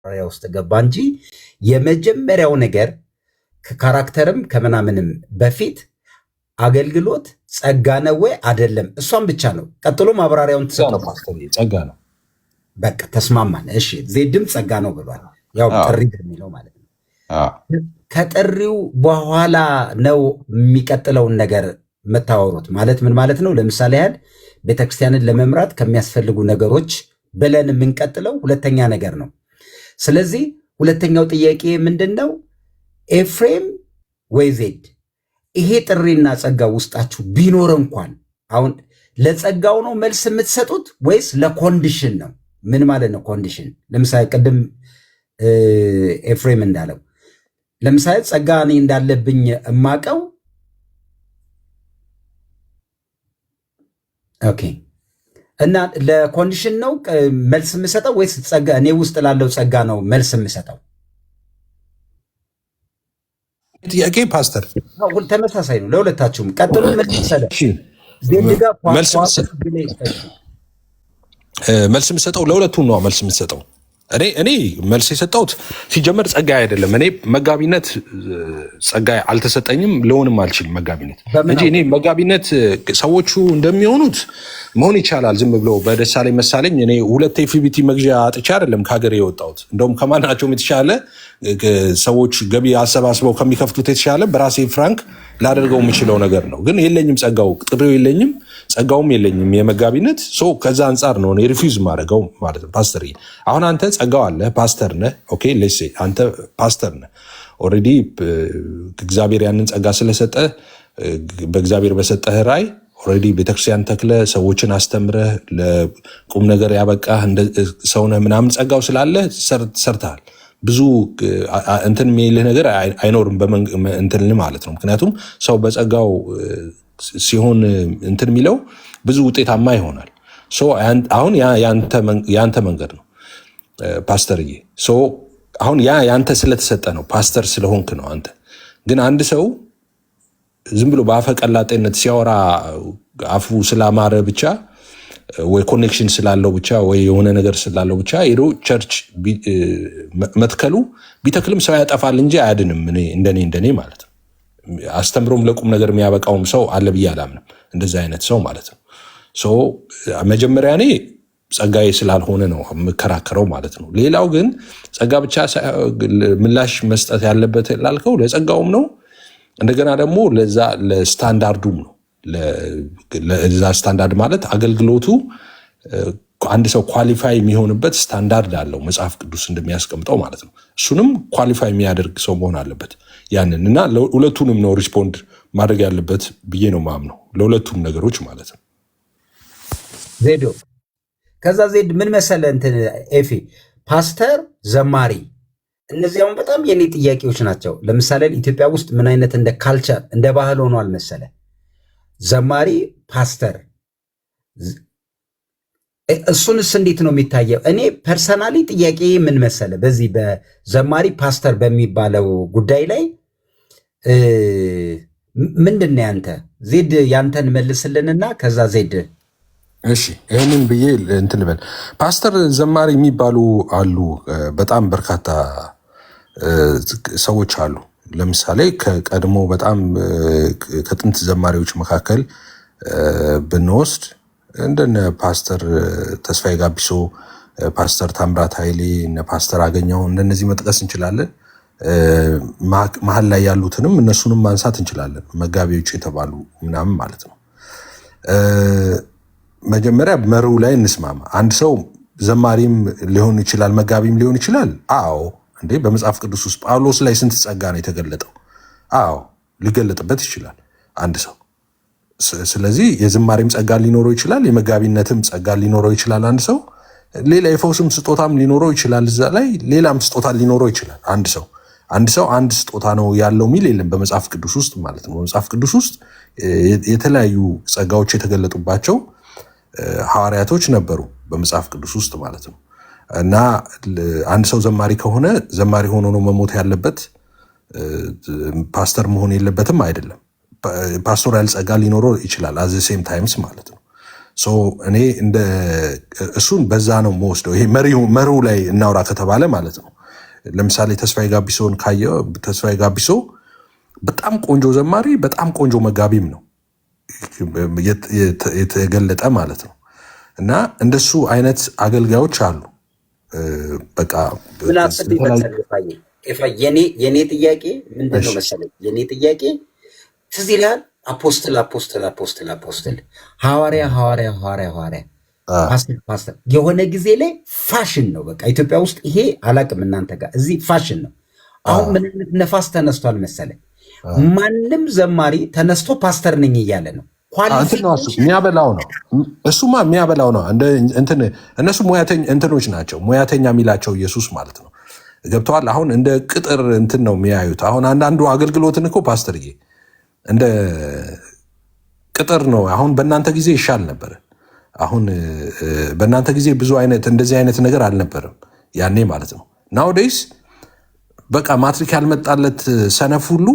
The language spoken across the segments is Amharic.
ውስጥ ገባ እንጂ የመጀመሪያው ነገር ከካራክተርም ከምናምንም በፊት አገልግሎት ጸጋ ነው ወይ አይደለም? እሷን ብቻ ነው። ቀጥሎ ማብራሪያውን ትሰጠው። ጸጋ ነው። በቃ ተስማማን። እሺ ዜድም ጸጋ ነው ብሏል። ያው ጥሪ የሚለው ማለት ነው። ከጥሪው በኋላ ነው የሚቀጥለውን ነገር የምታወሩት ማለት ምን ማለት ነው? ለምሳሌ ያህል ቤተክርስቲያንን ለመምራት ከሚያስፈልጉ ነገሮች ብለን የምንቀጥለው ሁለተኛ ነገር ነው። ስለዚህ ሁለተኛው ጥያቄ ምንድን ነው? ኤፍሬም ወይ ዜድ ይሄ ጥሪና ጸጋ ውስጣችሁ ቢኖር እንኳን አሁን ለጸጋው ነው መልስ የምትሰጡት ወይስ ለኮንዲሽን ነው? ምን ማለት ነው ኮንዲሽን? ለምሳሌ ቅድም ኤፍሬም እንዳለው ለምሳሌ ጸጋ እኔ እንዳለብኝ እማቀው ኦኬ እና ለኮንዲሽን ነው መልስ የምሰጠው ወይስ ጸጋ እኔ ውስጥ ላለው ጸጋ ነው መልስ የምሰጠው? ጥያቄ ፓስተር ተመሳሳይ ነው ለሁለታችሁም። ቀጥሎ መልስ የምሰጠው ለሁለቱም ነው። መልስ የምሰጠው እኔ መልስ የሰጠሁት ሲጀመር ጸጋ አይደለም። እኔ መጋቢነት ጸጋ አልተሰጠኝም፣ ልሆንም አልችልም መጋቢነት እንጂ እኔ መጋቢነት ሰዎቹ እንደሚሆኑት መሆን ይቻላል። ዝም ብሎ በደሳለኝ መሳለኝ እኔ 2 ኤፍቢቲ መግዣ አጥቼ አይደለም ከሀገር የወጣሁት። እንደውም ከማናቸውም የተሻለ ሰዎች ገቢ አሰባስበው ከሚከፍቱት የተሻለ በራሴ ፍራንክ ላደርገው የምችለው ነገር ነው። ግን የለኝም፣ ጸጋው ጥሪው የለኝም፣ ጸጋውም የለኝም የመጋቢነት ሰው። ከዛ አንጻር ነው እኔ ሪፊውዝ ማድረገው ማለት ነው። ፓስተር አሁን አንተ ጸጋው አለ፣ ፓስተር ነህ። ኦኬ ሌትስ ሴይ አንተ ፓስተር ነህ። ኦልሬዲ እግዚአብሔር ያንን ጸጋ ስለሰጠ በእግዚአብሔር በሰጠህ ራይ ኦልሬዲ ቤተክርስቲያን ተክለ ሰዎችን አስተምረህ ለቁም ነገር ያበቃህ ሰውነህ ምናምን ጸጋው ስላለ ሰርተሃል። ብዙ እንትን የሚልህ ነገር አይኖርም እንትን ማለት ነው። ምክንያቱም ሰው በጸጋው ሲሆን እንትን የሚለው ብዙ ውጤታማ ይሆናል። አሁን ያንተ መንገድ ነው ፓስተርዬ። አሁን ያንተ ስለተሰጠ ነው፣ ፓስተር ስለሆንክ ነው አንተ። ግን አንድ ሰው ዝም ብሎ በአፈ ቀላጤነት ሲያወራ አፉ ስላማረ ብቻ ወይ ኮኔክሽን ስላለው ብቻ ወይ የሆነ ነገር ስላለው ብቻ ሄዶ ቸርች መትከሉ ቢተክልም ሰው ያጠፋል እንጂ አያድንም። እንደኔ ማለት ነው። አስተምሮም ለቁም ነገር የሚያበቃውም ሰው አለ ብዬ አላምንም። እንደዚህ አይነት ሰው ማለት ነው። መጀመሪያ እኔ ጸጋዬ ስላልሆነ ነው የምከራከረው ማለት ነው። ሌላው ግን ጸጋ ብቻ ምላሽ መስጠት ያለበት ላልከው ለጸጋውም ነው፣ እንደገና ደግሞ ለዛ ለስታንዳርዱም ነው። ለዛ ስታንዳርድ ማለት አገልግሎቱ አንድ ሰው ኳሊፋይ የሚሆንበት ስታንዳርድ አለው መጽሐፍ ቅዱስ እንደሚያስቀምጠው ማለት ነው። እሱንም ኳሊፋይ የሚያደርግ ሰው መሆን አለበት ያንን እና ሁለቱንም ነው ሪስፖንድ ማድረግ ያለበት ብዬ ነው ማምነው፣ ለሁለቱም ነገሮች ማለት ነው። ዜዶ ከዛ ዜድ ምን መሰለ እንትን ኤፊ ፓስተር ዘማሪ እነዚህ አሁን በጣም የኔ ጥያቄዎች ናቸው። ለምሳሌ ኢትዮጵያ ውስጥ ምን አይነት እንደ ካልቸር እንደ ባህል ሆኗል መሰለ ዘማሪ ፓስተር፣ እሱንስ እንዴት ነው የሚታየው? እኔ ፐርሰናሊ ጥያቄ ምን መሰለ በዚህ በዘማሪ ፓስተር በሚባለው ጉዳይ ላይ ምንድን ነው ያንተ ዜድ ያንተን መልስልንና ከዛ ዜድ እሺ ይህንን ብዬ እንትን ልበል። ፓስተር ዘማሪ የሚባሉ አሉ፣ በጣም በርካታ ሰዎች አሉ። ለምሳሌ ከቀድሞ በጣም ከጥንት ዘማሪዎች መካከል ብንወስድ እንደነ ፓስተር ተስፋዬ ጋቢሶ፣ ፓስተር ታምራት ኃይሌ፣ እነ ፓስተር አገኘው እንደነዚህ መጥቀስ እንችላለን። መሀል ላይ ያሉትንም እነሱንም ማንሳት እንችላለን። መጋቢዎች የተባሉ ምናምን ማለት ነው። መጀመሪያ መርሁ ላይ እንስማማ። አንድ ሰው ዘማሪም ሊሆን ይችላል፣ መጋቢም ሊሆን ይችላል። አዎ እንዴ በመጽሐፍ ቅዱስ ውስጥ ጳውሎስ ላይ ስንት ጸጋ ነው የተገለጠው? አዎ ሊገለጥበት ይችላል አንድ ሰው። ስለዚህ የዝማሬም ጸጋ ሊኖረው ይችላል፣ የመጋቢነትም ጸጋ ሊኖረው ይችላል አንድ ሰው። ሌላ የፈውስም ስጦታም ሊኖረው ይችላል፣ እዛ ላይ ሌላም ስጦታ ሊኖረው ይችላል አንድ ሰው። አንድ ስጦታ ነው ያለው የሚል የለም በመጽሐፍ ቅዱስ ውስጥ ማለት ነው። በመጽሐፍ ቅዱስ ውስጥ የተለያዩ ጸጋዎች የተገለጡባቸው ሐዋርያቶች ነበሩ በመጽሐፍ ቅዱስ ውስጥ ማለት ነው። እና አንድ ሰው ዘማሪ ከሆነ ዘማሪ ሆኖ ነው መሞት ያለበት፣ ፓስተር መሆን የለበትም አይደለም። ፓስቶራል ጸጋ ሊኖረው ይችላል አዘ ሴም ታይምስ ማለት ነው። እኔ እንደ እሱን በዛ ነው የምወስደው። ይሄ መሪው ላይ እናውራ ከተባለ ማለት ነው። ለምሳሌ ተስፋዬ ጋቢሶን ካየው ተስፋዬ ጋቢሶ በጣም ቆንጆ ዘማሪ፣ በጣም ቆንጆ መጋቢም ነው የተገለጠ ማለት ነው። እና እንደሱ አይነት አገልጋዮች አሉ። በቃ የኔ ጥያቄ ምንድን ነው መሰለኝ? የኔ ጥያቄ ትዝ ይልሃል? አፖስትል ሐዋርያ ፓስተር የሆነ ጊዜ ላይ ፋሽን ነው። በቃ ኢትዮጵያ ውስጥ ይሄ አላቅም፣ እናንተ ጋር እዚህ ፋሽን ነው። አሁን ምን አይነት ነፋስ ተነስቷል መሰለኝ? ማንም ዘማሪ ተነስቶ ፓስተር ነኝ እያለ ነው። የሚያበላው ነው። እሱማ የሚያበላው ነው። እነሱ እንትኖች ናቸው። ሙያተኛ የሚላቸው ኢየሱስ ማለት ነው። ገብተዋል። አሁን እንደ ቅጥር እንትን ነው የሚያዩት። አሁን አንዳንዱ አገልግሎትን እኮ ፓስተርዬ እንደ ቅጥር ነው። አሁን በእናንተ ጊዜ ይሻል ነበር። አሁን በእናንተ ጊዜ ብዙ አይነት እንደዚህ አይነት ነገር አልነበረም ያኔ ማለት ነው። ናውዴይስ በቃ ማትሪክ ያልመጣለት ሰነፍ ሁሉ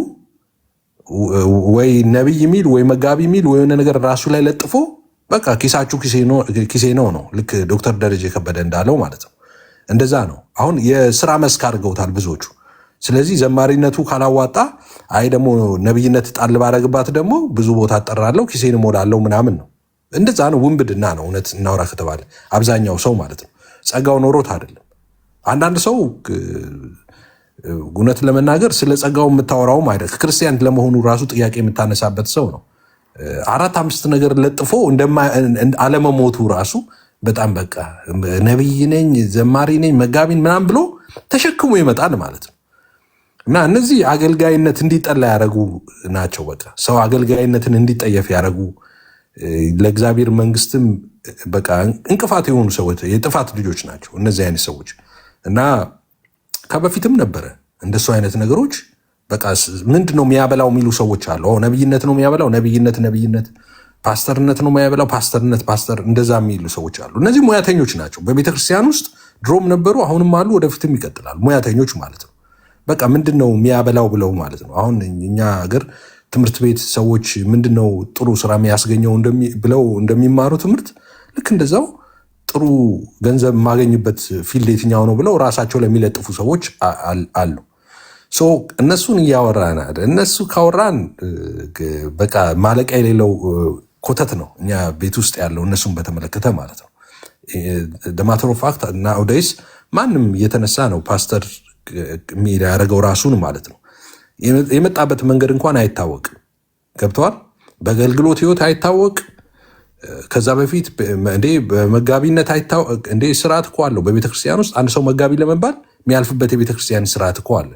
ወይ ነቢይ ሚል ወይ መጋቢ ሚል ወይ የሆነ ነገር ራሱ ላይ ለጥፎ በቃ ኪሳችሁ ኪሴ ነው። ልክ ዶክተር ደረጀ ከበደ እንዳለው ማለት ነው። እንደዛ ነው። አሁን የስራ መስክ አድርገውታል ብዙዎቹ። ስለዚህ ዘማሪነቱ ካላዋጣ አይ ደግሞ ነቢይነት ጣል ባረግባት ደግሞ ብዙ ቦታ እጠራለሁ ኪሴን እሞላለሁ ምናምን ነው። እንደዛ ነው። ውንብድና ነው። እውነት እናውራ ከተባለ አብዛኛው ሰው ማለት ነው ጸጋው ኖሮት አይደለም። አንዳንድ ሰው እውነት ለመናገር ስለ ጸጋው የምታወራውም አይደል ክርስቲያን ለመሆኑ ራሱ ጥያቄ የምታነሳበት ሰው ነው። 4-5 ነገር ለጥፎ አለመሞቱ ራሱ በጣም በቃ ነቢይ ነኝ ዘማሪ ነኝ መጋቢን ምናምን ብሎ ተሸክሞ ይመጣል ማለት ነው። እና እነዚህ አገልጋይነት እንዲጠላ ያደረጉ ናቸው። በቃ ሰው አገልጋይነትን እንዲጠየፍ ያደረጉ ለእግዚአብሔር መንግስትም በቃ እንቅፋት የሆኑ ሰዎች የጥፋት ልጆች ናቸው እነዚህ አይነት ሰዎች። እና ከበፊትም ነበረ እንደሱ አይነት ነገሮች። በቃ ምንድነው የሚያበላው የሚሉ ሰዎች አሉ። ነብይነት ነው የሚያበላው፣ ነብይነት፣ ፓስተርነት ነው የሚያበላው፣ ፓስተር እንደዛ የሚሉ ሰዎች አሉ። እነዚህ ሙያተኞች ናቸው። በቤተክርስቲያን ውስጥ ድሮም ነበሩ፣ አሁንም አሉ፣ ወደፊትም ይቀጥላሉ። ሙያተኞች ማለት ነው። በቃ ምንድነው የሚያበላው ብለው ማለት ነው። አሁን እኛ ሀገር ትምህርት ቤት ሰዎች ምንድነው ጥሩ ስራ የሚያስገኘው ብለው እንደሚማሩ ትምህርት ልክ እንደዛው ጥሩ ገንዘብ የማገኝበት ፊልድ የትኛው ነው ብለው ራሳቸው ላይ የሚለጥፉ ሰዎች አሉ። እነሱን እያወራን እነሱ ካወራን በቃ ማለቂያ የሌለው ኮተት ነው እኛ ቤት ውስጥ ያለው እነሱን በተመለከተ ማለት ነው። ደማተሮ ፋክት እና ኦዴይስ ማንም እየተነሳ ነው ፓስተር ያደረገው ራሱን ማለት ነው። የመጣበት መንገድ እንኳን አይታወቅ። ገብተዋል። በአገልግሎት ህይወት አይታወቅ። ከዛ በፊት እንዴ በመጋቢነት አይታወቅ እንዴ። ስርዓት እኮ አለው በቤተክርስቲያን ውስጥ። አንድ ሰው መጋቢ ለመባል የሚያልፍበት የቤተክርስቲያን ስርዓት እኮ አለ።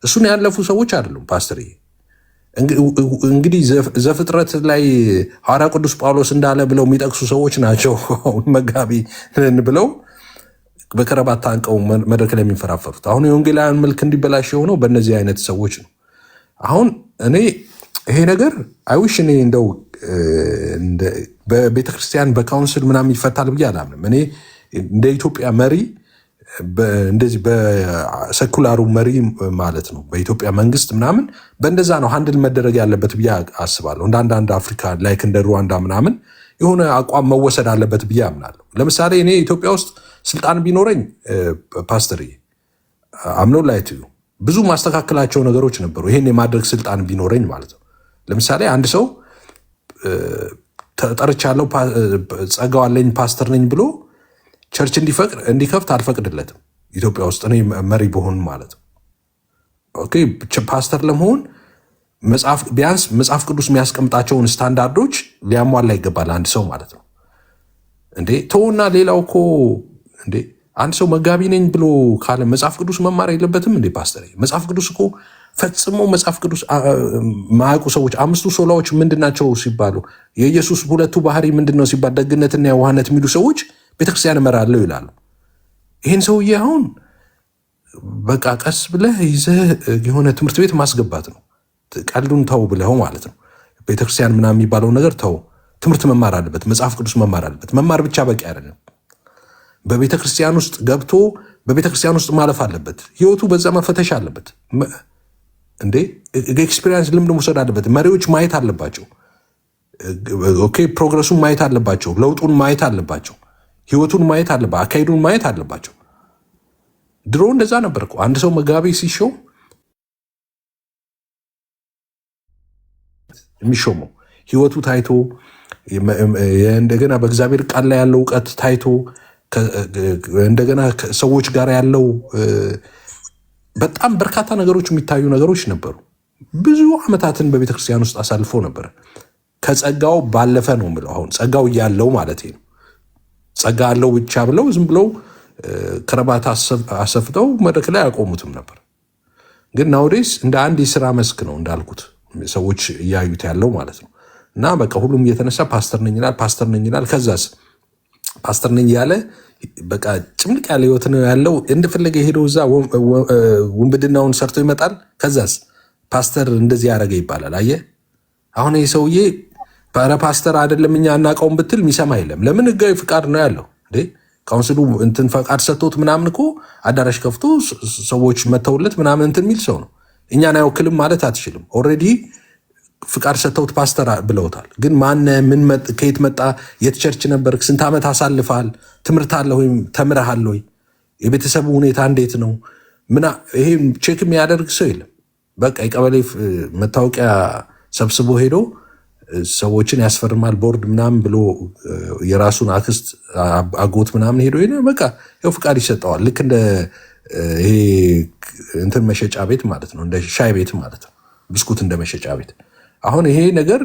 እሱን ያለፉ ሰዎች አይደሉም ፓስተር። እንግዲህ ዘፍጥረት ላይ ሐዋርያ ቅዱስ ጳውሎስ እንዳለ ብለው የሚጠቅሱ ሰዎች ናቸው መጋቢ ብለው በከረባት ታንቀው መድረክ ላይ የሚንፈራፈሩት። አሁን የወንጌላውያን መልክ እንዲበላሽ የሆነው በእነዚህ አይነት ሰዎች ነው። አሁን እኔ ይሄ ነገር አይውሽ እኔ እንደው በቤተክርስቲያን በካውንስል ምናምን ይፈታል ብዬ አላምንም። እኔ እንደ ኢትዮጵያ መሪ እንደዚህ በሰኩላሩ መሪ ማለት ነው በኢትዮጵያ መንግስት ምናምን በእንደዛ ነው ሃንድል መደረግ ያለበት ብዬ አስባለሁ። እንደ አንዳንድ አፍሪካ ላይክ እንደ ሩዋንዳ ምናምን የሆነ አቋም መወሰድ አለበት ብዬ አምናለሁ። ለምሳሌ እኔ ኢትዮጵያ ውስጥ ስልጣን ቢኖረኝ ፓስተር አምነው ላይ ብዙ ማስተካከላቸው ነገሮች ነበሩ። ይሄን የማድረግ ስልጣን ቢኖረኝ ማለት ነው። ለምሳሌ አንድ ሰው ተጠርቻለሁ ጸጋው አለኝ ፓስተር ነኝ ብሎ ቸርች እንዲከፍት አልፈቅድለትም ኢትዮጵያ ውስጥ እኔ መሪ በሆን ማለት ነው። ኦኬ ፓስተር ለመሆን ቢያንስ መጽሐፍ ቅዱስ የሚያስቀምጣቸውን ስታንዳርዶች ሊያሟላ ይገባል አንድ ሰው ማለት ነው። እንዴ ተውና ሌላው እኮ እንዴ አንድ ሰው መጋቢ ነኝ ብሎ ካለ መጽሐፍ ቅዱስ መማር የለበትም እንዴ ፓስተር? መጽሐፍ ቅዱስ እኮ ፈጽሞ መጽሐፍ ቅዱስ ማያውቁ ሰዎች 5ቱ ሶላዎች ምንድናቸው ሲባሉ የኢየሱስ 2ቱ ባህሪ ምንድነው ሲባል ደግነትና የዋህነት የሚሉ ሰዎች ቤተክርስቲያን እመራለሁ ይላሉ። ይህን ሰውዬ አሁን በቃ ቀስ ብለህ ይዘህ የሆነ ትምህርት ቤት ማስገባት ነው። ቀልዱን ተው ብለው ማለት ነው። ቤተክርስቲያን ምናምን የሚባለው ነገር ተው። ትምህርት መማር አለበት። መጽሐፍ ቅዱስ መማር አለበት። መማር ብቻ በቂ አይደለም። በቤተክርስቲያን ውስጥ ገብቶ በቤተክርስቲያን ውስጥ ማለፍ አለበት። ህይወቱ በዛ መፈተሽ አለበት። እንዴ ኤክስፒሪየንስ ልምድ መውሰድ አለበት። መሪዎች ማየት አለባቸው። ኦኬ ፕሮግረሱን ማየት አለባቸው፣ ለውጡን ማየት አለባቸው፣ ህይወቱን ማየት አለባቸው፣ አካሄዱን ማየት አለባቸው። ድሮ እንደዛ ነበር እኮ አንድ ሰው መጋቢ ሲሾው የሚሾመው ህይወቱ ታይቶ እንደገና በእግዚአብሔር ቃል ላይ ያለው እውቀት ታይቶ እንደገና ሰዎች ጋር ያለው በጣም በርካታ ነገሮች የሚታዩ ነገሮች ነበሩ። ብዙ ዓመታትን በቤተክርስቲያን ውስጥ አሳልፎ ነበር። ከጸጋው ባለፈ ነው የምለው። አሁን ጸጋው እያለው ማለት ነው። ጸጋ አለው ብቻ ብለው ዝም ብለው ክረባት አሰፍተው መድረክ ላይ አያቆሙትም ነበር። ግን ናውዴስ እንደ አንድ የስራ መስክ ነው እንዳልኩት ሰዎች እያዩት ያለው ማለት ነው። እና በቃ ሁሉም እየተነሳ ፓስተር ነኝ ይላል፣ ፓስተር ነኝ ይላል። ከዛስ ፓስተር ነኝ ያለ በቃ ጭምልቅ ያለ ህይወት ነው ያለው። እንደፈለገ ሄደው እዛ ውንብድናውን ሰርቶ ይመጣል። ከዛስ ፓስተር እንደዚህ ያደረገ ይባላል። አየህ አሁን ይህ ሰውዬ ፓስተር አይደለም እኛ አናውቀውም ብትል የሚሰማ የለም። ለምን ህጋዊ ፍቃድ ነው ያለው እንዴ? ካውንስሉ እንትን ፈቃድ ሰጥቶት ምናምን እኮ አዳራሽ ከፍቶ ሰዎች መተውለት ምናምን እንትን የሚል ሰው ነው። እኛን አይወክልም ማለት አትችልም። ኦልሬዲ ፍቃድ ሰጥተውት ፓስተር ብለውታል። ግን ማነ ምን ከየት መጣ? የት ቸርች ነበር? ስንት ዓመት አሳልፈሃል? ትምህርት አለ ወይም ተምረሃል ወይ? የቤተሰቡ ሁኔታ እንዴት ነው? ይሄ ቼክ የሚያደርግ ሰው የለም። በቃ የቀበሌ መታወቂያ ሰብስቦ ሄዶ ሰዎችን ያስፈርማል ቦርድ ምናምን ብሎ የራሱን አክስት አጎት ምናምን ሄዶ በቃ ይኸው ፍቃድ ይሰጠዋል። ልክ እንደ ይሄ እንትን መሸጫ ቤት ማለት ነው፣ እንደ ሻይ ቤት ማለት ነው፣ ብስኩት እንደ መሸጫ ቤት። አሁን ይሄ ነገር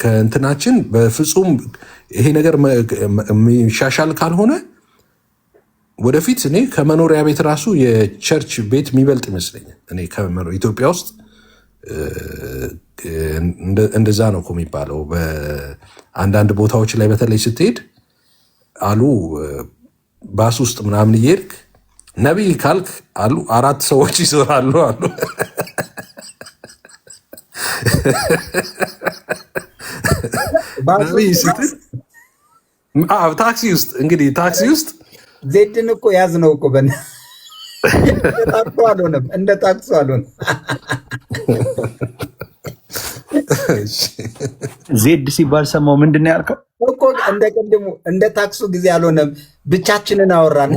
ከእንትናችን በፍጹም ይሄ ነገር የሚሻሻል ካልሆነ ወደፊት እኔ ከመኖሪያ ቤት ራሱ የቸርች ቤት የሚበልጥ ይመስለኛል። እኔ ኢትዮጵያ ውስጥ እንደዛ ነው እኮ የሚባለው። በአንዳንድ ቦታዎች ላይ በተለይ ስትሄድ አሉ ባስ ውስጥ ምናምን እየሄድክ ነቢይ ካልክ አሉ 4 ሰዎች ይዞራሉ አሉ። ነቢይ ስትል ታክሲ ውስጥ እንግዲህ ታክሲ ውስጥ ዜድን እኮ ያዝ ነው እኮ እንደ ታክሱ አልሆነም። ዜድ ሲባል ሰማው። ምንድን ነው ያልከው እኮ? እንደ ቅድሙ እንደ ታክሱ ጊዜ አልሆነም። ብቻችንን አወራን።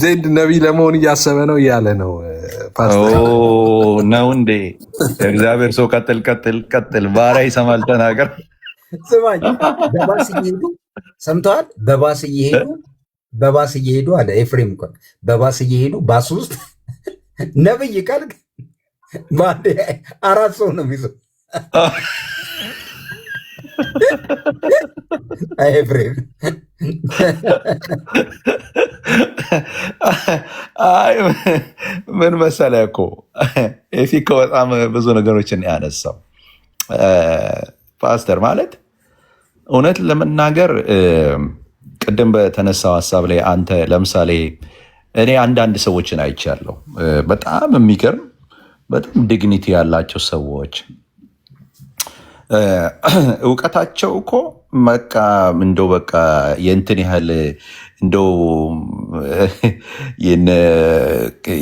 ዜድ ነቢይ ለመሆን እያሰበ ነው እያለ ነው ነው እንዴ? እግዚአብሔር ሰው ቀጥል ቀጥል ቀጥል፣ ባሪያ ይሰማል፣ ተናገር። ስማኝ፣ በባስ እየሄዱ ሰምተዋል። በባስ እየሄዱ አለ ኤፍሬም እኮ በባስ እየሄዱ ባስ ውስጥ ነብይ ካልክ በአንዴ 4 ሰው ነው የሚይዘው። ኤፍሬም ምን መሰለህ እኮ ኤፊ እኮ በጣም ብዙ ነገሮችን ያነሳው ፓስተር ማለት እውነት ለመናገር ቅድም በተነሳው ሀሳብ ላይ አንተ ለምሳሌ እኔ አንዳንድ ሰዎችን አይቻለሁ። በጣም የሚገርም በጣም ዲግኒቲ ያላቸው ሰዎች እውቀታቸው እኮ በቃ እንደው በቃ የእንትን ያህል እንደው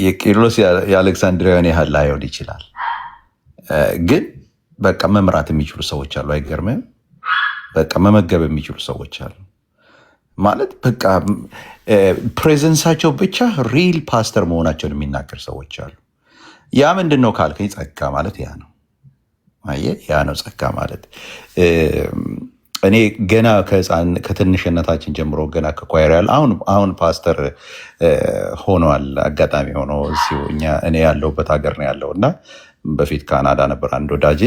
የቄርሎስ የአሌክሳንድሪያን ያህል ላይሆን ይችላል። ግን በቃ መምራት የሚችሉ ሰዎች አሉ። አይገርምም? በቃ መመገብ የሚችሉ ሰዎች አሉ። ማለት በቃ ፕሬዘንሳቸው ብቻ ሪል ፓስተር መሆናቸውን የሚናገር ሰዎች አሉ። ያ ምንድን ነው ካልከኝ ጸጋ ማለት ያ ነው። አየህ፣ ያ ነው ጸጋ ማለት። እኔ ገና ከትንሽነታችን ጀምሮ ገና ከኳየር ያለ አሁን ፓስተር ሆኗል። አጋጣሚ ሆኖ እኔ ያለሁበት ሀገር ነው ያለው እና በፊት ካናዳ ነበር አንድ ወዳጄ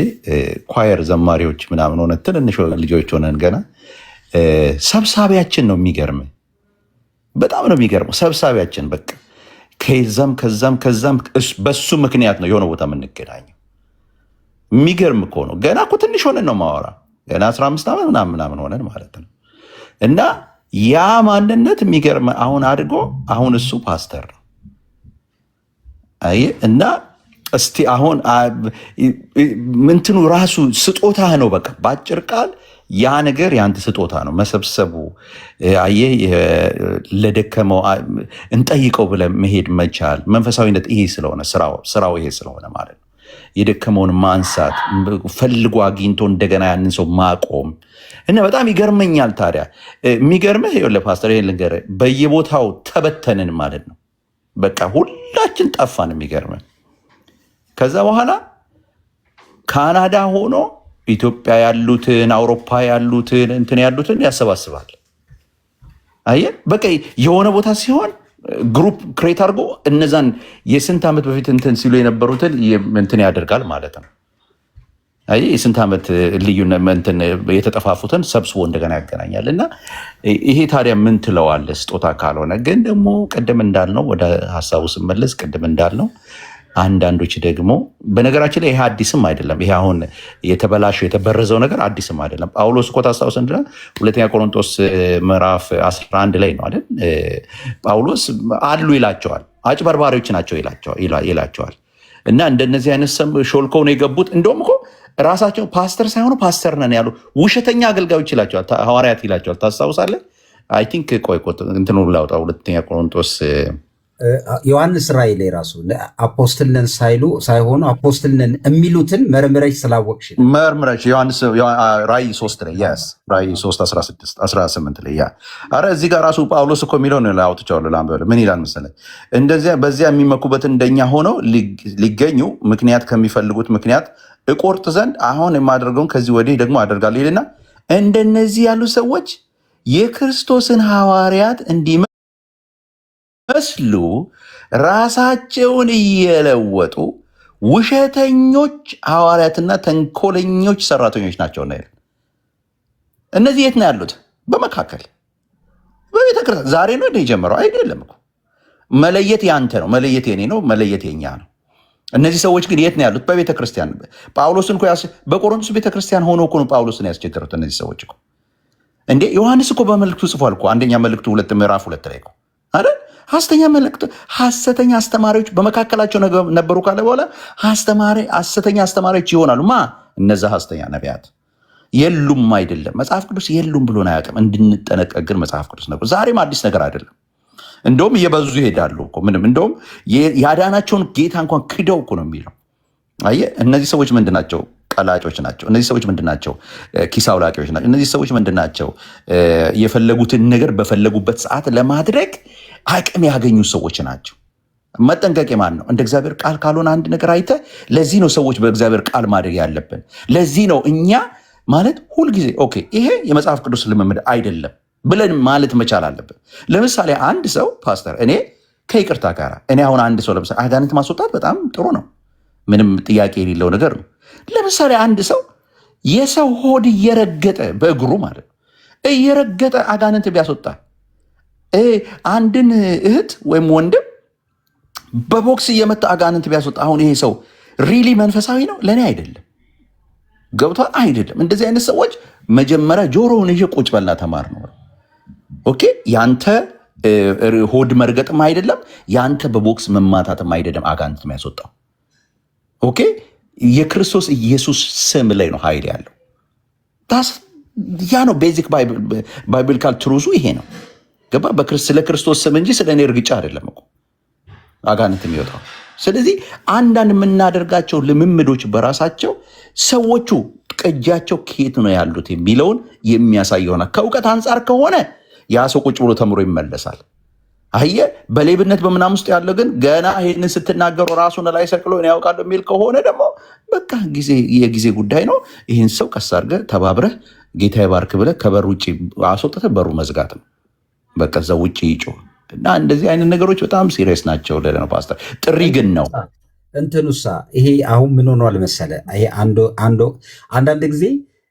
ኳየር ዘማሪዎች ምናምን ሆነ ትንንሽ ልጆች ሆነን ገና ሰብሳቢያችን ነው። የሚገርም በጣም ነው የሚገርመው። ሰብሳቢያችን በቃ ከዛም በሱ ምክንያት ነው የሆነ ቦታ የምንገናኘው። የሚገርም እኮ ነው። ገና እኮ ትንሽ ሆነን ነው ማወራ ገና 15 ዓመት ምናምን ሆነን ማለት ነው። እና ያ ማንነት የሚገርም አሁን አድጎ አሁን እሱ ፓስተር ነው። አየህ እና እስቲ አሁን ምንትኑ ራሱ ስጦታ ነው። በቃ በአጭር ቃል ያ ነገር የአንተ ስጦታ ነው። መሰብሰቡ አየህ፣ ለደከመው እንጠይቀው ብለህ መሄድ መቻል መንፈሳዊነት ይሄ ስለሆነ ስራው ይሄ ስለሆነ ማለት ነው። የደከመውን ማንሳት ፈልጎ አግኝቶ እንደገና ያንን ሰው ማቆም እና በጣም ይገርመኛል። ታዲያ የሚገርምህ ይኸውልህ ፓስተር፣ ይሄን ልንገርህ፣ በየቦታው ተበተንን ማለት ነው። በቃ ሁላችን ጠፋን። የሚገርምህ ከዛ በኋላ ካናዳ ሆኖ ኢትዮጵያ ያሉትን አውሮፓ ያሉትን እንትን ያሉትን ያሰባስባል። አየህ በቃ የሆነ ቦታ ሲሆን ግሩፕ ክሬት አድርጎ እነዛን የስንት ዓመት በፊት እንትን ሲሉ የነበሩትን እንትን ያደርጋል ማለት ነው። አየህ የስንት ዓመት ልዩነት የተጠፋፉትን ሰብስቦ እንደገና ያገናኛል። እና ይሄ ታዲያ ምን ትለዋለህ? ስጦታ ካልሆነ ግን ደግሞ ቅድም እንዳልነው ወደ ሀሳቡ ስመለስ ቅድም እንዳልነው አንዳንዶች ደግሞ በነገራችን ላይ ይሄ አዲስም አይደለም። ይሄ አሁን የተበላሸው የተበረዘው ነገር አዲስም አይደለም። ጳውሎስ እኮ ታስታውስ እንደ ሁለተኛ ቆሮንቶስ ምዕራፍ 11 ላይ ነው አይደል? ጳውሎስ አሉ ይላቸዋል፣ አጭበርባሪዎች ናቸው ይላቸዋል። እና እንደነዚህ አይነት ሾልከው ነው የገቡት። እንደውም እኮ ራሳቸው ፓስተር ሳይሆኑ ፓስተር ነን ያሉ ውሸተኛ አገልጋዮች ይላቸዋል፣ ሐዋርያት ይላቸዋል። ታስታውሳለህ? አይ ቲንክ ቆይ እንትኑ ላውጣ ሁለተኛ ቆሮንቶስ ዮሐንስ ራእይ ላይ ራሱ አፖስትልነን ሳይሆኑ አፖስትልነን የሚሉትን መርምረሽ ስላወቅሽ መርምረሽ ዮሐንስ ራእይ 3 ላይ ራእይ 3 18 ላይ አረ እዚህ ጋር ራሱ ጳውሎስ እኮ የሚለው ነው አውጥቼዋለሁ። ላንብበው። ምን ይላል መሰለህ? እንደዚያ በዚያ የሚመኩበት እንደኛ ሆነው ሊገኙ ምክንያት ከሚፈልጉት ምክንያት እቆርጥ ዘንድ አሁን የማደርገውን ከዚህ ወዲህ ደግሞ አደርጋለሁ ይልና እንደነዚህ ያሉ ሰዎች የክርስቶስን ሐዋርያት እንዲመስሉ ራሳቸውን እየለወጡ ውሸተኞች ሐዋርያትና ተንኮለኞች ሰራተኞች ናቸው ነው። እነዚህ የት ነው ያሉት? በመካከል በቤተክርስቲያን። ዛሬ ነው የጀመረው አይደለም እኮ። መለየት ያንተ ነው፣ መለየት የኔ ነው፣ መለየት የኛ ነው። እነዚህ ሰዎች ግን የት ነው ያሉት? በቤተክርስቲያን። ጳውሎስን እኮ በቆሮንቶስ ቤተክርስቲያን ሆኖ እኮ ነው ጳውሎስን ያስቸገሩት እነዚህ ሰዎች እኮ። እንዴ ዮሐንስ እኮ በመልእክቱ ጽፏል እኮ አንደኛ መልእክቱ ምዕራፍ 2 ላይ እኮ አይደል? ሐሰተኛ አስተማሪዎች በመካከላቸው ነበሩ ካለ በኋላ ሐሰተኛ አስተማሪዎች ይሆናሉ። እነዛ ሐሰተኛ ነቢያት የሉም አይደለም። መጽሐፍ ቅዱስ የሉም ብሎን አያውቅም። እንድንጠነቀቅ ግን መጽሐፍ ቅዱስ ነበር። ዛሬም አዲስ ነገር አይደለም። እንደውም እየበዙ ይሄዳሉ እኮ ምንም። እንደውም ያዳናቸውን ጌታ እንኳን ክደው እኮ ነው የሚለው። አየህ እነዚህ ሰዎች ምንድን ናቸው? ቀላጮች ናቸው። እነዚህ ሰዎች ምንድን ናቸው? ኪስ አውላቂዎች ናቸው። እነዚህ ሰዎች ምንድን ናቸው? የፈለጉትን ነገር በፈለጉበት ሰዓት ለማድረግ አቅም ያገኙ ሰዎች ናቸው። መጠንቀቅ ማን ነው? እንደ እግዚአብሔር ቃል ካልሆነ አንድ ነገር አይተ። ለዚህ ነው ሰዎች በእግዚአብሔር ቃል ማድረግ ያለብን። ለዚህ ነው እኛ ማለት ሁልጊዜ ኦኬ ይሄ የመጽሐፍ ቅዱስ ልምምድ አይደለም ብለን ማለት መቻል አለብን። ለምሳሌ አንድ ሰው ፓስተር፣ እኔ ከይቅርታ ጋር እኔ አሁን አንድ ሰው ለምሳሌ አጋንንት ማስወጣት በጣም ጥሩ ነው፣ ምንም ጥያቄ የሌለው ነገር ነው። ለምሳሌ አንድ ሰው የሰው ሆድ እየረገጠ በእግሩ ማለት ነው እየረገጠ አጋንንት ቢያስወጣ፣ አንድን እህት ወይም ወንድም በቦክስ እየመታ አጋንንት ቢያስወጣ፣ አሁን ይሄ ሰው ሪሊ መንፈሳዊ ነው? ለእኔ አይደለም። ገብቷል? አይደለም። እንደዚህ አይነት ሰዎች መጀመሪያ ጆሮውን ይዤ ቁጭ በልና ተማር ነው። ኦኬ ያንተ ሆድ መርገጥም አይደለም፣ ያንተ በቦክስ መማታትም አይደለም አጋንንት የሚያስወጣው። ኦኬ የክርስቶስ ኢየሱስ ስም ላይ ነው ኃይል ያለው። ያ ነው ቤዚክ ባይብሊካል ትሩዙ ይሄ ነው። ገባ? ስለ ክርስቶስ ስም እንጂ ስለ እኔ እርግጫ አይደለም እኮ አጋንንት የሚወጣው። ስለዚህ አንዳንድ የምናደርጋቸው ልምምዶች በራሳቸው ሰዎቹ ቅጃቸው ከየት ነው ያሉት የሚለውን የሚያሳይ ይሆናል። ከእውቀት አንጻር ከሆነ ያ ሰው ቁጭ ብሎ ተምሮ ይመለሳል። አየህ በሌብነት በምናም ውስጥ ያለው ግን ገና ይህንን ስትናገሩ ራሱን ላይ ሰቅሎ እኔ ያውቃለሁ የሚል ከሆነ ደግሞ በቃ የጊዜ ጉዳይ ነው። ይህን ሰው ቀስ አድርገህ ተባብረህ ጌታ ይባርክ ብለህ ከበር ውጭ አስወጥተህ በሩ መዝጋት ነው። በቃ እዛ ውጭ ይጮህ እና እንደዚህ አይነት ነገሮች በጣም ሲሪየስ ናቸው። ለነ ፓስተር ጥሪ ግን ነው እንትኑሳ ይሄ አሁን ምን ሆኗል መሰለህ? ይሄ አንዳንድ ጊዜ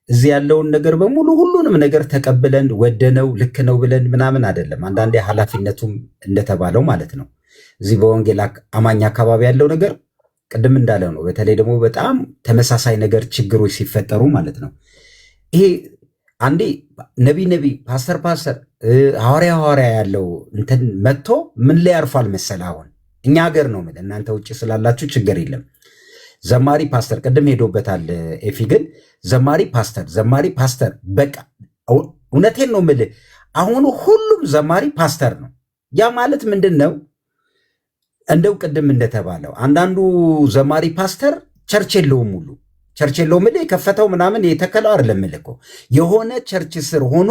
እዚህ ያለውን ነገር በሙሉ ሁሉንም ነገር ተቀብለን ወደነው ልክ ነው ብለን ምናምን አይደለም። አንዳንዴ ኃላፊነቱም እንደተባለው ማለት ነው። እዚህ በወንጌል አማኝ አካባቢ ያለው ነገር ቅድም እንዳለው ነው። በተለይ ደግሞ በጣም ተመሳሳይ ነገር ችግሮች ሲፈጠሩ ማለት ነው። ይሄ አንዴ ነቢ ፓስተር ሐዋርያ ያለው እንትን መጥቶ ምን ላይ ያርፏል መሰለህ? አሁን እኛ ሀገር ነው የምልህ፣ እናንተ ውጭ ስላላችሁ ችግር የለም። ዘማሪ ፓስተር ቅድም ሄዶበታል ኤፊ። ግን ዘማሪ ፓስተር በቃ እውነቴን ነው የምልህ፣ አሁኑ ሁሉም ዘማሪ ፓስተር ነው። ያ ማለት ምንድን ነው? እንደው ቅድም እንደተባለው አንዳንዱ ዘማሪ ፓስተር ቸርች የለውም ሁሉ ቸርች የለውም ምልህ የከፈተው ምናምን የተከለው አይደለም ምልህ እኮ የሆነ ቸርች ስር ሆኖ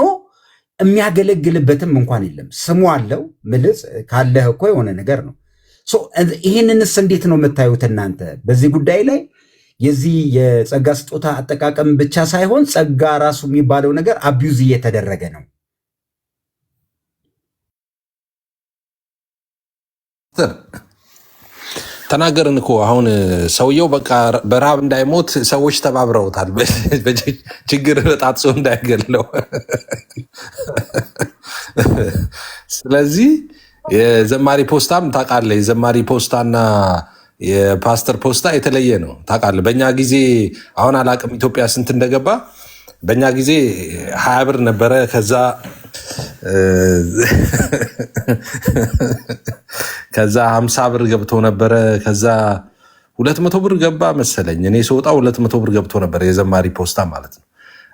የሚያገለግልበትም እንኳን የለም። ስሙ አለው ምልህ ካለህ እኮ የሆነ ነገር ነው። ይህንንስ እንዴት ነው የምታዩት እናንተ በዚህ ጉዳይ ላይ? የዚህ የጸጋ ስጦታ አጠቃቀም ብቻ ሳይሆን ጸጋ ራሱ የሚባለው ነገር አቢዩዝ እየተደረገ ነው። ተናገርን እኮ አሁን ሰውየው በቃ በረሃብ እንዳይሞት ሰዎች ተባብረውታል። ችግር በጣጥሶ እንዳይገለው። ስለዚህ የዘማሪ ፖስታም ታውቃለህ፣ የዘማሪ ፖስታና የፓስተር ፖስታ የተለየ ነው ታውቃለህ። በእኛ ጊዜ አሁን አላቅም ኢትዮጵያ ስንት እንደገባ። በእኛ ጊዜ 20 ብር ነበረ። ከዛ 50 ብር ገብቶ ነበረ። ከዛ 200 ብር ገባ መሰለኝ። እኔ ስወጣ 200 ብር ገብቶ ነበረ የዘማሪ ፖስታ ማለት ነው።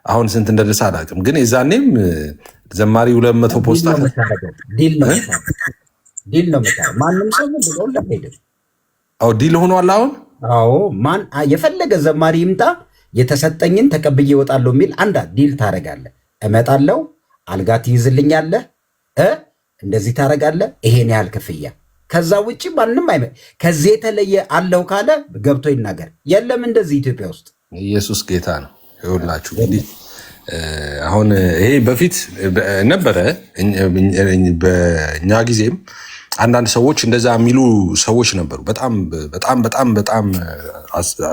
አሁን ስንት እንደደረሰ አላቅም፣ ግን የዛኔም ዘማሪ 200 ፖስታ ዲል ነው። ማንም ሰው ብሎ ለሄደም ዲል ሆኗል አሁን። አዎ ማን የፈለገ ዘማሪ ይምጣ የተሰጠኝን ተቀብዬ እወጣለሁ የሚል አንድ ዲል ታረጋለህ። እመጣለሁ፣ አልጋ ትይዝልኛለህ፣ እንደዚህ ታረጋለህ፣ ይሄን ያህል ክፍያ። ከዛ ውጭ ማንም ከዚህ የተለየ አለው ካለ ገብቶ ይናገር። የለም እንደዚህ ኢትዮጵያ ውስጥ ኢየሱስ ጌታ ነው። ይኸውላችሁ እንግዲህ አሁን ይሄ በፊት ነበረ በእኛ ጊዜም አንዳንድ ሰዎች እንደዛ የሚሉ ሰዎች ነበሩ። በጣም በጣም በጣም በጣም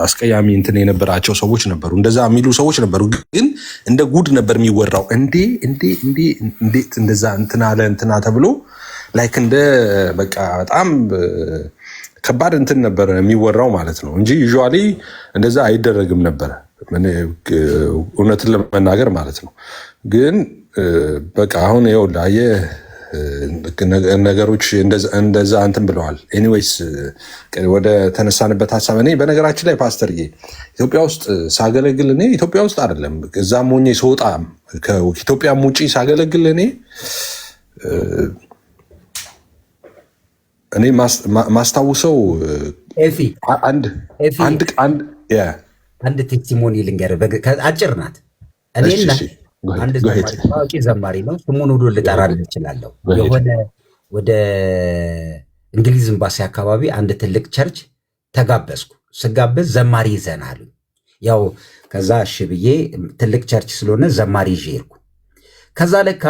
አስቀያሚ እንትን የነበራቸው ሰዎች ነበሩ። እንደዛ የሚሉ ሰዎች ነበሩ። ግን እንደ ጉድ ነበር የሚወራው። እንዴት እንደዛ እንትና አለ እንትና ተብሎ ላይክ እንደ በቃ በጣም ከባድ እንትን ነበር የሚወራው ማለት ነው እንጂ ዩዥዋሊ እንደዛ አይደረግም ነበረ፣ እውነትን ለመናገር ማለት ነው። ግን በቃ አሁን ይኸውልህ አየህ ነገሮች እንደዛ እንትን ብለዋል። ኤኒዌይስ ወደ ተነሳንበት ሀሳብ እኔ በነገራችን ላይ ፓስተር ኢትዮጵያ ውስጥ ሳገለግል እኔ ኢትዮጵያ ውስጥ አይደለም እዛም ሆኜ ስወጣ ከኢትዮጵያም ውጭ ሳገለግል እኔ ማስታውሰው አንድ ቴስቲሞኒ ልንገርህ፣ አጭር ናት። እኔና አንድ ታዋቂ ዘማሪ ነው፣ ስሙን ሁሉ ልጠራልህ እችላለሁ። የሆነ ወደ እንግሊዝ ኤምባሲ አካባቢ አንድ ትልቅ ቸርች ተጋበዝኩ። ስጋበዝ ዘማሪ ይዘን አሉኝ። ያው ከዛ እሺ ብዬ ትልቅ ቸርች ስለሆነ ዘማሪ ይዤ ሄድኩ። ከዛ ለካ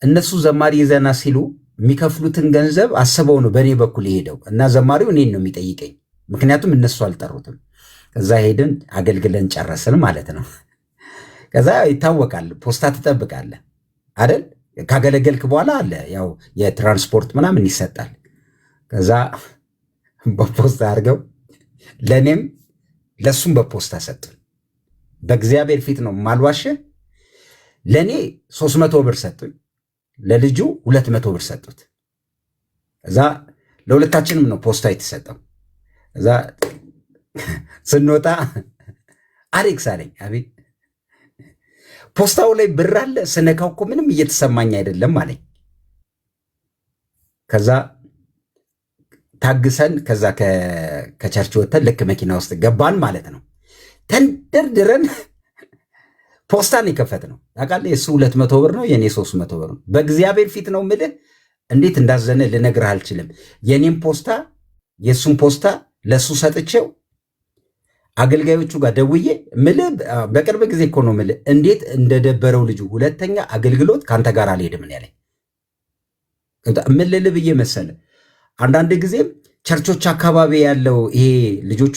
እነሱ ዘማሪ ይዘና ሲሉ የሚከፍሉትን ገንዘብ አስበው ነው በእኔ በኩል የሄደው እና ዘማሪው እኔን ነው የሚጠይቀኝ፣ ምክንያቱም እነሱ አልጠሩትም። ከዛ ሄድን አገልግለን ጨረስን ማለት ነው። ከዛ ይታወቃል፣ ፖስታ ትጠብቃለህ አይደል? ካገለገልክ በኋላ አለ ያው የትራንስፖርት ምናምን ይሰጣል። ከዛ በፖስታ አድርገው ለእኔም ለሱም በፖስታ ሰጡን። በእግዚአብሔር ፊት ነው ማልዋሸ። ለእኔ 300 ብር ሰጡኝ፣ ለልጁ 200 ብር ሰጡት። እዛ ለሁለታችንም ነው ፖስታ የተሰጠው። እዛ ስንወጣ አሌክስ አለኝ፣ አቤት ፖስታው ላይ ብር አለ፣ ስነካው እኮ ምንም እየተሰማኝ አይደለም አለኝ። ከዛ ታግሰን ከዛ ከቸርች ወተን ልክ መኪና ውስጥ ገባን ማለት ነው። ተንደርድረን ፖስታን የከፈት ነው ታውቃለህ። የእሱ 200 ብር ነው፣ የእኔ 300 ብር ነው። በእግዚአብሔር ፊት ነው ምልህ፣ እንዴት እንዳዘነ ልነግርህ አልችልም። የእኔም ፖስታ የእሱም ፖስታ ለእሱ ሰጥቼው አገልጋዮቹ ጋር ደውዬ ምልህ በቅርብ ጊዜ እኮ ነው ምልህ እንዴት እንደደበረው ልጁ ሁለተኛ አገልግሎት ከአንተ ጋር አልሄድም ያለኝ። ምን ልልህ ብዬ መሰለህ፣ አንዳንድ ጊዜም ቸርቾች አካባቢ ያለው ይሄ ልጆቹ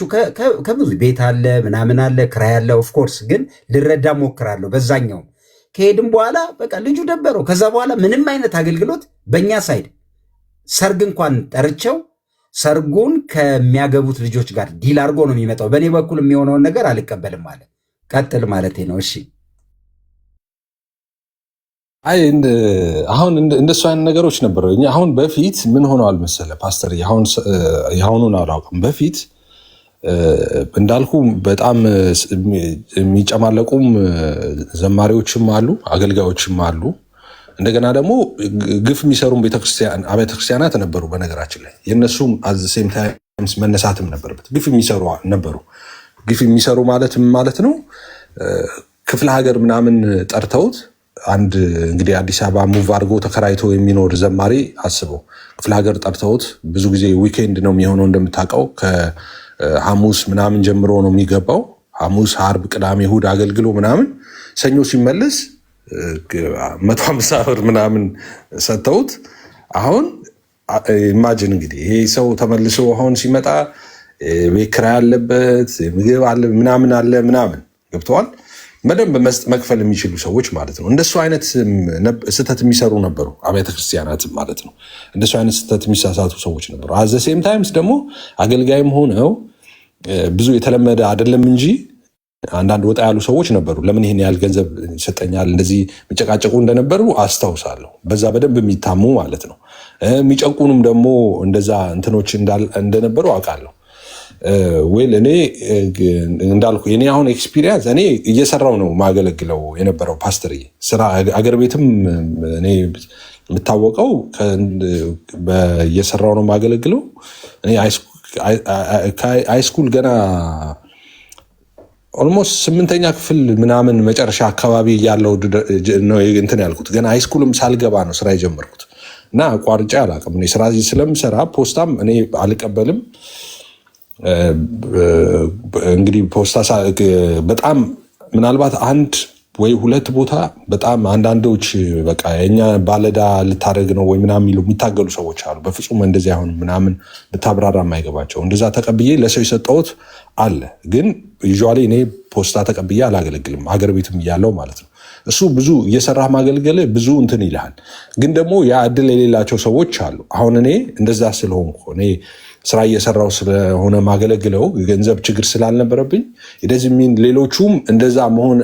ከብዙ ቤት አለ ምናምን አለ ክራይ አለ። ኦፍኮርስ ግን ልረዳ ሞክራለሁ። በዛኛው ከሄድም በኋላ በቃ ልጁ ደበረው። ከዛ በኋላ ምንም አይነት አገልግሎት በእኛ ሳይድ ሰርግ እንኳን ጠርቸው ሰርጉን ከሚያገቡት ልጆች ጋር ዲል አድርጎ ነው የሚመጣው። በእኔ በኩል የሚሆነውን ነገር አልቀበልም ማለት ቀጥል ማለት ነው። እሺ አይ አሁን እንደሱ አይነት ነገሮች ነበሩ። አሁን በፊት ምን ሆነዋል መሰለ ፓስተር፣ የአሁኑን አላውቅም። በፊት እንዳልኩ በጣም የሚጨማለቁም ዘማሪዎችም አሉ፣ አገልጋዮችም አሉ። እንደገና ደግሞ ግፍ የሚሰሩም አብያተ ክርስቲያናት ነበሩ። በነገራችን ላይ የእነሱም አዘሴም ታይምስ መነሳትም ነበረበት። ግፍ የሚሰሩ ነበሩ። ግፍ የሚሰሩ ማለት ነው ክፍለ ሀገር ምናምን ጠርተውት አንድ እንግዲህ አዲስ አበባ ሙቭ አድርጎ ተከራይቶ የሚኖር ዘማሪ አስበው ክፍለ ሀገር ጠርተውት ብዙ ጊዜ ዊኬንድ ነው የሚሆነው እንደምታውቀው ከሐሙስ ምናምን ጀምሮ ነው የሚገባው ሐሙስ ዓርብ ቅዳሜ እሑድ አገልግሎ ምናምን ሰኞ ሲመለስ 150 ብር ምናምን ሰጥተውት አሁን ኢማጂን እንግዲህ ይሄ ሰው ተመልሶ አሁን ሲመጣ ቤት ኪራይ አለበት ምግብ አለ ምናምን ገብተዋል በደንብ መክፈል የሚችሉ ሰዎች ማለት ነው እንደሱ አይነት ስህተት የሚሰሩ ነበሩ አብያተ ክርስቲያናት ማለት ነው እንደሱ አይነት ስህተት የሚሳሳቱ ሰዎች ነበሩ አዘ ሴም ታይምስ ደግሞ አገልጋይም ሆነው ብዙ የተለመደ አይደለም እንጂ አንዳንድ ወጣ ያሉ ሰዎች ነበሩ ለምን ይሄን ያህል ገንዘብ ይሰጠኛል እንደዚህ መጨቃጨቁ እንደነበሩ አስታውሳለሁ በዛ በደንብ የሚታሙ ማለት ነው የሚጨቁኑም ደግሞ እንደዛ እንትኖች እንደነበሩ አውቃለሁ ወይል እኔ እንዳልኩ እኔ አሁን ኤክስፒሪየንስ እኔ እየሰራው ነው ማገለግለው የነበረው ፓስተር ስራ አገር ቤትም እኔ የምታወቀው እየሰራው ነው ማገለግለው እኔ ሃይስኩል ገና ኦልሞስት 8ኛ ክፍል ምናምን መጨረሻ አካባቢ ያለው ነው እንትን ያልኩት ገና ሃይስኩልም ሳልገባ ነው ስራ የጀመርኩት እና ቋርጫ አላውቅም እኔ ስራ ስለምሰራ ፖስታም እኔ አልቀበልም እንግዲህ ፖስታ በጣም ምናልባት አንድ ወይ ሁለት ቦታ በጣም አንዳንዶች በቃ የኛ ባለዳ ልታደርግ ነው ወይ ምናምን የሚታገሉ ሰዎች አሉ በፍጹም እንደዚህ አሁን ምናምን ብታብራራ የማይገባቸው እንደዛ ተቀብዬ ለሰው የሰጠሁት አለ ግን ዩዥዋሊ እኔ ፖስታ ተቀብዬ አላገለግልም አገር ቤትም እያለው ማለት ነው እሱ ብዙ እየሰራህ ማገልገል ብዙ እንትን ይልሃል ግን ደግሞ ያ እድል የሌላቸው ሰዎች አሉ አሁን እኔ እንደዛ ስለሆንኩ እኔ ስራ እየሰራው ስለሆነ ማገለግለው ገንዘብ ችግር ስላልነበረብኝ እንደዚህ ሌሎቹም እንደዛ መሆን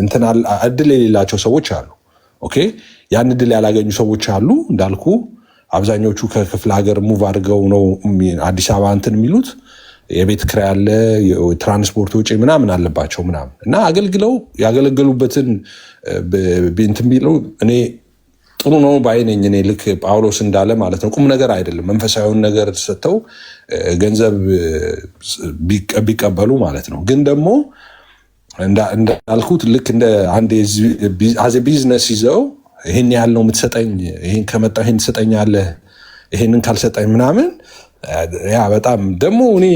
እንትን እድል የሌላቸው ሰዎች አሉ ኦኬ ያን እድል ያላገኙ ሰዎች አሉ እንዳልኩ አብዛኞቹ ከክፍለ ሀገር ሙቭ አድርገው ነው አዲስ አበባ እንትን የሚሉት የቤት ኪራይ አለ ትራንስፖርት ወጪ ምናምን አለባቸው ምናምን እና አገልግለው ያገለገሉበትን እንትን ቢለው እኔ ጥሩ ነው ባይነኝ እኔ ልክ ጳውሎስ እንዳለ ማለት ነው ቁም ነገር አይደለም መንፈሳዊውን ነገር ሰጥተው ገንዘብ ቢቀበሉ ማለት ነው ግን ደግሞ እንዳልኩት ልክ እንደ አንድ አዘ ቢዝነስ ይዘው ይሄን ያህል ነው የምትሰጠኝ ይሄን ከመጣ ይሄን ትሰጠኛለህ ይሄንን ካልሰጠኝ ምናምን ያ በጣም ደግሞ እኔ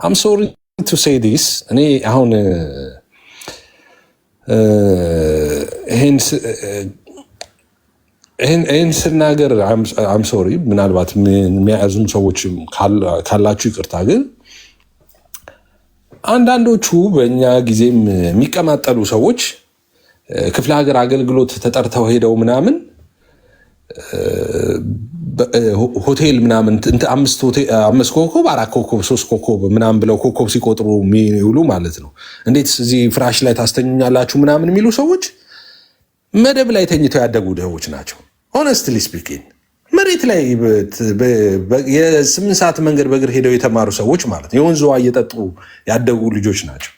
I'm sorry to say this እኔ አሁን ይህን ስናገር I'm sorry ምናልባት የሚያዝኑ ሰዎች ካላችሁ ይቅርታ ግን አንዳንዶቹ በእኛ ጊዜም የሚቀማጠሉ ሰዎች ክፍለ ሀገር አገልግሎት ተጠርተው ሄደው ምናምን ሆቴል ምናምን 5 ኮከብ 4 ኮከብ 3 ኮከብ ምናምን ብለው ኮከብ ሲቆጥሩ የሚውሉ ማለት ነው እንዴት እዚህ ፍራሽ ላይ ታስተኙኛላችሁ ምናምን የሚሉ ሰዎች መደብ ላይ ተኝተው ያደጉ ደሆች ናቸው ሆነስትሊ ስፒኪንግ መሬት ላይ የ8 ሰዓት መንገድ በእግር ሄደው የተማሩ ሰዎች ማለት ነው የወንዝ ውሃ እየጠጡ ያደጉ ልጆች ናቸው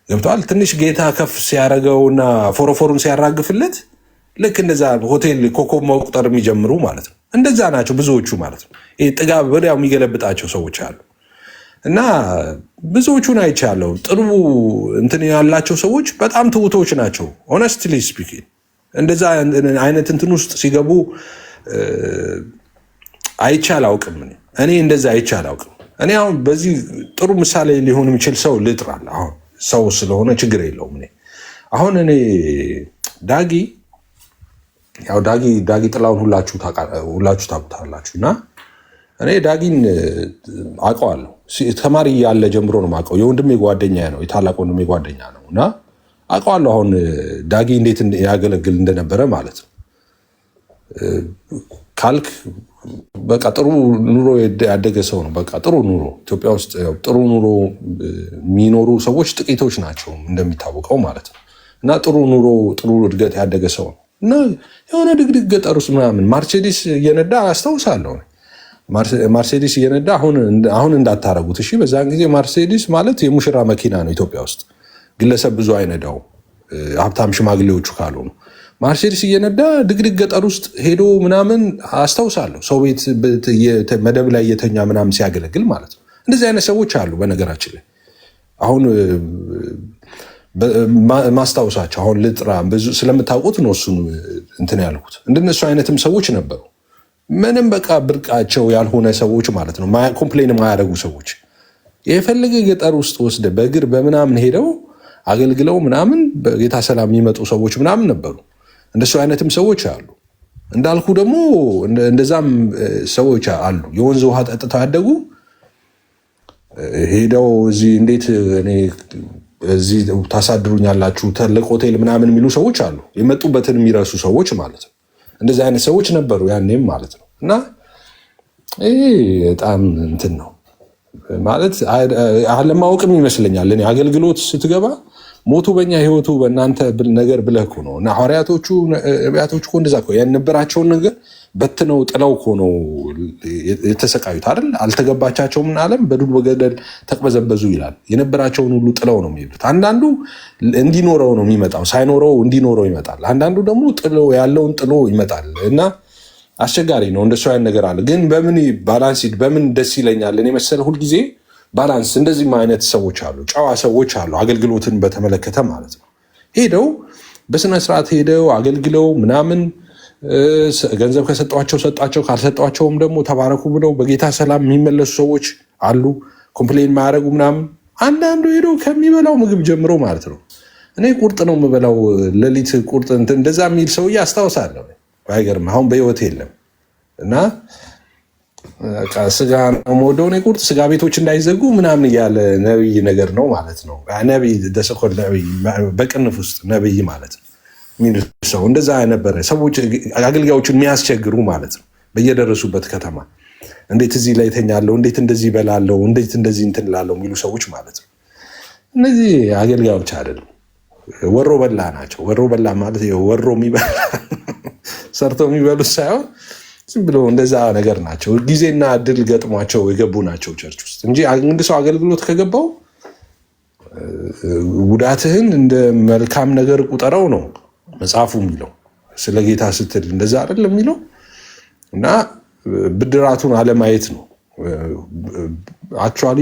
ገብተዋል ትንሽ ጌታ ከፍ ሲያረገውና ፎሮፎሩን ሲያራግፍለት ልክ እንደዛ ሆቴል ኮከብ መቁጠር የሚጀምሩ ማለት ነው እንደዛ ናቸው ብዙዎቹ ማለት ነው ይሄ ጥጋብ ወዲያው የሚገለብጣቸው ሰዎች አሉ እና ብዙዎቹን አይቻለሁ ጥሩ እንትን ያላቸው ሰዎች በጣም ትውቶች ናቸው ሆነስትሊ ስፒኪንግ እንደዛ አይነት እንትን ውስጥ ሲገቡ አይቻል አውቅም እኔ እንደዛ አይቻል አውቅም እኔ አሁን በዚህ ጥሩ ምሳሌ ሊሆን የሚችል ሰው ልጥራል አሁን ሰው ስለሆነ ችግር የለውም እኔ አሁን እኔ ዳጊ ጥላውን ሁላችሁ ታውቁታላችሁ እና እኔ ዳጊን አውቀዋለሁ ተማሪ ያለ ጀምሮ ነው የማውቀው የወንድሜ ጓደኛ ነው የታላቅ ወንድሜ ጓደኛ ነው እና አውቀዋለሁ አሁን ዳጊ እንዴት ያገለግል እንደነበረ ማለት ነው ካልክ በቃ ጥሩ ኑሮ ያደገ ሰው ነው በቃ ጥሩ ኑሮ ኢትዮጵያ ውስጥ ጥሩ ኑሮ የሚኖሩ ሰዎች ጥቂቶች ናቸው እንደሚታወቀው ማለት ነው እና ጥሩ ኑሮ ጥሩ እድገት ያደገ ሰው ነው እና የሆነ ድግድግ ገጠር ውስጥ ምናምን ማርሴዲስ እየነዳ አስታውሳለሁ ማርሴዲስ እየነዳ አሁን እንዳታረጉት እሺ በዛን ጊዜ ማርሴዲስ ማለት የሙሽራ መኪና ነው ኢትዮጵያ ውስጥ ግለሰብ ብዙ አይነዳው ሀብታም ሽማግሌዎቹ ካልሆኑ ማርሴዲስ እየነዳ ድግድግ ገጠር ውስጥ ሄዶ ምናምን አስታውሳለሁ ሰው ቤት መደብ ላይ የተኛ ምናምን ሲያገለግል ማለት ነው እንደዚህ አይነት ሰዎች አሉ በነገራችን ላይ አሁን ማስታወሳቸው አሁን ልጥራ ብዙ ስለምታውቁት ነው እሱን እንትን ያልኩት። እንደነሱ አይነትም ሰዎች ነበሩ። ምንም በቃ ብርቃቸው ያልሆነ ሰዎች ማለት ነው። ኮምፕሌን የማያደርጉ ሰዎች የፈለገ ገጠር ውስጥ ወስደ በእግር በምናምን ሄደው አገልግለው ምናምን በጌታ ሰላም የሚመጡ ሰዎች ምናምን ነበሩ። እንደሱ አይነትም ሰዎች አሉ። እንዳልኩ ደግሞ እንደዛም ሰዎች አሉ። የወንዝ ውሃ ጠጥተው ያደጉ ሄደው እዚህ እንዴት እኔ እዚህ ታሳድሩኛላችሁ ትልቅ ሆቴል ምናምን የሚሉ ሰዎች አሉ። የመጡበትን የሚረሱ ሰዎች ማለት ነው። እንደዚህ አይነት ሰዎች ነበሩ ያኔም ማለት ነው። እና ይሄ በጣም እንትን ነው ማለት አለማወቅም ይመስለኛል። እኔ አገልግሎት ስትገባ ሞቱ በእኛ ህይወቱ በእናንተ ነገር ብለህ እኮ ነው። እና ሐዋርያቶቹ ነቢያቶቹ እኮ እንደዛ እኮ የነበራቸውን ነገር በትነው ጥለው እኮ ነው የተሰቃዩት አይደል? አልተገባቻቸውም ዓለም በዱር በገደል ተቅበዘበዙ ይላል። የነበራቸውን ሁሉ ጥለው ነው የሚሄዱት። አንዳንዱ እንዲኖረው ነው የሚመጣው፣ ሳይኖረው እንዲኖረው ይመጣል። አንዳንዱ ደግሞ ጥሎ ያለውን ጥሎ ይመጣል። እና አስቸጋሪ ነው። እንደሱ አይነት ነገር አለ። ግን በምን ባላንስ በምን ደስ ይለኛል እኔ መሰለ ሁልጊዜ ባላንስ እንደዚህም አይነት ሰዎች አሉ፣ ጨዋ ሰዎች አሉ። አገልግሎትን በተመለከተ ማለት ነው። ሄደው በስነ ስርዓት ሄደው አገልግለው ምናምን ገንዘብ ከሰጧቸው ሰጧቸው፣ ካልሰጧቸውም ደግሞ ተባረኩ ብለው በጌታ ሰላም የሚመለሱ ሰዎች አሉ። ኮምፕሌን ማያደርጉ ምናምን። አንዳንዱ ሄደው ከሚበላው ምግብ ጀምሮ ማለት ነው። እኔ ቁርጥ ነው የምበላው ሌሊት ቁርጥ እንደዛ የሚል ሰውዬ አስታውሳለሁ። አይገርም? አሁን በህይወት የለም። እና ስጋ ነው የምወደው እኔ ቁርጥ፣ ስጋ ቤቶች እንዳይዘጉ ምናምን እያለ ነብይ ነገር ነው ማለት ነው። ነብይ ደሰኮል ነብይ በቅንፍ ውስጥ ነብይ ማለት ነው የሚል ሰው እንደዛ ነበረ። ሰዎች አገልጋዮቹን የሚያስቸግሩ ማለት ነው። በየደረሱበት ከተማ እንዴት እዚህ ላይ ተኛለሁ፣ እንዴት እንደዚህ በላለው፣ እንዴት እንደዚህ እንትን ላለው የሚሉ ሰዎች ማለት ነው። እነዚህ አገልጋዮች አይደሉም፣ ወሮ በላ ናቸው። ወሮ በላ ማለት ወሮ የሚበላ ሰርተው የሚበሉት ሳይሆን ዝም ብሎ እንደዛ ነገር ናቸው። ጊዜና እድል ገጥሟቸው የገቡ ናቸው ቸርች ውስጥ እንጂ አንድ ሰው አገልግሎት ከገባው ጉዳትህን እንደ መልካም ነገር ቁጠረው ነው መጽሐፉ የሚለው። ስለ ጌታ ስትል እንደዛ አይደለም የሚለው። እና ብድራቱን አለማየት ነው። አክቹዋሊ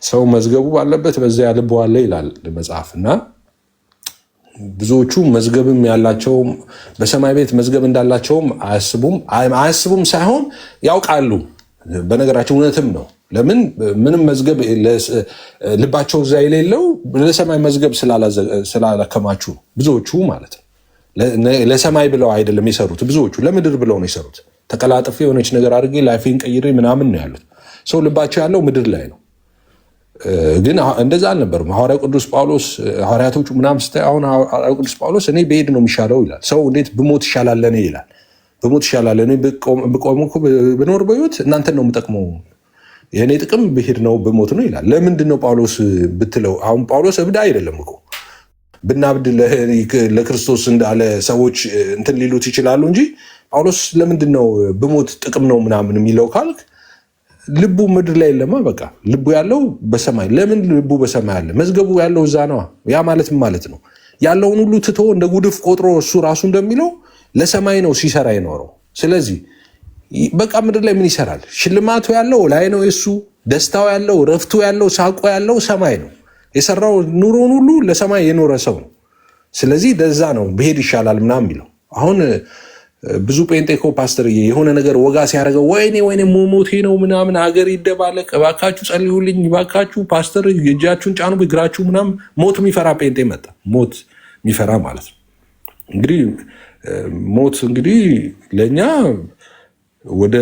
ሰው መዝገቡ ባለበት በዚያ ልቡ አለ ይላል መጽሐፍ። እና ብዙዎቹ መዝገብም ያላቸው በሰማይ ቤት መዝገብ እንዳላቸውም አያስቡም ሳይሆን ያውቃሉ። በነገራቸው እውነትም ነው። ለምን ምንም መዝገብ ልባቸው እዛ የሌለው ለሰማይ መዝገብ ስላላከማችሁ ብዙዎቹ ማለት ነው። ለሰማይ ብለው አይደለም የሰሩት። ብዙዎቹ ለምድር ብለው ነው የሰሩት። ተቀላጥፌ የሆነች ነገር አድርጌ ላይፌን ቀይሬ ምናምን ነው ያሉት። ሰው ልባቸው ያለው ምድር ላይ ነው። ግን እንደዛ አልነበሩም። ሐዋርያው ቅዱስ ጳውሎስ ሐዋርያቶቹ ምናምን ስታይ አሁን ሐዋርያው ቅዱስ ጳውሎስ እኔ ብሄድ ነው የሚሻለው ይላል። ሰው እንዴት ብሞት ይሻላል ለእኔ ይላል። ብሞት ይሻላል እኔ ብቆም እኮ ብኖር በሕይወት እናንተን ነው የምጠቅመው፣ የእኔ ጥቅም ብሄድ ነው ብሞት ነው ይላል። ለምንድን ነው ጳውሎስ ብትለው፣ አሁን ጳውሎስ እብድ አይደለም እኮ ብናብድ ለክርስቶስ እንዳለ ሰዎች እንትን ሊሉት ይችላሉ እንጂ ጳውሎስ ለምንድን ነው ብሞት ጥቅም ነው ምናምን የሚለው ካልክ ልቡ ምድር ላይ የለማ። በቃ ልቡ ያለው በሰማይ። ለምን ልቡ በሰማይ አለ? መዝገቡ ያለው እዛ ነዋ። ያ ማለት ማለት ነው ያለውን ሁሉ ትቶ እንደ ጉድፍ ቆጥሮ እሱ ራሱ እንደሚለው ለሰማይ ነው ሲሰራ የኖረው። ስለዚህ በቃ ምድር ላይ ምን ይሰራል? ሽልማቱ ያለው ላይ ነው የሱ። ደስታው ያለው፣ ረፍቱ ያለው፣ ሳቆ ያለው ሰማይ ነው። የሰራው ኑሮን ሁሉ ለሰማይ የኖረ ሰው ነው። ስለዚህ ደዛ ነው ብሄድ ይሻላል ምናምን የሚለው። አሁን ብዙ ጴንጤኮ ፓስተር የሆነ ነገር ወጋ ሲያደርገው ወይኔ ሞሞቴ ነው ምናምን ሀገር ይደባለቅ፣ እባካችሁ ጸልዩልኝ፣ እባካችሁ ፓስተር እጃችሁን ጫኑ እግራችሁ ምናምን። ሞት የሚፈራ ጴንጤ መጣ። ሞት የሚፈራ ማለት ነው እንግዲህ ሞት እንግዲህ ለእኛ ወደ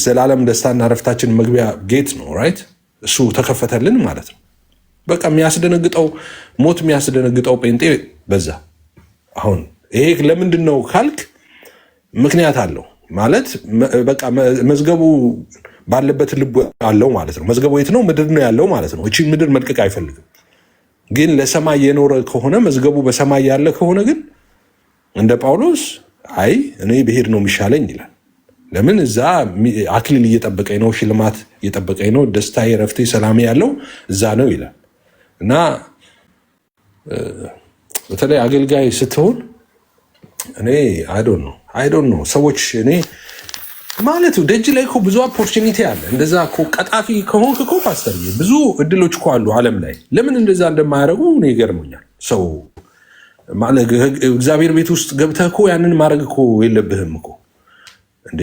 ዘላለም ደስታና ረፍታችን መግቢያ ጌት ነው። ራይት እሱ ተከፈተልን ማለት ነው። በቃ የሚያስደነግጠው ሞት የሚያስደነግጠው ጴንጤ በዛ። አሁን ይሄ ለምንድን ነው ካልክ ምክንያት አለው ማለት በቃ መዝገቡ ባለበት ልቡ አለው ማለት ነው። መዝገቡ የት ነው? ምድር ነው ያለው ማለት ነው። እቺ ምድር መልቀቅ አይፈልግም። ግን ለሰማይ የኖረ ከሆነ መዝገቡ በሰማይ ያለ ከሆነ ግን እንደ ጳውሎስ አይ እኔ ብሄድ ነው የሚሻለኝ ይላል። ለምን እዛ አክሊል እየጠበቀኝ ነው፣ ሽልማት እየጠበቀኝ ነው፣ ደስታዬ፣ ረፍቴ፣ ሰላሜ ያለው እዛ ነው ይላል። እና በተለይ አገልጋይ ስትሆን እኔ አይዶን ነው ሰዎች እኔ ማለት ደጅ ላይ እኮ ብዙ ኦፖርቹኒቲ አለ። እንደዛ እኮ ቀጣፊ ከሆንክ እኮ ፓስተር ብዙ እድሎች እኮ አሉ ዓለም ላይ። ለምን እንደዛ እንደማያደርጉ እኔ ይገርመኛል። ሰው ማለት እግዚአብሔር ቤት ውስጥ ገብተህ እኮ ያንን ማድረግ እኮ የለብህም እኮ እንዴ።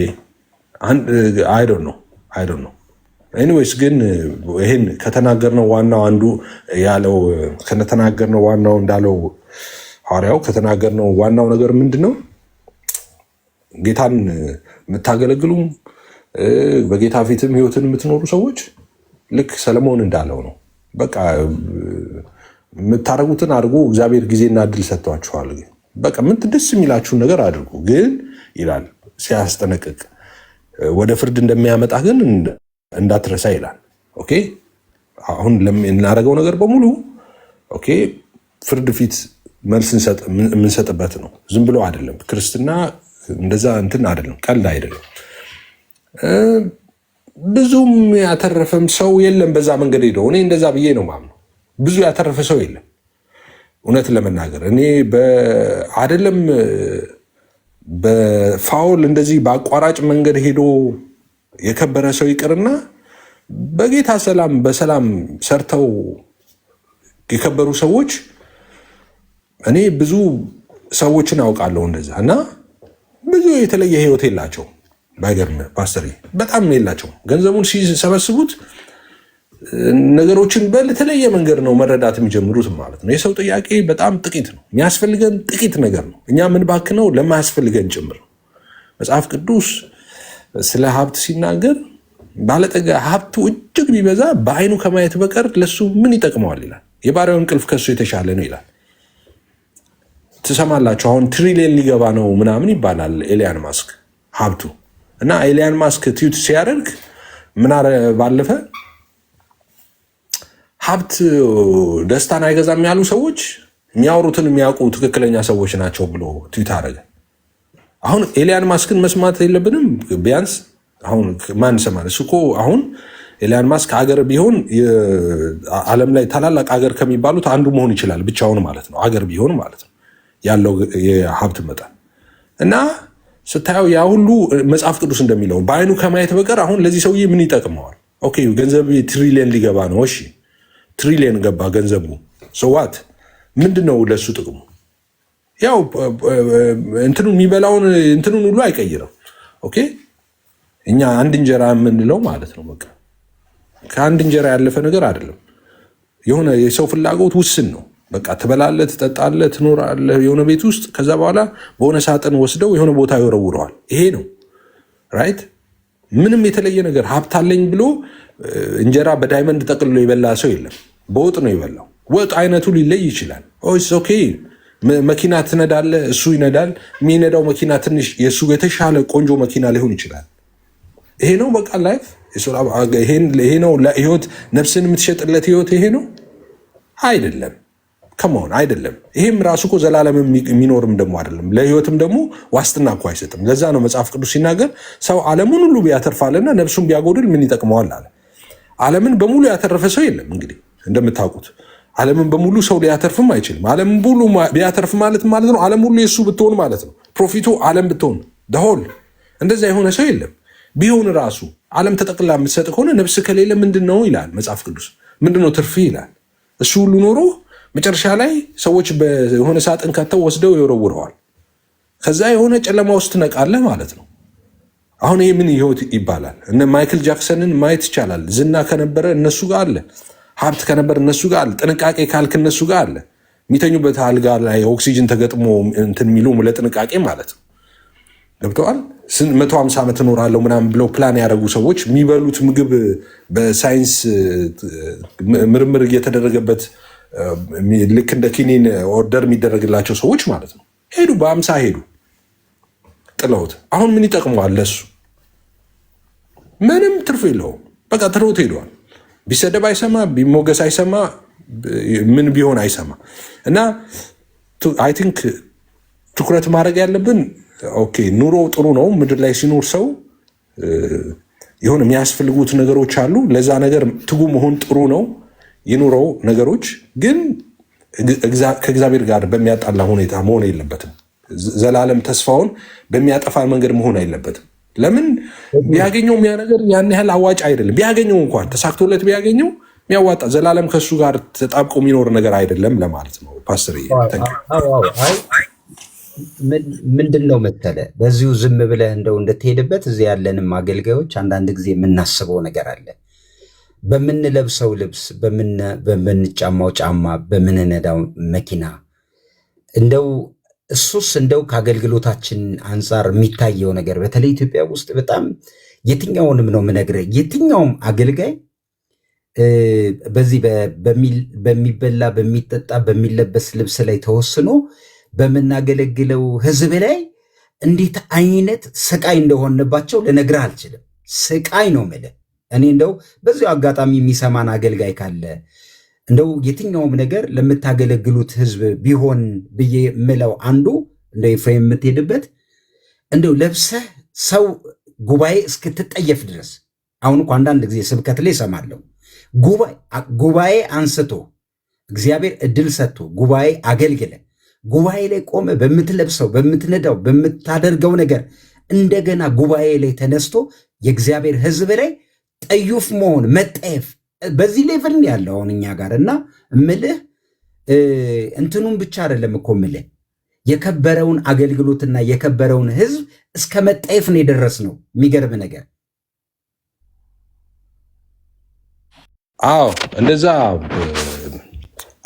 አይ ዶንት ኖ ኤኒዌይስ ግን ይሄን ከተናገርነው ዋናው አንዱ ያለው ከተናገርነው ዋናው እንዳለው ሐዋርያው ከተናገርነው ዋናው ነገር ምንድነው? ጌታን የምታገለግሉ በጌታ ፊትም ህይወትን የምትኖሩ ሰዎች ልክ ሰለሞን እንዳለው ነው። በቃ የምታደርጉትን አድርጉ፣ እግዚአብሔር ጊዜና እድል ሰጥቷችኋል። በቃ ምን ደስ የሚላችሁን ነገር አድርጉ። ግን ይላል ሲያስጠነቅቅ ወደ ፍርድ እንደሚያመጣ ግን እንዳትረሳ ይላል። ኦኬ አሁን የምናደርገው ነገር በሙሉ ኦኬ ፍርድ ፊት መልስ የምንሰጥበት ነው። ዝም ብሎ አይደለም። ክርስትና እንደዛ እንትን አይደለም፣ ቀልድ አይደለም። ብዙም ያተረፈም ሰው የለም በዛ መንገድ ሄደው። እኔ እንደዛ ብዬ ነው ማምነው። ብዙ ያተረፈ ሰው የለም እውነት ለመናገር እኔ አይደለም በፋውል እንደዚህ በአቋራጭ መንገድ ሄዶ የከበረ ሰው ይቅርና በጌታ ሰላም በሰላም ሰርተው የከበሩ ሰዎች እኔ ብዙ ሰዎችን አውቃለሁ እንደዛ እና ብዙ የተለየ ህይወት የላቸው። ባይገርም ፓስተር በጣም የላቸው። ገንዘቡን ሲሰበስቡት ነገሮችን በተለየ መንገድ ነው መረዳት የሚጀምሩት ማለት ነው። የሰው ጥያቄ በጣም ጥቂት ነው። የሚያስፈልገን ጥቂት ነገር ነው። እኛ ምን ባክነው ለማያስፈልገን ጭምር። መጽሐፍ ቅዱስ ስለ ሀብት ሲናገር ባለጠጋ ሀብቱ እጅግ ቢበዛ በአይኑ ከማየት በቀር ለሱ ምን ይጠቅመዋል ይላል። የባሪያው እንቅልፍ ከሱ የተሻለ ነው ይላል። ትሰማላችሁ። አሁን ትሪሊየን ሊገባ ነው ምናምን ይባላል ኤሊያን ማስክ ሀብቱ እና ኤሊያን ማስክ ትዊት ሲያደርግ ምን ባለፈ ሀብት ደስታን አይገዛም ያሉ ሰዎች የሚያወሩትን የሚያውቁ ትክክለኛ ሰዎች ናቸው ብሎ ትዊት አደረገ። አሁን ኤሊያን ማስክን መስማት የለብንም ቢያንስ። አሁን ማን ይሰማል? እሱ እኮ አሁን ኤሊያን ማስክ አገር ቢሆን ዓለም ላይ ታላላቅ አገር ከሚባሉት አንዱ መሆን ይችላል ብቻውን ማለት ነው። አገር ቢሆን ማለት ነው ያለው የሀብት መጠን እና ስታየው ያ ሁሉ መጽሐፍ ቅዱስ እንደሚለው በአይኑ ከማየት በቀር አሁን ለዚህ ሰውዬ ምን ይጠቅመዋል? ኦኬ ገንዘብ ትሪሊየን ሊገባ ነው። እሺ ትሪሊየን ገባ ገንዘቡ ሰዋት ምንድን ነው ለሱ ጥቅሙ? ያው እንትኑ የሚበላውን እንትኑን ሁሉ አይቀይርም። ኦኬ እኛ አንድ እንጀራ የምንለው ማለት ነው በቃ ከአንድ እንጀራ ያለፈ ነገር አይደለም። የሆነ የሰው ፍላጎት ውስን ነው። በቃ ትበላለህ፣ ትጠጣለህ፣ ትኖራለህ የሆነ ቤት ውስጥ። ከዛ በኋላ በሆነ ሳጥን ወስደው የሆነ ቦታ ይወረውረዋል። ይሄ ነው ራይት። ምንም የተለየ ነገር ሀብት አለኝ ብሎ እንጀራ በዳይመንድ ጠቅልሎ የበላ ሰው የለም። በወጥ ነው የበላው። ወጥ አይነቱ ሊለይ ይችላል። ኦኬ መኪና ትነዳለህ፣ እሱ ይነዳል። የሚነዳው መኪና ትንሽ የእሱ የተሻለ ቆንጆ መኪና ሊሆን ይችላል። ይሄ ነው በቃ ላይፍ። ይሄ ነው ህይወት። ነፍስን የምትሸጥለት ህይወት ይሄ ነው አይደለም። ከመሆን አይደለም። ይሄም ራሱ እኮ ዘላለም የሚኖርም ደግሞ አይደለም። ለህይወትም ደግሞ ዋስትና እኮ አይሰጥም። ለዛ ነው መጽሐፍ ቅዱስ ሲናገር ሰው ዓለምን ሁሉ ቢያተርፋልና ነፍሱን ቢያጎድል ምን ይጠቅመዋል አለ። ዓለምን በሙሉ ያተረፈ ሰው የለም። እንግዲህ እንደምታውቁት ዓለምን በሙሉ ሰው ሊያተርፍም አይችልም። ዓለምን ሁሉ ቢያተርፍ ማለት ነው ዓለም ሁሉ የሱ ብትሆን ማለት ነው። ፕሮፊቱ ዓለም ብትሆን ደሆል እንደዛ የሆነ ሰው የለም። ቢሆን ራሱ ዓለም ተጠቅላ የምትሰጥ ከሆነ ነፍስ ከሌለ ምንድን ነው ይላል መጽሐፍ ቅዱስ። ምንድን ነው ትርፍ ይላል። እሱ ሁሉ ኖሮ መጨረሻ ላይ ሰዎች በሆነ ሳጥን ከተው ወስደው ይወረውረዋል። ከዛ የሆነ ጨለማ ውስጥ ትነቃለህ ማለት ነው። አሁን ይህ ምን ህይወት ይባላል? እነ ማይክል ጃክሰንን ማየት ይቻላል። ዝና ከነበረ እነሱ ጋር አለ። ሀብት ከነበረ እነሱ ጋር አለ። ጥንቃቄ ካልክ እነሱ ጋር አለ። የሚተኙበት አልጋ ላይ ኦክሲጅን ተገጥሞ እንትን የሚሉ ለጥንቃቄ ማለት ነው። ገብተዋል። 150 ዓመት እኖራለሁ ምናምን ብለው ፕላን ያደረጉ ሰዎች የሚበሉት ምግብ በሳይንስ ምርምር እየተደረገበት ልክ እንደ ኪኒን ኦርደር የሚደረግላቸው ሰዎች ማለት ነው ሄዱ። በ50 ሄዱ ጥለውት። አሁን ምን ይጠቅመዋል? ለሱ ምንም ትርፍ የለውም። በቃ ትለውት ሄደዋል። ቢሰደብ አይሰማ፣ ቢሞገስ አይሰማ፣ ምን ቢሆን አይሰማ። እና አይ ቲንክ ትኩረት ማድረግ ያለብን ኦኬ ኑሮ ጥሩ ነው። ምድር ላይ ሲኖር ሰው የሆነ የሚያስፈልጉት ነገሮች አሉ። ለዛ ነገር ትጉ መሆን ጥሩ ነው። የኑሮው ነገሮች ግን ከእግዚአብሔር ጋር በሚያጣላ ሁኔታ መሆን የለበትም። ዘላለም ተስፋውን በሚያጠፋ መንገድ መሆን አይለበትም። ለምን ቢያገኘው ያ ነገር ያን ያህል አዋጭ አይደለም። ቢያገኘው እንኳን ተሳክቶለት ቢያገኘው የሚያዋጣ ዘላለም ከሱ ጋር ተጣብቆ የሚኖር ነገር አይደለም ለማለት ነው። ፓስተር ምንድን ነው መሰለህ በዚሁ ዝም ብለህ እንደው እንድትሄድበት እዚህ ያለንም አገልጋዮች አንዳንድ ጊዜ የምናስበው ነገር አለ። በምንለብሰው ልብስ፣ በምንጫማው ጫማ፣ በምንነዳው መኪና እንደው እሱስ እንደው ከአገልግሎታችን አንጻር የሚታየው ነገር በተለይ ኢትዮጵያ ውስጥ በጣም የትኛውንም ነው የምነግርህ፣ የትኛውም አገልጋይ በዚህ በሚበላ በሚጠጣ በሚለበስ ልብስ ላይ ተወስኖ በምናገለግለው ሕዝብ ላይ እንዴት አይነት ስቃይ እንደሆነባቸው ልነግርህ አልችልም። ስቃይ ነው የምልህ። እኔ እንደው በዚሁ አጋጣሚ የሚሰማን አገልጋይ ካለ እንደው የትኛውም ነገር ለምታገለግሉት ሕዝብ ቢሆን ብዬ ምለው አንዱ እንደ ኤፍሬም የምትሄድበት እንደው ለብሰህ ሰው ጉባኤ እስክትጠየፍ ድረስ። አሁን እኮ አንዳንድ ጊዜ ስብከት ላይ እሰማለሁ ጉባኤ አንስቶ እግዚአብሔር እድል ሰጥቶ ጉባኤ አገልግለ ጉባኤ ላይ ቆመ በምትለብሰው በምትነዳው በምታደርገው ነገር እንደገና ጉባኤ ላይ ተነስቶ የእግዚአብሔር ሕዝብ ላይ ጠዩፍ መሆን መጠየፍ በዚህ ሌቭል ያለው አሁን እኛ ጋር እና እምልህ እንትኑን ብቻ አይደለም እኮ እምልህ የከበረውን አገልግሎትና የከበረውን ሕዝብ እስከ መጠየፍ ነው የደረስነው። የሚገርም ነገር። አዎ እንደዛ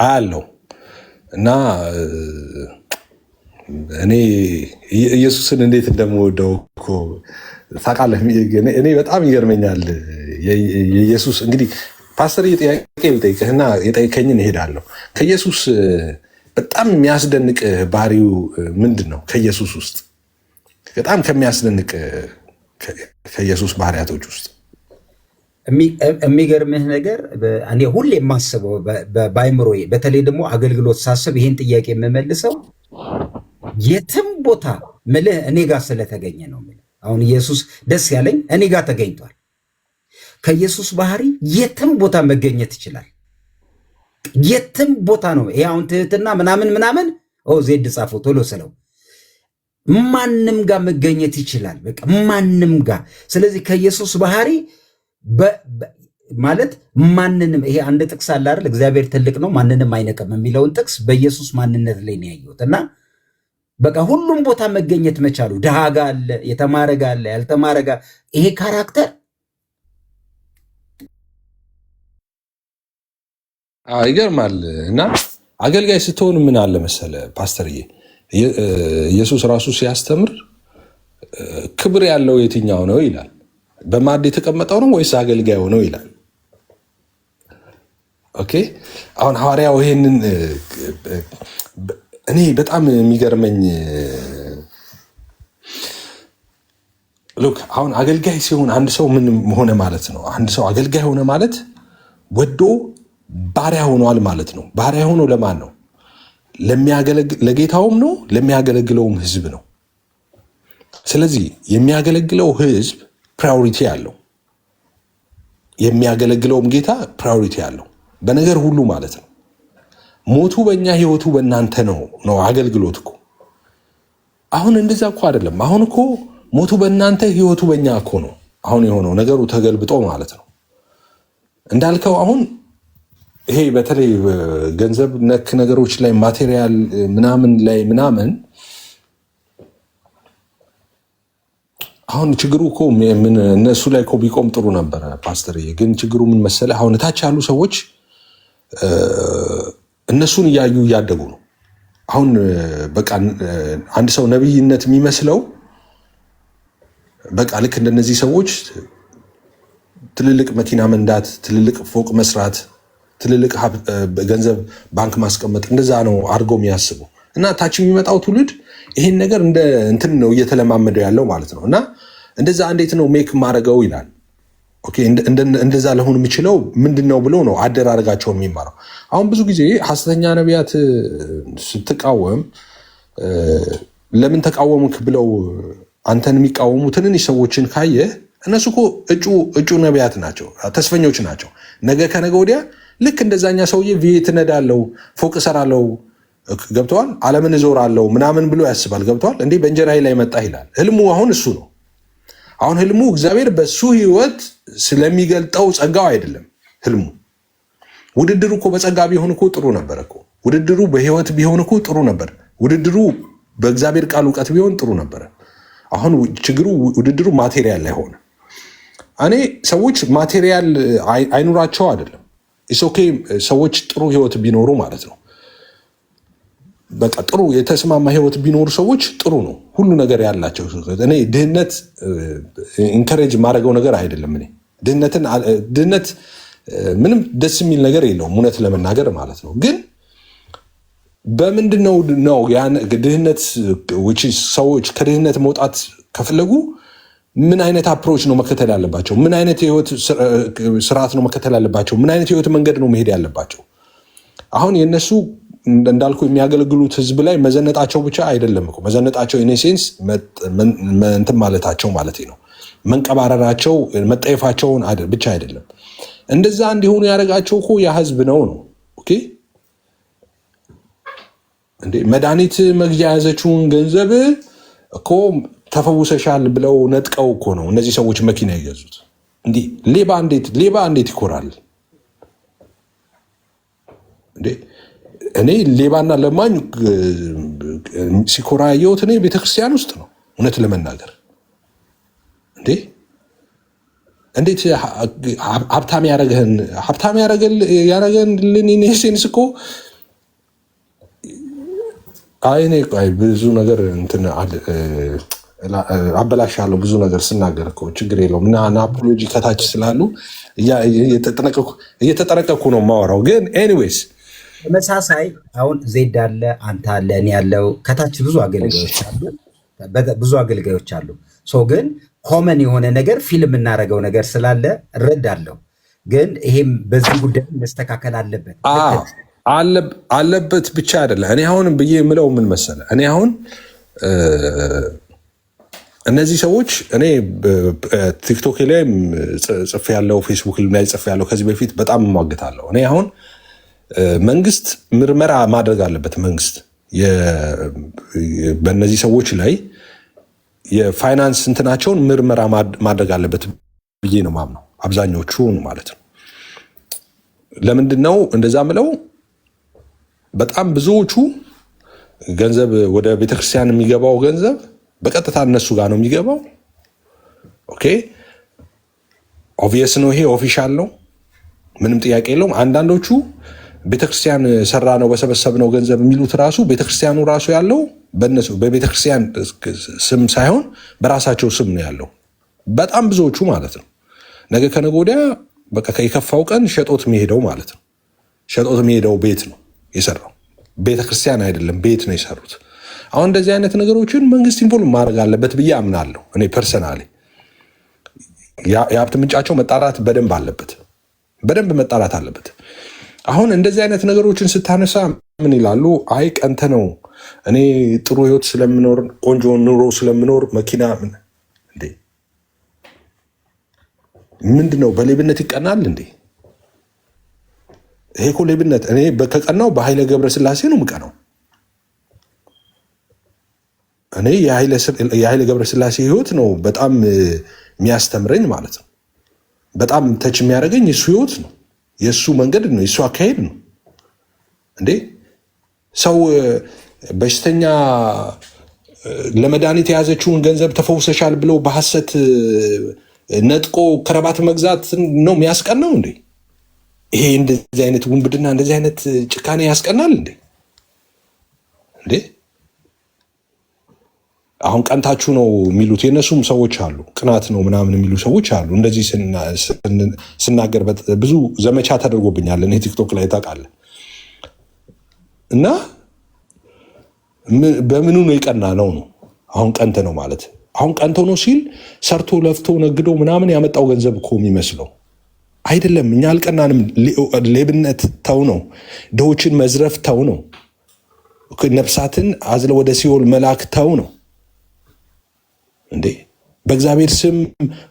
አያለው እና እኔ ኢየሱስን እንዴት እንደምወደው እኮ ታውቃለህ። እኔ በጣም ይገርመኛል የኢየሱስ እንግዲህ ፓስተር ጥያቄ ልጠይቅህና የጠየከኝን እሄዳለሁ። ከኢየሱስ በጣም የሚያስደንቅ ባህሪው ምንድን ነው? ከኢየሱስ ውስጥ በጣም ከሚያስደንቅ ከኢየሱስ ባህሪያቶች ውስጥ የሚገርምህ ነገር እኔ ሁሌ የማስበው በአይምሮዬ በተለይ ደግሞ አገልግሎት ሳስብ ይሄን ጥያቄ የምመልሰው የትም ቦታ ምልህ እኔ ጋር ስለተገኘ ነው። አሁን ኢየሱስ ደስ ያለኝ እኔ ጋር ተገኝቷል። ከኢየሱስ ባህሪ የትም ቦታ መገኘት ይችላል። የትም ቦታ ነው። ይሄ አሁን ትህትና ምናምን ዜድ ጻፎ ቶሎ ስለው ማንም ጋር መገኘት ይችላል። በቃ ማንም ጋር። ስለዚህ ከኢየሱስ ባህሪ ማለት ማንንም ይሄ አንድ ጥቅስ አለ አይደል? እግዚአብሔር ትልቅ ነው ማንንም አይነቅም የሚለውን ጥቅስ በኢየሱስ ማንነት ላይ ነው ያየሁት እና በቃ ሁሉም ቦታ መገኘት መቻሉ ድሃ ጋ አለ፣ የተማረ ጋ አለ፣ ያልተማረ ጋ ይሄ ካራክተር ይገርማል። እና አገልጋይ ስትሆን ምን አለ መሰለ ፓስተርዬ፣ ኢየሱስ ራሱ ሲያስተምር ክብር ያለው የትኛው ነው ይላል። በማዕድ የተቀመጠው ነው ወይስ አገልጋዩ ነው ይላል። ኦኬ አሁን ሐዋርያው ይሄንን እኔ በጣም የሚገርመኝ ሉክ አሁን አገልጋይ ሲሆን አንድ ሰው ምን ሆነ ማለት ነው? አንድ ሰው አገልጋይ ሆነ ማለት ወዶ ባሪያ ሆኗል ማለት ነው። ባሪያ ሆኖ ለማን ነው? ለጌታውም ነው ለሚያገለግለውም ሕዝብ ነው። ስለዚህ የሚያገለግለው ሕዝብ ፕራዮሪቲ አለው፣ የሚያገለግለውም ጌታ ፕራዮሪቲ አለው በነገር ሁሉ ማለት ነው። ሞቱ በእኛ ህይወቱ በእናንተ ነው አገልግሎት እኮ። አሁን እንደዛ እኮ አይደለም። አሁን እኮ ሞቱ በእናንተ ህይወቱ በእኛ እኮ ነው አሁን የሆነው ነገሩ ተገልብጦ ማለት ነው። እንዳልከው አሁን ይሄ በተለይ ገንዘብ ነክ ነገሮች ላይ ማቴሪያል ምናምን ላይ ምናምን አሁን ችግሩ እኮ ምን እነሱ ላይ እኮ ቢቆም ጥሩ ነበረ ፓስተርዬ። ግን ችግሩ ምን መሰለህ? አሁን ታች ያሉ ሰዎች እነሱን እያዩ እያደጉ ነው። አሁን በቃ አንድ ሰው ነብይነት የሚመስለው በቃ ልክ እንደነዚህ ሰዎች ትልልቅ መኪና መንዳት፣ ትልልቅ ፎቅ መስራት፣ ትልልቅ ገንዘብ ባንክ ማስቀመጥ እንደዛ ነው አድርገው የሚያስቡ እና ታች የሚመጣው ትውልድ ይሄን ነገር እንደ እንትን ነው እየተለማመደው ያለው ማለት ነው። እና እንደዛ እንዴት ነው ሜክ ማድረገው ይላል። ኦኬ እንደዛ ለሆን የምችለው ምንድነው ብሎ ነው አደራረጋቸውን የሚማረው። አሁን ብዙ ጊዜ ሐሰተኛ ነቢያት ስትቃወም ለምን ተቃወሙክ ብለው አንተን የሚቃወሙ ትንንሽ ሰዎችን ካየ እነሱ እኮ እጩ ነቢያት ናቸው፣ ተስፈኞች ናቸው። ነገ ከነገ ወዲያ ልክ እንደዛኛ ሰውዬ ቪኤት ነዳለው፣ ፎቅ እሰራለው፣ ገብተዋል፣ ዓለምን እዞራለው ምናምን ብሎ ያስባል። ገብተዋል እንዴ በእንጀራዬ ላይ መጣ ይላል። ህልሙ አሁን እሱ ነው። አሁን ህልሙ እግዚአብሔር በሱ ህይወት ስለሚገልጠው ጸጋው አይደለም ህልሙ። ውድድሩ እኮ በጸጋ ቢሆን እኮ ጥሩ ነበር እኮ። ውድድሩ በህይወት ቢሆን እኮ ጥሩ ነበር። ውድድሩ በእግዚአብሔር ቃል እውቀት ቢሆን ጥሩ ነበር። አሁን ችግሩ ውድድሩ ማቴሪያል ላይ ሆነ። እኔ ሰዎች ማቴሪያል አይኑራቸው አይደለም፣ ኢሶኬ ሰዎች ጥሩ ህይወት ቢኖሩ ማለት ነው። በቃ ጥሩ የተስማማ ህይወት ቢኖሩ ሰዎች ጥሩ ነው፣ ሁሉ ነገር ያላቸው። እኔ ድህነት ኢንከሬጅ ማድረገው ነገር አይደለም። እኔ ድህነት ምንም ደስ የሚል ነገር የለውም እውነት ለመናገር ማለት ነው። ግን በምንድነው ነው ድህነት ሰዎች ከድህነት መውጣት ከፈለጉ ምን አይነት አፕሮች ነው መከተል ያለባቸው? ምን አይነት የህይወት ስርዓት ነው መከተል ያለባቸው? ምን አይነት የህይወት መንገድ ነው መሄድ ያለባቸው? አሁን የነሱ እንዳልኩ የሚያገለግሉት ህዝብ ላይ መዘነጣቸው ብቻ አይደለም እኮ። መዘነጣቸው ኢኔሴንስ እንትን ማለታቸው ማለት ነው፣ መንቀባረራቸው መጠየፋቸውን ብቻ አይደለም። እንደዛ እንዲሆኑ ያደረጋቸው እኮ ያ ህዝብ ነው። ኦኬ እንዴ መድኃኒት መግዣ የያዘችውን ገንዘብ እኮ ተፈውሰሻል ብለው ነጥቀው እኮ ነው እነዚህ ሰዎች መኪና የገዙት። እንዲህ ሌባ እንዴት ይኮራል እንዴ? እኔ ሌባና ለማኝ ሲኮራ ያየሁት እኔ ቤተክርስቲያን ውስጥ ነው እውነት ለመናገር። እንዴት ሀብታም ያረገልን ሴንስ እኮ እኔ ብዙ ነገር እንትን አበላሻለሁ። ብዙ ነገር ስናገር እኮ ችግር የለውም እና አፖሎጂ ከታች ስላሉ እየተጠነቀቅኩ ነው የማወራው። ግን ኤኒዌይስ ተመሳሳይ አሁን ዜድ አለ፣ አንተ አለ፣ እኔ ያለው ከታች ብዙ አገልጋዮች አሉ። ግን ኮመን የሆነ ነገር ፊልም የምናደርገው ነገር ስላለ እረዳለሁ። ግን ይሄም በዚህ ጉዳይ መስተካከል አለበት ብቻ አይደለ። እኔ አሁን ብዬ የምለው ምን መሰለህ፣ እኔ አሁን እነዚህ ሰዎች እኔ ቲክቶክ ላይም ጽፌ ያለው ፌስቡክ ላይ ጽፌ ያለው ከዚህ በፊት በጣም እሟግታለሁ። እኔ አሁን መንግስት ምርመራ ማድረግ አለበት። መንግስት በእነዚህ ሰዎች ላይ የፋይናንስ እንትናቸውን ምርመራ ማድረግ አለበት ብዬ ነው ማምነው፣ አብዛኞቹ ማለት ነው። ለምንድን ነው እንደዛ ምለው? በጣም ብዙዎቹ ገንዘብ ወደ ቤተክርስቲያን የሚገባው ገንዘብ በቀጥታ እነሱ ጋር ነው የሚገባው። ኦኬ ኦብቪየስ ነው፣ ይሄ ኦፊሻል ነው፣ ምንም ጥያቄ የለውም። አንዳንዶቹ ቤተክርስቲያን ሰራ ነው በሰበሰብ ነው ገንዘብ የሚሉት ራሱ ቤተክርስቲያኑ ራሱ ያለው በእነሱ በቤተክርስቲያን ስም ሳይሆን በራሳቸው ስም ነው ያለው። በጣም ብዙዎቹ ማለት ነው። ነገ ከነገ ወዲያ በቃ የከፋው ቀን ሸጦት የሚሄደው ማለት ነው። ሸጦት የሚሄደው ቤት ነው የሰራው፣ ቤተክርስቲያን አይደለም፣ ቤት ነው የሰሩት። አሁን እንደዚህ አይነት ነገሮችን መንግስት ኢንቮልቭ ማድረግ አለበት ብዬ አምናለሁ። እኔ ፐርሰናሊ የሀብት ምንጫቸው መጣራት በደንብ አለበት፣ በደንብ መጣራት አለበት። አሁን እንደዚህ አይነት ነገሮችን ስታነሳ ምን ይላሉ? አይ ቀንተ ነው እኔ ጥሩ ህይወት ስለምኖር ቆንጆ ኑሮ ስለምኖር መኪና እንዴ ምንድነው? በሌብነት ይቀናል እንዴ? ይሄ እኮ ሌብነት። እኔ ከቀናው በኃይለ ገብረስላሴ ነው የምቀናው። እኔ የኃይለ ገብረስላሴ ህይወት ነው በጣም የሚያስተምረኝ ማለት ነው። በጣም ተች የሚያደርገኝ የእሱ ህይወት ነው፣ የእሱ መንገድ ነው፣ የእሱ አካሄድ ነው። እንዴ ሰው በሽተኛ ለመድኃኒት የያዘችውን ገንዘብ ተፈውሰሻል ብለው በሐሰት ነጥቆ ከረባት መግዛት ነው የሚያስቀናው እንዴ? ይሄ እንደዚህ አይነት ውንብድና እንደዚህ አይነት ጭካኔ ያስቀናል እንዴ? እንዴ አሁን ቀንታችሁ ነው የሚሉት የእነሱም ሰዎች አሉ፣ ቅናት ነው ምናምን የሚሉ ሰዎች አሉ። እንደዚህ ስናገር ብዙ ዘመቻ ተደርጎብኛል እኔ ቲክቶክ ላይ ታውቃለህ። እና በምኑ ነው የቀና ነው? አሁን ቀንተ ነው ማለት አሁን ቀንቶ ነው ሲል ሰርቶ ለፍቶ ነግዶ ምናምን ያመጣው ገንዘብ እኮ የሚመስለው አይደለም። እኛ አልቀናንም። ሌብነት ተው ነው፣ ድሆችን መዝረፍ ተው ነው፣ ነፍሳትን አዝለ ወደ ሲኦል መላክ ተው ነው እንዴ። በእግዚአብሔር ስም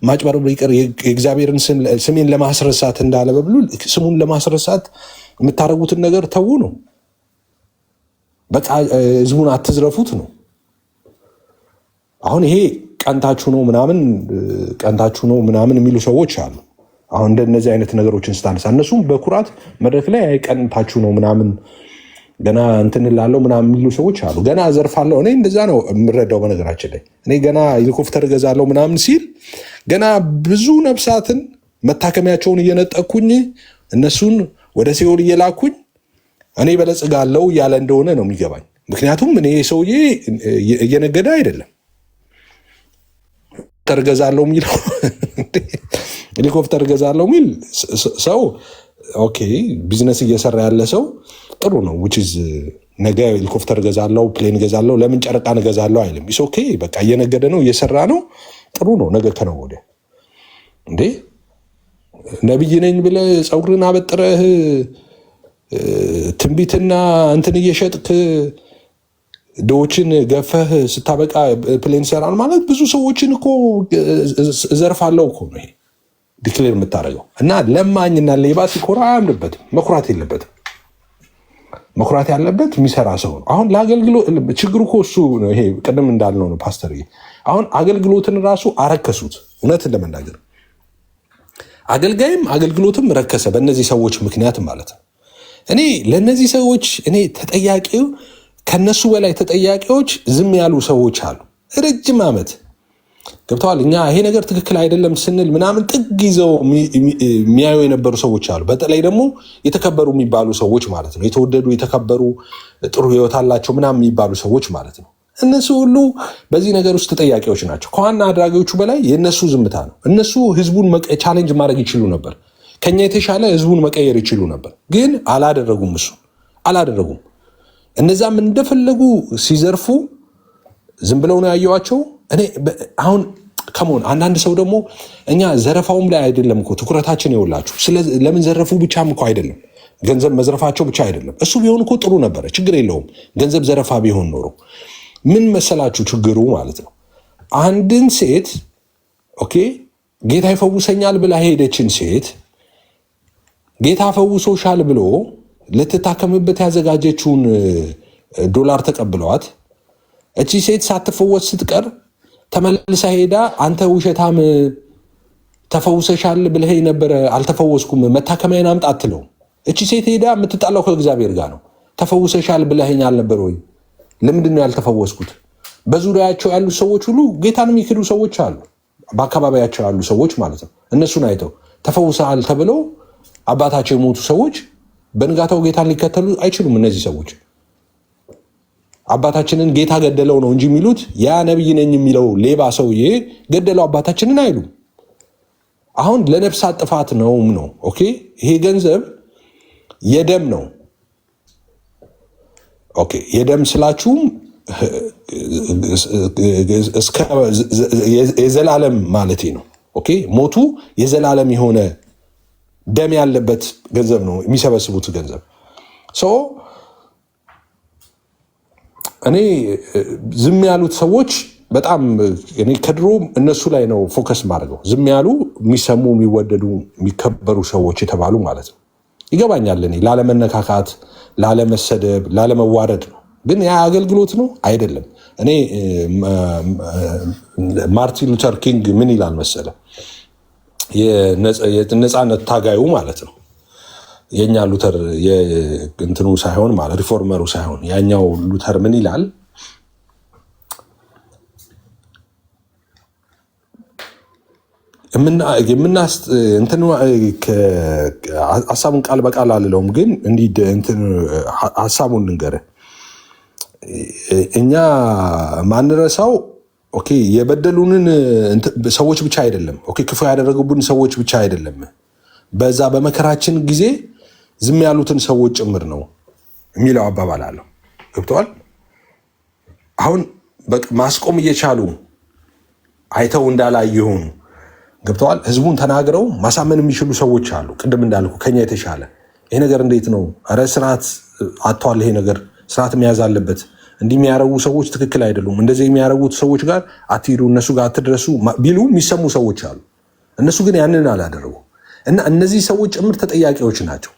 ማጭበርበር ይቅር፣ የእግዚአብሔርን ስሜን ለማስረሳት እንዳለ በብሉ ስሙን ለማስረሳት የምታደርጉትን ነገር ተው ነው። በቃ ህዝቡን አትዝረፉት ነው። አሁን ይሄ ቀንታችሁ ነው ምናምን የሚሉ ሰዎች አሉ። አሁን እንደነዚህ አይነት ነገሮችን ስታነሳ እነሱም በኩራት መድረክ ላይ ቀንታችሁ ነው ምናምን ገና እንትን እላለሁ ምናምን የሚሉ ሰዎች አሉ። ገና ዘርፋለሁ እኔ እንደዛ ነው የምረዳው። በነገራችን ላይ እኔ ገና ሄሊኮፕተር እገዛለሁ ምናምን ሲል ገና ብዙ ነፍሳትን መታከሚያቸውን እየነጠኩኝ እነሱን ወደ ሲኦል እየላኩኝ እኔ በለጽጋለሁ እያለ እንደሆነ ነው የሚገባኝ። ምክንያቱም እኔ ሰውዬ እየነገደ አይደለም። ተርገዛለሁ የሚለው ሄሊኮፕተር እገዛለሁ የሚል ሰው ኦኬ፣ ቢዝነስ እየሰራ ያለ ሰው ጥሩ ነው። ነገ ሄሊኮፕተር እገዛለሁ፣ ፕሌን እገዛለሁ፣ ለምን ጨረቃን እገዛለሁ አይልም። ኢስ ኦኬ፣ በቃ እየነገደ ነው፣ እየሰራ ነው፣ ጥሩ ነው። ነገ ከነገ ወዲያ እንዴ ነብይ ነኝ ብለህ ፀጉርን አበጥረህ ትንቢትና እንትን እየሸጥክ ድሆችን ገፈህ ስታበቃ ፕሌን ሰራን ማለት ብዙ ሰዎችን እኮ ዘርፋለሁ እኮ ነው ይሄ ዲክሌር የምታደርገው። እና ለማኝና ሌባ ሲኮራ አያምርበትም። መኩራት የለበትም። መኩራት ያለበት የሚሰራ ሰው ነው። አሁን ለአገልግሎት ችግሩ እኮ እሱ ነው። ይሄ ቅድም እንዳልነው ነው ፓስተር። አሁን አገልግሎትን ራሱ አረከሱት። እውነት ለመናገር አገልጋይም አገልግሎትም ረከሰ በእነዚህ ሰዎች ምክንያት ማለት ነው። እኔ ለእነዚህ ሰዎች እኔ ተጠያቂው ከነሱ በላይ ተጠያቂዎች ዝም ያሉ ሰዎች አሉ። ረጅም ዓመት ገብተዋል። እኛ ይሄ ነገር ትክክል አይደለም ስንል ምናምን ጥግ ይዘው የሚያዩ የነበሩ ሰዎች አሉ። በተለይ ደግሞ የተከበሩ የሚባሉ ሰዎች ማለት ነው። የተወደዱ የተከበሩ ጥሩ ሕይወት አላቸው ምናምን የሚባሉ ሰዎች ማለት ነው። እነሱ ሁሉ በዚህ ነገር ውስጥ ተጠያቂዎች ናቸው። ከዋና አድራጊዎቹ በላይ የእነሱ ዝምታ ነው። እነሱ ህዝቡን ቻሌንጅ ማድረግ ይችሉ ነበር። ከኛ የተሻለ ህዝቡን መቀየር ይችሉ ነበር፣ ግን አላደረጉም። እሱ አላደረጉም። እነዛም እንደፈለጉ ሲዘርፉ ዝም ብለው ነው ያየዋቸው። እኔ አሁን ከመሆን አንዳንድ ሰው ደግሞ እኛ ዘረፋውም ላይ አይደለም እኮ ትኩረታችን ይውላችሁ። ለምን ዘረፉ ብቻም እኮ አይደለም፣ ገንዘብ መዝረፋቸው ብቻ አይደለም። እሱ ቢሆን እኮ ጥሩ ነበረ፣ ችግር የለውም። ገንዘብ ዘረፋ ቢሆን ኖሮ ምን መሰላችሁ ችግሩ ማለት ነው። አንድን ሴት ኦኬ ጌታ ይፈውሰኛል ብላ ሄደችን ሴት ጌታ ፈውሶሻል ብሎ ልትታከምበት ያዘጋጀችውን ዶላር ተቀብለዋት እቺ ሴት ሳትፈወስ ስትቀር ተመልሳ ሄዳ አንተ ውሸታም ተፈውሰሻል ብለህ ነበረ አልተፈወስኩም መታከሚያን አምጣ አትለው። እቺ ሴት ሄዳ የምትጣላው ከእግዚአብሔር ጋር ነው። ተፈውሰሻል ብለኸኛል ነበር ወይ? ለምንድን ነው ያልተፈወስኩት? በዙሪያቸው ያሉ ሰዎች ሁሉ ጌታን የሚክዱ ሰዎች አሉ። በአካባቢያቸው ያሉ ሰዎች ማለት ነው። እነሱን አይተው ተፈውሰሃል ተብለው አባታቸው የሞቱ ሰዎች በንጋታው ጌታን ሊከተሉ አይችሉም። እነዚህ ሰዎች አባታችንን ጌታ ገደለው ነው እንጂ የሚሉት ያ ነብይ ነኝ የሚለው ሌባ ሰውዬ ገደለው አባታችንን አይሉም። አሁን ለነፍሳት ጥፋት ነው። ኦኬ ይሄ ገንዘብ የደም ነው። ኦኬ የደም ስላችሁም የዘላለም ማለቴ ነው። ኦኬ ሞቱ የዘላለም የሆነ ደም ያለበት ገንዘብ ነው የሚሰበስቡት ገንዘብ። እኔ ዝም ያሉት ሰዎች በጣም እኔ ከድሮ እነሱ ላይ ነው ፎከስ ማድረገው። ዝም ያሉ የሚሰሙ የሚወደዱ የሚከበሩ ሰዎች የተባሉ ማለት ነው። ይገባኛል። እኔ ላለመነካካት፣ ላለመሰደብ፣ ላለመዋረድ ነው። ግን ያ አገልግሎት ነው አይደለም። እኔ ማርቲን ሉተር ኪንግ ምን ይላል መሰለ? የነፃነት ታጋዩ ማለት ነው። የኛ ሉተር እንትኑ ሳይሆን ማለት ሪፎርመሩ ሳይሆን ያኛው ሉተር ምን ይላል? ሀሳቡን ቃል በቃል አልለውም፣ ግን እንዲህ ሀሳቡን ልንገርህ። እኛ ማንረሳው ኦኬ የበደሉንን ሰዎች ብቻ አይደለም፣ ኦኬ ክፉ ያደረጉብን ሰዎች ብቻ አይደለም፣ በዛ በመከራችን ጊዜ ዝም ያሉትን ሰዎች ጭምር ነው የሚለው አባባል አለው። ገብተዋል። አሁን ማስቆም እየቻሉ አይተው እንዳላይ የሆኑ ገብተዋል። ህዝቡን ተናግረው ማሳመን የሚችሉ ሰዎች አሉ። ቅድም እንዳልኩ ከኛ የተሻለ ይሄ ነገር እንዴት ነው? ኧረ ስርዓት አጥቷል። ይሄ ነገር ስርዓት መያዝ አለበት። እንዲህ የሚያረጉ ሰዎች ትክክል አይደሉም። እንደዚህ የሚያረጉት ሰዎች ጋር አትሂዱ፣ እነሱ ጋር አትድረሱ ቢሉ የሚሰሙ ሰዎች አሉ። እነሱ ግን ያንን አላደረጉ እና እነዚህ ሰዎች ጭምር ተጠያቂዎች ናቸው።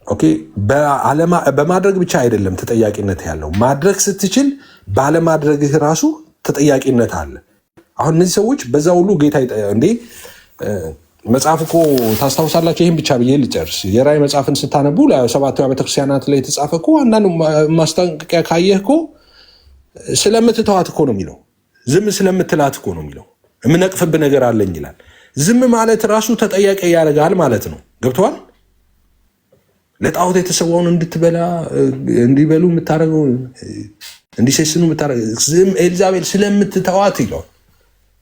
ኦኬ በማድረግ ብቻ አይደለም ተጠያቂነት ያለው፣ ማድረግ ስትችል ባለማድረግህ ራሱ ተጠያቂነት አለ። አሁን እነዚህ ሰዎች በዛ ሁሉ ጌታ እንዴ መጽሐፍ እኮ ታስታውሳላችሁ። ይህን ብቻ ብዬ ልጨርስ። የራእይ መጽሐፍን ስታነቡ ለሰባቱ ቤተክርስቲያናት ላይ የተጻፈ እኮ አንዳንድ ማስጠንቀቂያ ካየህ እኮ ስለምትተዋት እኮ ነው የሚለው። ዝም ስለምትላት እኮ ነው የሚለው። የምነቅፍብህ ነገር አለኝ ይላል። ዝም ማለት ራሱ ተጠያቂ ያደርጋል ማለት ነው። ገብተዋል። ለጣዖት የተሰዋውን እንድትበላ እንዲበሉ የምታደርገው እንዲሴስኑ የምታደርገው ዝም ኤልዛቤል ስለምትተዋት ይለዋል።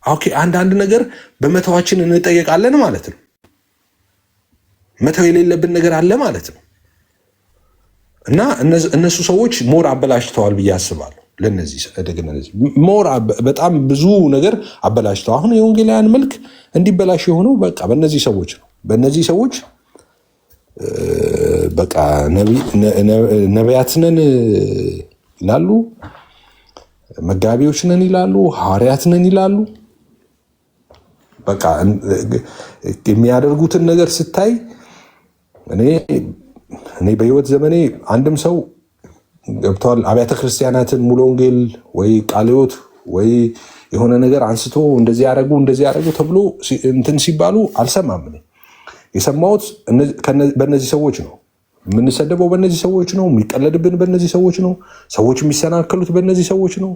ኦኬ፣ አንዳንድ ነገር በመተዋችን እንጠየቃለን ማለት ነው። መተው የሌለብን ነገር አለ ማለት ነው። እና እነሱ ሰዎች ሞር አበላሽተዋል ብዬ አስባለሁ። ለነዚህ ሞር በጣም ብዙ ነገር አበላሽተው አሁን የወንጌላውያን መልክ እንዲበላሽ የሆነው በቃ በእነዚህ ሰዎች ነው። በእነዚህ ሰዎች በቃ ነቢያት ነን ይላሉ፣ መጋቢዎች ነን ይላሉ፣ ሐዋርያት ነን ይላሉ። በቃ የሚያደርጉትን ነገር ስታይ እኔ በህይወት ዘመኔ አንድም ሰው ገብተዋል አብያተ ክርስቲያናትን ሙሉ ወንጌል ወይ ቃለ ሕይወት ወይ የሆነ ነገር አንስቶ እንደዚህ ያደረጉ ተብሎ እንትን ሲባሉ አልሰማም። የሰማሁት በእነዚህ ሰዎች ነው። የምንሰደበው በእነዚህ ሰዎች ነው። የሚቀለድብን በእነዚህ ሰዎች ነው። ሰዎች የሚሰናከሉት በእነዚህ ሰዎች ነው።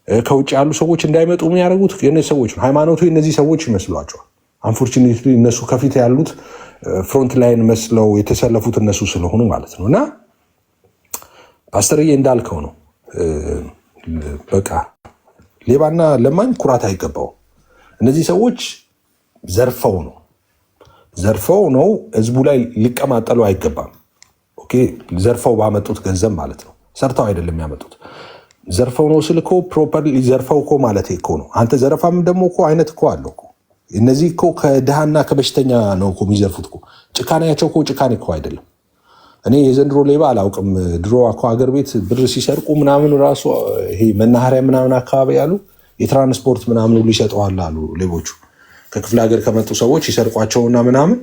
ከውጭ ያሉ ሰዎች እንዳይመጡ የሚያደርጉት የእነዚህ ሰዎች ነው። ሃይማኖቱ የእነዚህ ሰዎች ይመስሏቸዋል። አንፎርቹኔትሊ እነሱ ከፊት ያሉት ፍሮንት ላይን መስለው የተሰለፉት እነሱ ስለሆኑ ማለት ነው። እና ፓስተርዬ እንዳልከው ነው። በቃ ሌባና ለማኝ ኩራት አይገባው። እነዚህ ሰዎች ዘርፈው ነው ህዝቡ ላይ ሊቀማጠሉ አይገባም። ኦኬ፣ ዘርፈው ባመጡት ገንዘብ ማለት ነው። ሰርተው አይደለም ያመጡት። ዘርፈው ነው ስልኮ ፕሮፐርሊ ዘርፈው እኮ ማለት እኮ ነው። አንተ ዘረፋም ደግሞ እኮ አይነት እኮ አለው እኮ። እነዚህ እኮ ከድሃና ከበሽተኛ ነው እኮ የሚዘርፉት እኮ። ጭካኔያቸው እኮ ጭካኔ እኮ አይደለም። እኔ የዘንድሮ ሌባ አላውቅም። ድሮ እኮ ሀገር ቤት ብር ሲሰርቁ ምናምን ራሱ ይሄ መናኸሪያ ምናምን አካባቢ ያሉ የትራንስፖርት ምናምን ሁሉ ይሰጠዋል አሉ ሌቦቹ። ከክፍለ ሀገር ከመጡ ሰዎች ይሰርቋቸውና ምናምን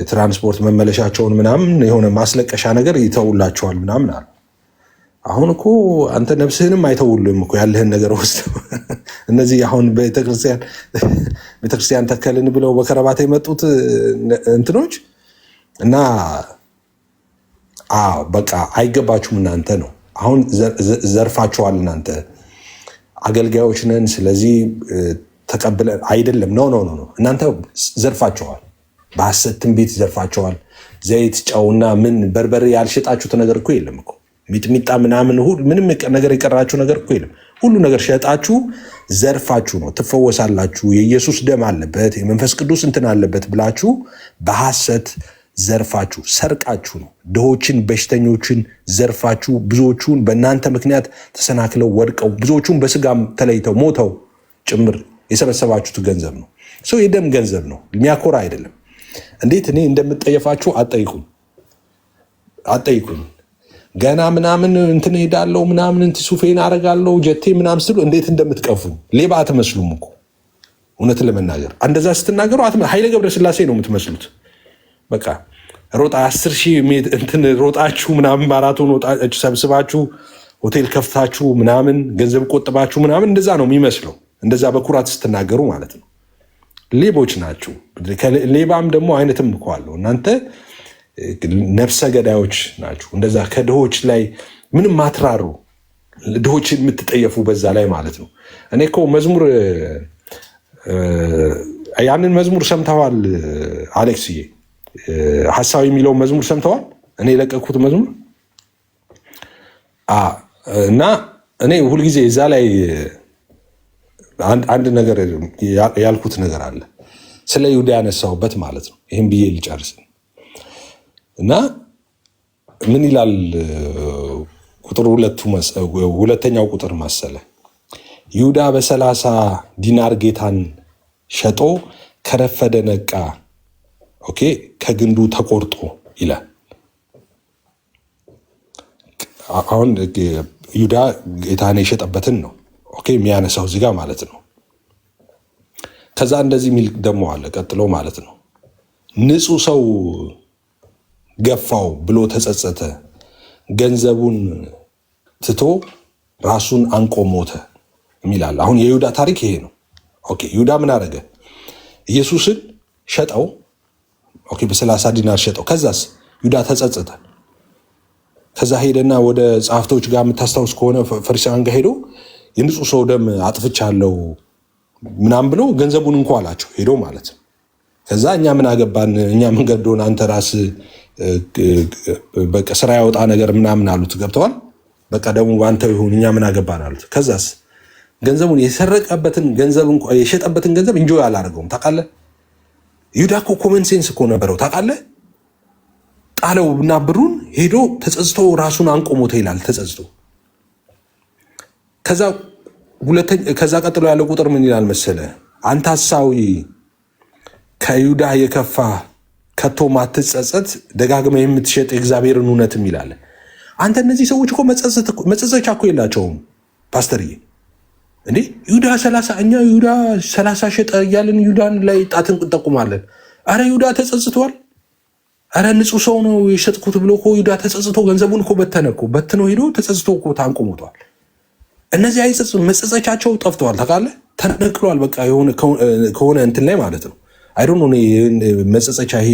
ትራንስፖርት መመለሻቸውን ምናምን የሆነ ማስለቀሻ ነገር ይተውላቸዋል ምናምን አሉ። አሁን እኮ አንተ ነፍስህንም አይተውልም እኮ ያለህን ነገር ወስደው። እነዚህ አሁን ቤተክርስቲያን ተከልን ብለው በከረባት የመጡት እንትኖች እና በቃ አይገባችሁም እናንተ ነው። አሁን ዘርፋችኋል እናንተ አገልጋዮች ነን ስለዚህ ተቀብለን አይደለም። ኖ እናንተ ዘርፋችኋል። በሐሰት ትንቢት ዘርፋችኋል። ዘይት፣ ጨውና ምን በርበሬ ያልሸጣችሁት ነገር እኮ የለም እኮ። ሚጥሚጣ ምናምን ምንም ነገር የቀራችሁ ነገር እኮ የለም። ሁሉ ነገር ሸጣችሁ ዘርፋችሁ ነው። ትፈወሳላችሁ፣ የኢየሱስ ደም አለበት፣ የመንፈስ ቅዱስ እንትን አለበት ብላችሁ በሐሰት ዘርፋችሁ ሰርቃችሁ ነው። ድሆችን፣ በሽተኞችን ዘርፋችሁ ብዙዎቹን በእናንተ ምክንያት ተሰናክለው ወድቀው ብዙዎቹን በስጋም ተለይተው ሞተው ጭምር የሰበሰባችሁት ገንዘብ ነው። ሰው የደም ገንዘብ ነው፣ የሚያኮራ አይደለም። እንዴት እኔ እንደምጠየፋችሁ አጠይቁኝ። ገና ምናምን እንትን ሄዳለሁ ምናምን ሱፌን አረጋለሁ ጀቴ ምናምን ስትሉ እንዴት እንደምትቀፉኝ። ሌባ አትመስሉም እኮ እውነትን ለመናገር እንደዛ ስትናገሩ ኃይለ ገብረስላሴ ነው የምትመስሉት። በቃ ሮጣ 10,000 እንትን ሮጣችሁ ምናምን ማራቶን ወጣችሁ ሰብስባችሁ ሆቴል ከፍታችሁ ምናምን ገንዘብ ቆጥባችሁ ምናምን እንደዛ ነው የሚመስለው። እንደዛ በኩራት ስትናገሩ ማለት ነው። ሌቦች ናችሁ። ሌባም ደግሞ አይነትም እኮ አለው። እናንተ ነፍሰ ገዳዮች ናችሁ። እንደዛ ከድሆች ላይ ምንም ማትራሩ ድሆችን የምትጠየፉ በዛ ላይ ማለት ነው። እኔ እኮ መዝሙር ያንን መዝሙር ሰምተዋል አሌክስዬ? ሐሳብ የሚለውን መዝሙር ሰምተዋል? እኔ የለቀኩት መዝሙር እና እኔ ሁልጊዜ እዛ ላይ አንድ ነገር ያልኩት ነገር አለ ስለ ይሁዳ ያነሳሁበት ማለት ነው። ይህም ብዬ ልጨርስ እና ምን ይላል ሁለተኛው ቁጥር መሰለ ይሁዳ በ30 ዲናር ጌታን ሸጦ ከረፈደ ነቃ፣ ኦኬ ከግንዱ ተቆርጦ ይላል። አሁን ይሁዳ ጌታን የሸጠበትን ነው ኦኬ የሚያነሳው እዚህ ጋር ማለት ነው። ከዛ እንደዚህ የሚል ደግሞ አለ ቀጥሎ ማለት ነው። ንጹሕ ሰው ገፋው ብሎ ተጸጸተ፣ ገንዘቡን ትቶ ራሱን አንቆ ሞተ። የሚላል። አሁን የይሁዳ ታሪክ ይሄ ነው። ኦኬ ይሁዳ ምን አደረገ? ኢየሱስን ሸጠው። ኦኬ በ30 ዲናር ሸጠው። ከዛስ ይሁዳ ተጸጸተ። ከዛ ሄደና ወደ ጸሐፍቶች ጋር የምታስታውስ ከሆነ ፈሪሳውያን ጋር ሄዶ የንጹህ ሰው ደም አጥፍቻለሁ ምናምን ብሎ ገንዘቡን እንኳ አላቸው ሄዶ ማለት ነው። ከዛ እኛ ምን አገባን፣ እኛ ምን ገዶን፣ አንተ ራስ በቃ ስራ ያወጣ ነገር ምናምን አሉት። ገብተዋል። በቃ ደግሞ አንተ ይሁን እኛ ምን አገባን አሉት። ከዛስ ገንዘቡን የሰረቀበትን ገንዘብ የሸጠበትን ገንዘብ እንጆ አላደረገውም። ታውቃለህ? ይሁዳ እኮ ኮመን ሴንስ እኮ ነበረው። ታውቃለህ? ጣለው እና ብሩን ሄዶ ተጸጽቶ ራሱን አንቆሞተ ይላል። ተጸጽቶ ከዛ ቀጥሎ ያለው ቁጥር ምን ይላል መሰለ? አንተ ሐሳዊ ከይሁዳ የከፋ ከቶ ማትጸጸት ደጋግመህ የምትሸጥ የእግዚአብሔርን እውነትም ይላል። አንተ እነዚህ ሰዎች እኮ መጸጸቻ እኮ የላቸውም ፓስተርዬ። እንዴ ይሁዳ 30 እኛ ይሁዳ 30 ሸጠ እያልን ይሁዳን ላይ ጣትን እንጠቁማለን። አረ ይሁዳ ተጸጽቷል። አረ ንጹህ ሰው ነው የሸጥኩት ብሎ እኮ ይሁዳ ተጸጽቶ ገንዘቡን እኮ በትኖ ሄዶ ተጸጽቶ እኮ ታንቆ ሞቷል። እነዚህ አይጸጽ መጸጸቻቸው ጠፍተዋል። ታውቃለህ? ተነቅሏል። በቃ ከሆነ እንትን ላይ ማለት ነው። አይ ዶንት ኖ መጸጸቻ ይሄ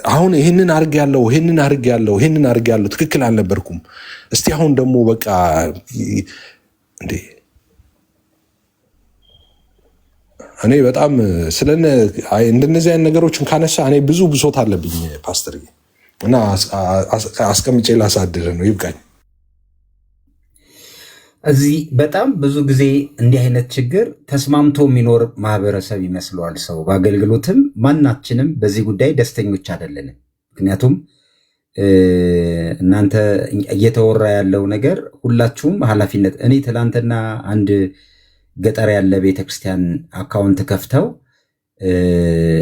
አሁን ይሄንን አርግ ያለው ትክክል አልነበርኩም። እስቲ አሁን ደግሞ በቃ እንዴ እኔ በጣም እንደነዚህ አይነት ነገሮችን ካነሳ እኔ ብዙ ብሶት አለብኝ ፓስተር እና አስቀምጬ ላሳድር ነው። ይብቃኝ። እዚህ በጣም ብዙ ጊዜ እንዲህ አይነት ችግር ተስማምቶ የሚኖር ማህበረሰብ ይመስለዋል ሰው። በአገልግሎትም ማናችንም በዚህ ጉዳይ ደስተኞች አይደለንም። ምክንያቱም እናንተ እየተወራ ያለው ነገር ሁላችሁም ኃላፊነት እኔ ትላንትና አንድ ገጠር ያለ ቤተክርስቲያን አካውንት ከፍተው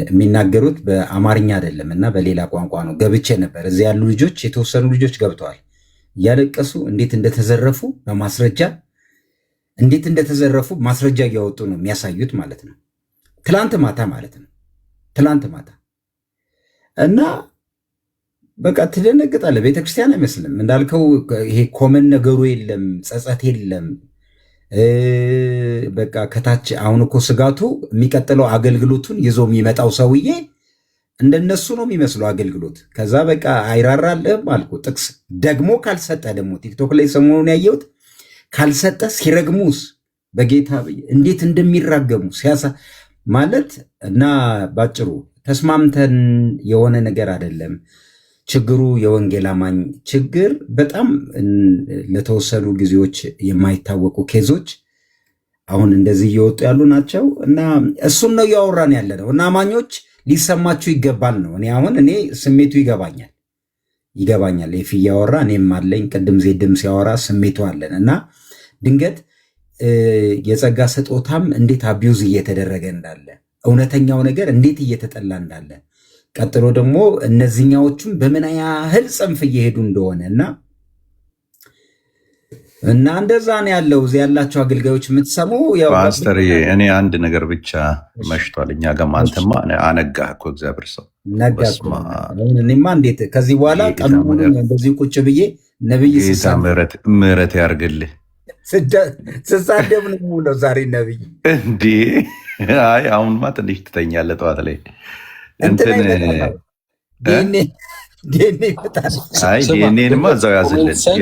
የሚናገሩት በአማርኛ አይደለም እና በሌላ ቋንቋ ነው። ገብቼ ነበር። እዚህ ያሉ ልጆች የተወሰኑ ልጆች ገብተዋል። እያለቀሱ እንዴት እንደተዘረፉ በማስረጃ እንዴት እንደተዘረፉ ማስረጃ እያወጡ ነው የሚያሳዩት ማለት ነው። ትላንት ማታ ማለት ነው። ትላንት ማታ እና በቃ ትደነግጣለህ። ቤተክርስቲያን አይመስልም እንዳልከው። ይሄ ኮመን ነገሩ የለም፣ ጸጸት የለም። በቃ ከታች አሁን እኮ ስጋቱ የሚቀጥለው አገልግሎቱን ይዞ የሚመጣው ሰውዬ እንደነሱ ነው የሚመስለው አገልግሎት። ከዛ በቃ አይራራልህም አልኩ። ጥቅስ ደግሞ ካልሰጠ ደግሞ ቲክቶክ ላይ ሰሞኑን ያየሁት ካልሰጠ ሲረግሙስ በጌታ እንዴት እንደሚራገሙ ሲያሳ ማለት እና ባጭሩ ተስማምተን የሆነ ነገር አይደለም ችግሩ። የወንጌል አማኝ ችግር በጣም ለተወሰኑ ጊዜዎች የማይታወቁ ኬዞች አሁን እንደዚህ እየወጡ ያሉ ናቸው እና እሱን ነው እያወራን ያለ ነው እና አማኞች ሊሰማችሁ ይገባል ነው። እኔ ስሜቱ ይገባኛል። ኤፊ እያወራ እኔም አለኝ። ቅድም ዜድም ሲያወራ ስሜቱ አለን እና ድንገት የጸጋ ስጦታም እንዴት አቢዩዝ እየተደረገ እንዳለ፣ እውነተኛው ነገር እንዴት እየተጠላ እንዳለ፣ ቀጥሎ ደግሞ እነዚህኛዎቹም በምን ያህል ጽንፍ እየሄዱ እንደሆነ እና እንደዛ ነው ያለው። እዚህ ያላቸው አገልጋዮች የምትሰሙ ፓስተር፣ እኔ አንድ ነገር ብቻ መሽቷል። እኛ ጋር አንተማ አነጋህ እኮ እግዚአብሔር ሰው ነጋ። እኔማ እንዴት ከዚህ በኋላ ቀኑን እንደዚህ ቁጭ ብዬ ነብይ ምህረት ያርግልህ ስሳደብ ነው የምውለው ዛሬ ነብይ እንዴ። አይ አሁንማ ትንሽ ትተኛለህ ጠዋት ላይ ዲኤንኤንማ እዛው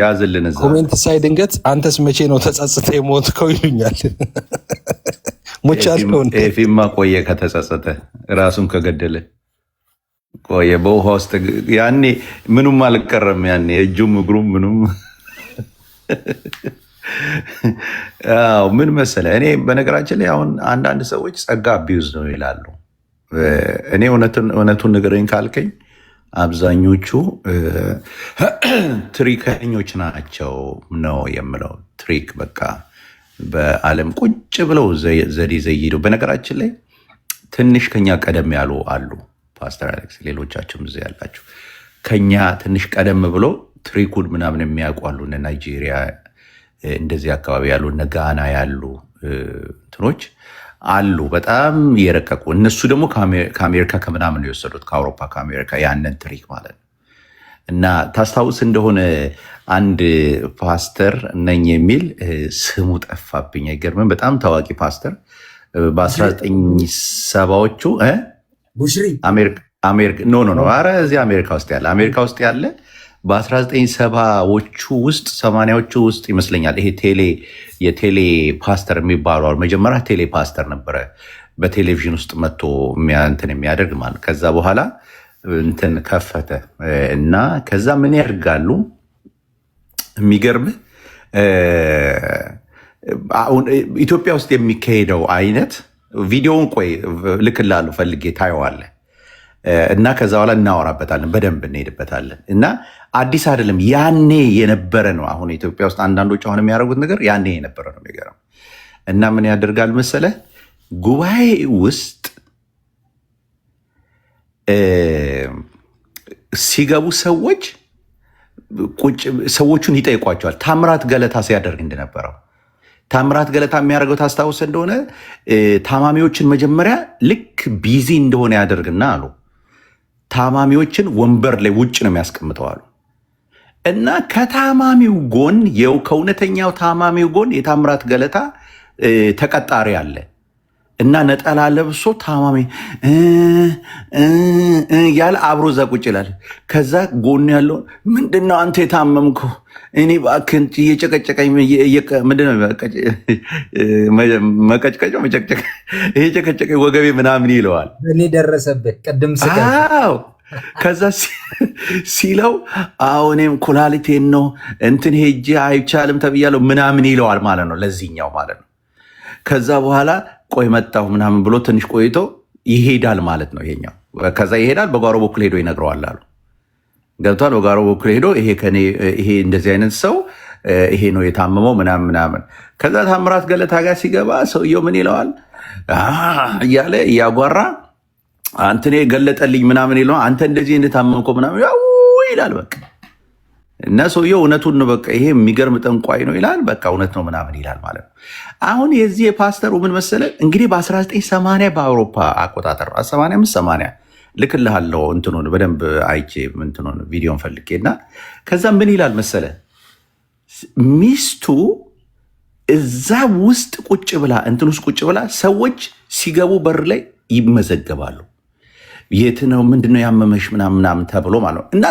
ያዝልን። ኮሜንት ሳይ ድንገት አንተስ መቼ ነው ተጸጽተ የሞትከው ይሉኛል። ኤፊማ ቆየ ከተጸጸተ ራሱን ከገደለ ቆየ። በውሃ ውስጥ ያኔ ምኑም አልቀረም። ያኔ እጁም እግሩም ምኑም ምን መሰለህ፣ እኔ በነገራችን ላይ አሁን አንዳንድ ሰዎች ጸጋ አቢዩዝ ነው ይላሉ። እኔ እውነቱን ንገረኝ ካልከኝ አብዛኞቹ ትሪከኞች ናቸው ነው የምለው። ትሪክ በቃ በዓለም ቁጭ ብለው ዘዴ ዘይደው። በነገራችን ላይ ትንሽ ከኛ ቀደም ያሉ አሉ። ፓስተር አሌክስ፣ ሌሎቻችሁም እዚህ ያላችሁ ከኛ ትንሽ ቀደም ብሎ ትሪኩን ምናምን የሚያውቁ አሉ። እነ ናይጄሪያ እንደዚህ አካባቢ ያሉ እነ ጋና ያሉ እንትኖች አሉ በጣም የረቀቁ። እነሱ ደግሞ ከአሜሪካ ከምናምን የወሰዱት ከአውሮፓ ከአሜሪካ ያንን ትሪክ ማለት ነው። እና ታስታውስ እንደሆነ አንድ ፓስተር ነኝ የሚል ስሙ ጠፋብኝ፣ አይገርምም? በጣም ታዋቂ ፓስተር በ1970ዎቹ ቡሽሪ ኧረ እዚህ አሜሪካ ውስጥ ያለ በ1970ዎቹ ውስጥ 80ዎቹ ውስጥ ይመስለኛል። ይሄ የቴሌ ፓስተር የሚባሉ መጀመሪያ ቴሌ ፓስተር ነበረ፣ በቴሌቪዥን ውስጥ መጥቶ እንትን የሚያደርግ ማለት። ከዛ በኋላ እንትን ከፈተ እና ከዛ ምን ያደርጋሉ የሚገርምህ አሁን ኢትዮጵያ ውስጥ የሚካሄደው አይነት ቪዲዮውን ቆይ ልክልሃለሁ ፈልጌ ታየዋለህ እና ከዛ በኋላ እናወራበታለን፣ በደንብ እንሄድበታለን። እና አዲስ አይደለም ያኔ የነበረ ነው። አሁን ኢትዮጵያ ውስጥ አንዳንዶች አሁን የሚያደርጉት ነገር ያኔ የነበረ ነው የሚገርም። እና ምን ያደርጋል መሰለህ ጉባኤ ውስጥ ሲገቡ ሰዎቹን ይጠይቋቸዋል። ታምራት ገለታ ሲያደርግ እንደነበረው ታምራት ገለታ የሚያደርገው ታስታውስ እንደሆነ ታማሚዎችን መጀመሪያ ልክ ቢዚ እንደሆነ ያደርግና አሉ ታማሚዎችን ወንበር ላይ ውጭ ነው የሚያስቀምጠው አሉ። እና ከታማሚው ጎን ከእውነተኛው ታማሚው ጎን የታምራት ገለታ ተቀጣሪ አለ እና ነጠላ ለብሶ ታማሚ ያለ አብሮ እዛ ቁጭ ይላል። ከዛ ጎን ያለው ምንድነው አንተ የታመምከው? እኔ እባክህን እየጨቀጨቀኝ ምንድነው መቀጭቀጫው መጨቅጨቅ ይሄ ጨቀጨቀኝ ወገቤ ምናምን ይለዋል። እኔ ደረሰብህ ቅድም ከዛ ሲለው እኔም ኩላሊቴን ነው እንትን ሄጄ አይቻልም ተብያለሁ ምናምን ይለዋል ማለት ነው፣ ለዚህኛው ማለት ነው። ከዛ በኋላ ቆይ መጣሁ ምናምን ብሎ ትንሽ ቆይቶ ይሄዳል ማለት ነው ይሄኛው። ከዛ ይሄዳል፣ በጓሮ በኩል ሄዶ ይነግረዋል አሉ። ገብቷል? በጓሮ በኩል ሄዶ ይሄ እንደዚህ አይነት ሰው ይሄ ነው የታመመው ምናምን። ከዛ ታምራት ገለታ ጋር ሲገባ ሰውየው ምን ይለዋል እያለ እያጓራ አንተኔ ገለጠልኝ ምናምን ይለዋል። አንተ እንደዚህ እንደታመምከው ምናምን ይላል በቃ። እና ሰውየው እውነቱን ነው በቃ ይሄ የሚገርም ጠንቋይ ነው ይላል። በቃ እውነት ነው ምናምን ይላል ማለት ነው። አሁን የዚህ የፓስተሩ ምን መሰለህ እንግዲህ በ1980 በአውሮፓ አቆጣጠር 85-80 ልክልሃለሁ እንትኑን በደንብ አይቼ እንትኑን ቪዲዮን ፈልጌ እና ከዛ ምን ይላል መሰለህ ሚስቱ እዛ ውስጥ ቁጭ ብላ እንትን ውስጥ ቁጭ ብላ ሰዎች ሲገቡ በር ላይ ይመዘገባሉ። የት ነው ምንድነው ያመመሽ ምናምን ተብሎ ማለት ነው። እና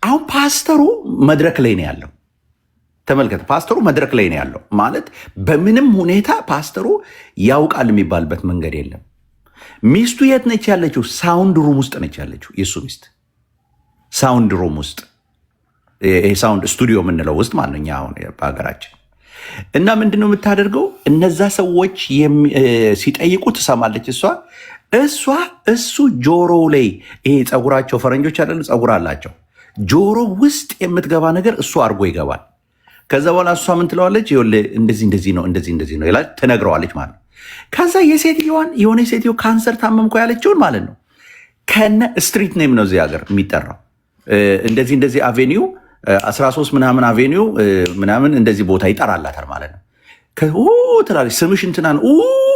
አሁን ፓስተሩ መድረክ ላይ ነው ያለው። ተመልከተ፣ ፓስተሩ መድረክ ላይ ነው ያለው ማለት በምንም ሁኔታ ፓስተሩ ያውቃል የሚባልበት መንገድ የለም። ሚስቱ የት ነች ያለችው? ሳውንድ ሩም ውስጥ ነች ያለችው። የሱ ሚስት ሳውንድ ሩም ውስጥ ሳውንድ ስቱዲዮ የምንለው ውስጥ ማለት ነው አሁን በሀገራችን። እና ምንድነው የምታደርገው? እነዛ ሰዎች ሲጠይቁ ትሰማለች እሱ ጆሮ ላይ ይሄ ፀጉራቸው ፈረንጆች አይደለም ፀጉር አላቸው ጆሮ ውስጥ የምትገባ ነገር እሱ አድርጎ ይገባል። ከዛ በኋላ እሷ ምን ትለዋለች? እንደዚህ ነው ይላል፣ ትነግረዋለች ማለት ነው። ከዛ የሆነ የሴትዮ ካንሰር ታመምኮ ያለችውን ማለት ነው ከነ ስትሪት ኔም ነው እዚህ ሀገር የሚጠራው እንደዚህ አቬኒው 13 ምናምን አቬኒው ምናምን እንደዚህ ቦታ ይጠራላታል ማለት ነው። ትላለች ስምሽ እንትናን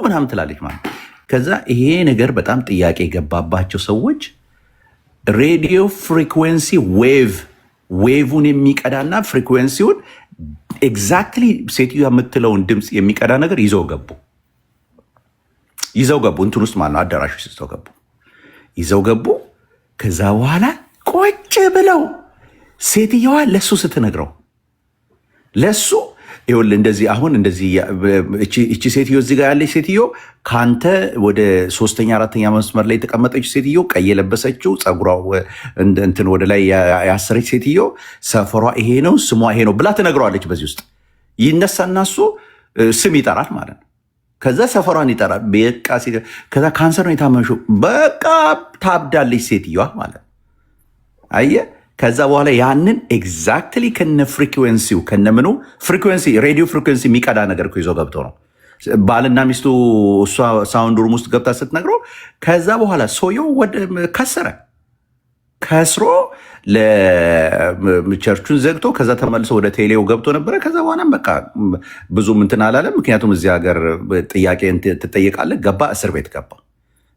ምናምን ትላለች ማለት ነው። ከዛ ይሄ ነገር በጣም ጥያቄ የገባባቸው ሰዎች ሬዲዮ ፍሪኩዌንሲ ዌቭን የሚቀዳና ፍሪኩዌንሲውን ኤግዛክትሊ ሴትዮ የምትለውን ድምፅ የሚቀዳ ነገር ይዘው ገቡ እንትን ውስጥ ማለት ነው አዳራሽ ውስጥ ይዘው ገቡ። ከዛ በኋላ ቁጭ ብለው ሴትየዋ ለሱ ስትነግረው ለሱ ይኸውልህ እንደዚህ አሁን እንደዚህ እቺ ሴትዮ እዚህ ጋር ያለች ሴትዮ ከአንተ ወደ 3ኛ-4ኛ መስመር ላይ የተቀመጠች ሴትዮ ቀይ የለበሰችው ፀጉሯ እንትን ወደ ላይ ያሰረች ሴትዮ ሰፈሯ ይሄ ነው ስሟ ይሄ ነው ብላ ትነግረዋለች። በዚህ ውስጥ ይነሳና እሱ ስም ይጠራል ማለት ነው። ከዛ ሰፈሯን ይጠራል። በቃ ከዛ ካንሰር ነው የታመመሽው በቃ ታብዳለች ሴትዮዋ ማለት ነው። አየህ ከዛ በኋላ ያንን ኤግዛክትሊ ከነ ፍሪኩዌንሲው ከነምኑ ፍሪኩዌንሲ ሬዲዮ ፍሪኩዌንሲ የሚቀዳ ነገር ይዞ ገብቶ ነው ባልና ሚስቱ እሷ ሳውንድ ሩም ውስጥ ገብታ ስትነግረው ከዛ በኋላ ሰውየው ከስሮ ለቸርቹን ዘግቶ ከዛ ተመልሶ ወደ ቴሌው ገብቶ ነበረ። ከዛ በኋላም በቃ ብዙም እንትን አላለም። ምክንያቱም እዚህ ሀገር ጥያቄ ትጠየቃለህ። ገባ፣ እስር ቤት ገባ።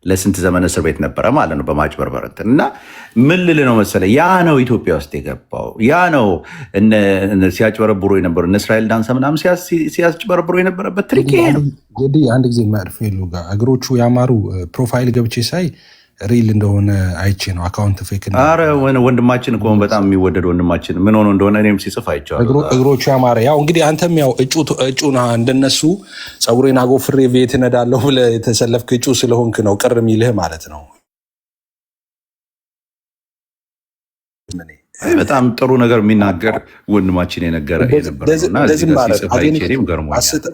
ለስንት ዘመን እስር ቤት ነበረ ማለት ነው በማጭበርበር እና ምን ልል ነው መሰለ ያ ነው ኢትዮጵያ ውስጥ የገባው ያ ነው ሲያጭበረብሩ የነበሩ እነ እስራኤል ዳንሳ ምናምን ሲያጭበረብሩ የነበረበት ትሪክ ነው። እንግዲህ አንድ ጊዜ መርፌሉ ጋር እግሮቹ ያማሩ ፕሮፋይል ገብቼ ሳይ ሪል እንደሆነ አይቼ ነው አካውንት ፌክ። አረ ወንድማችን እኮ በጣም የሚወደድ ወንድማችን ምን ሆኖ እንደሆነ እኔም ሲጽፍ አይቼዋለሁ። እግሮቹ ያማረ ያው እንግዲህ አንተም ያው እጩና እንደነሱ ፀጉሬን አጎፍሬ ቤት እነዳለሁ ብለህ የተሰለፍክ እጩ ስለሆንክ ነው ቅር የሚልህ ማለት ነው። በጣም ጥሩ ነገር የሚናገር ወንድማችን የነገረ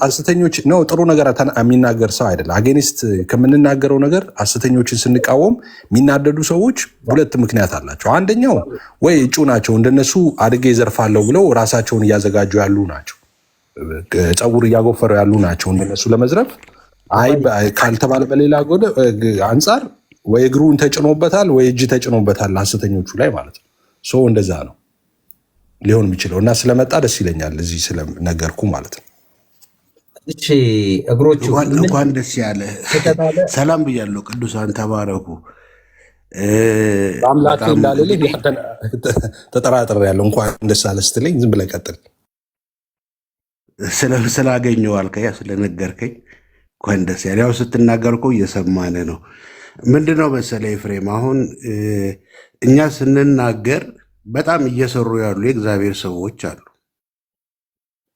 ሐሰተኞች ነው። ጥሩ ነገር የሚናገር ሰው አይደለም። አጌኒስት ከምንናገረው ነገር ሐሰተኞችን ስንቃወም የሚናደዱ ሰዎች ሁለት ምክንያት አላቸው። አንደኛው ወይ እጩ ናቸው እንደነሱ አድጌ ይዘርፋለሁ ብለው ራሳቸውን እያዘጋጁ ያሉ ናቸው። ፀጉር እያጎፈሩ ያሉ ናቸው እንደነሱ ለመዝረፍ። አይ ካልተባለ በሌላ ጎደ አንጻር ወይ እግሩን ተጭኖበታል ወይ እጅ ተጭኖበታል ሐሰተኞቹ ላይ ማለት ነው። ሶ እንደዛ ነው ሊሆን የሚችለው እና ስለመጣ ደስ ይለኛል እዚህ ስለነገርኩ ማለት ነው። እሺ እግሮቹ እንኳን ደስ ያለ ሰላም ብያለሁ። ቅዱሳን ተባረኩ። አምላክ እንዳለልኝ ተጠራጥሬ ያለው እንኳን ደስ አለ ስትለኝ ዝም ብለህ ቀጥል። ስላገኘው አልከኝ ስለነገርከኝ እንኳን ደስ ያለ። ያው ስትናገር እኮ እየሰማን ነው። ምንድነው መሰለህ ኤፍሬም፣ አሁን እኛ ስንናገር በጣም እየሰሩ ያሉ የእግዚአብሔር ሰዎች አሉ።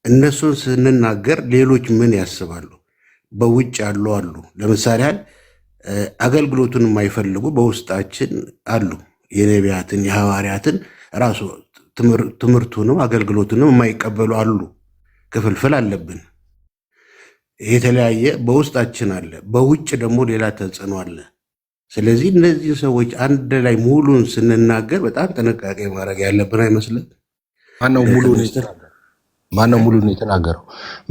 እነሱን ስንናገር ሌሎች ምን ያስባሉ? በውጭ ያሉ አሉ። ለምሳሌ ያህል አገልግሎቱን የማይፈልጉ በውስጣችን አሉ። የነቢያትን የሐዋርያትን ራሱ ትምህርቱንም አገልግሎቱንም የማይቀበሉ አሉ። ክፍልፍል አለብን። የተለያየ በውስጣችን አለ፣ በውጭ ደግሞ ሌላ ተጽዕኖ አለ። ስለዚህ እነዚህ ሰዎች አንድ ላይ ሙሉን ስንናገር በጣም ጥንቃቄ ማድረግ ያለብን አይመስልም? ማነው ሙሉን የተናገረው?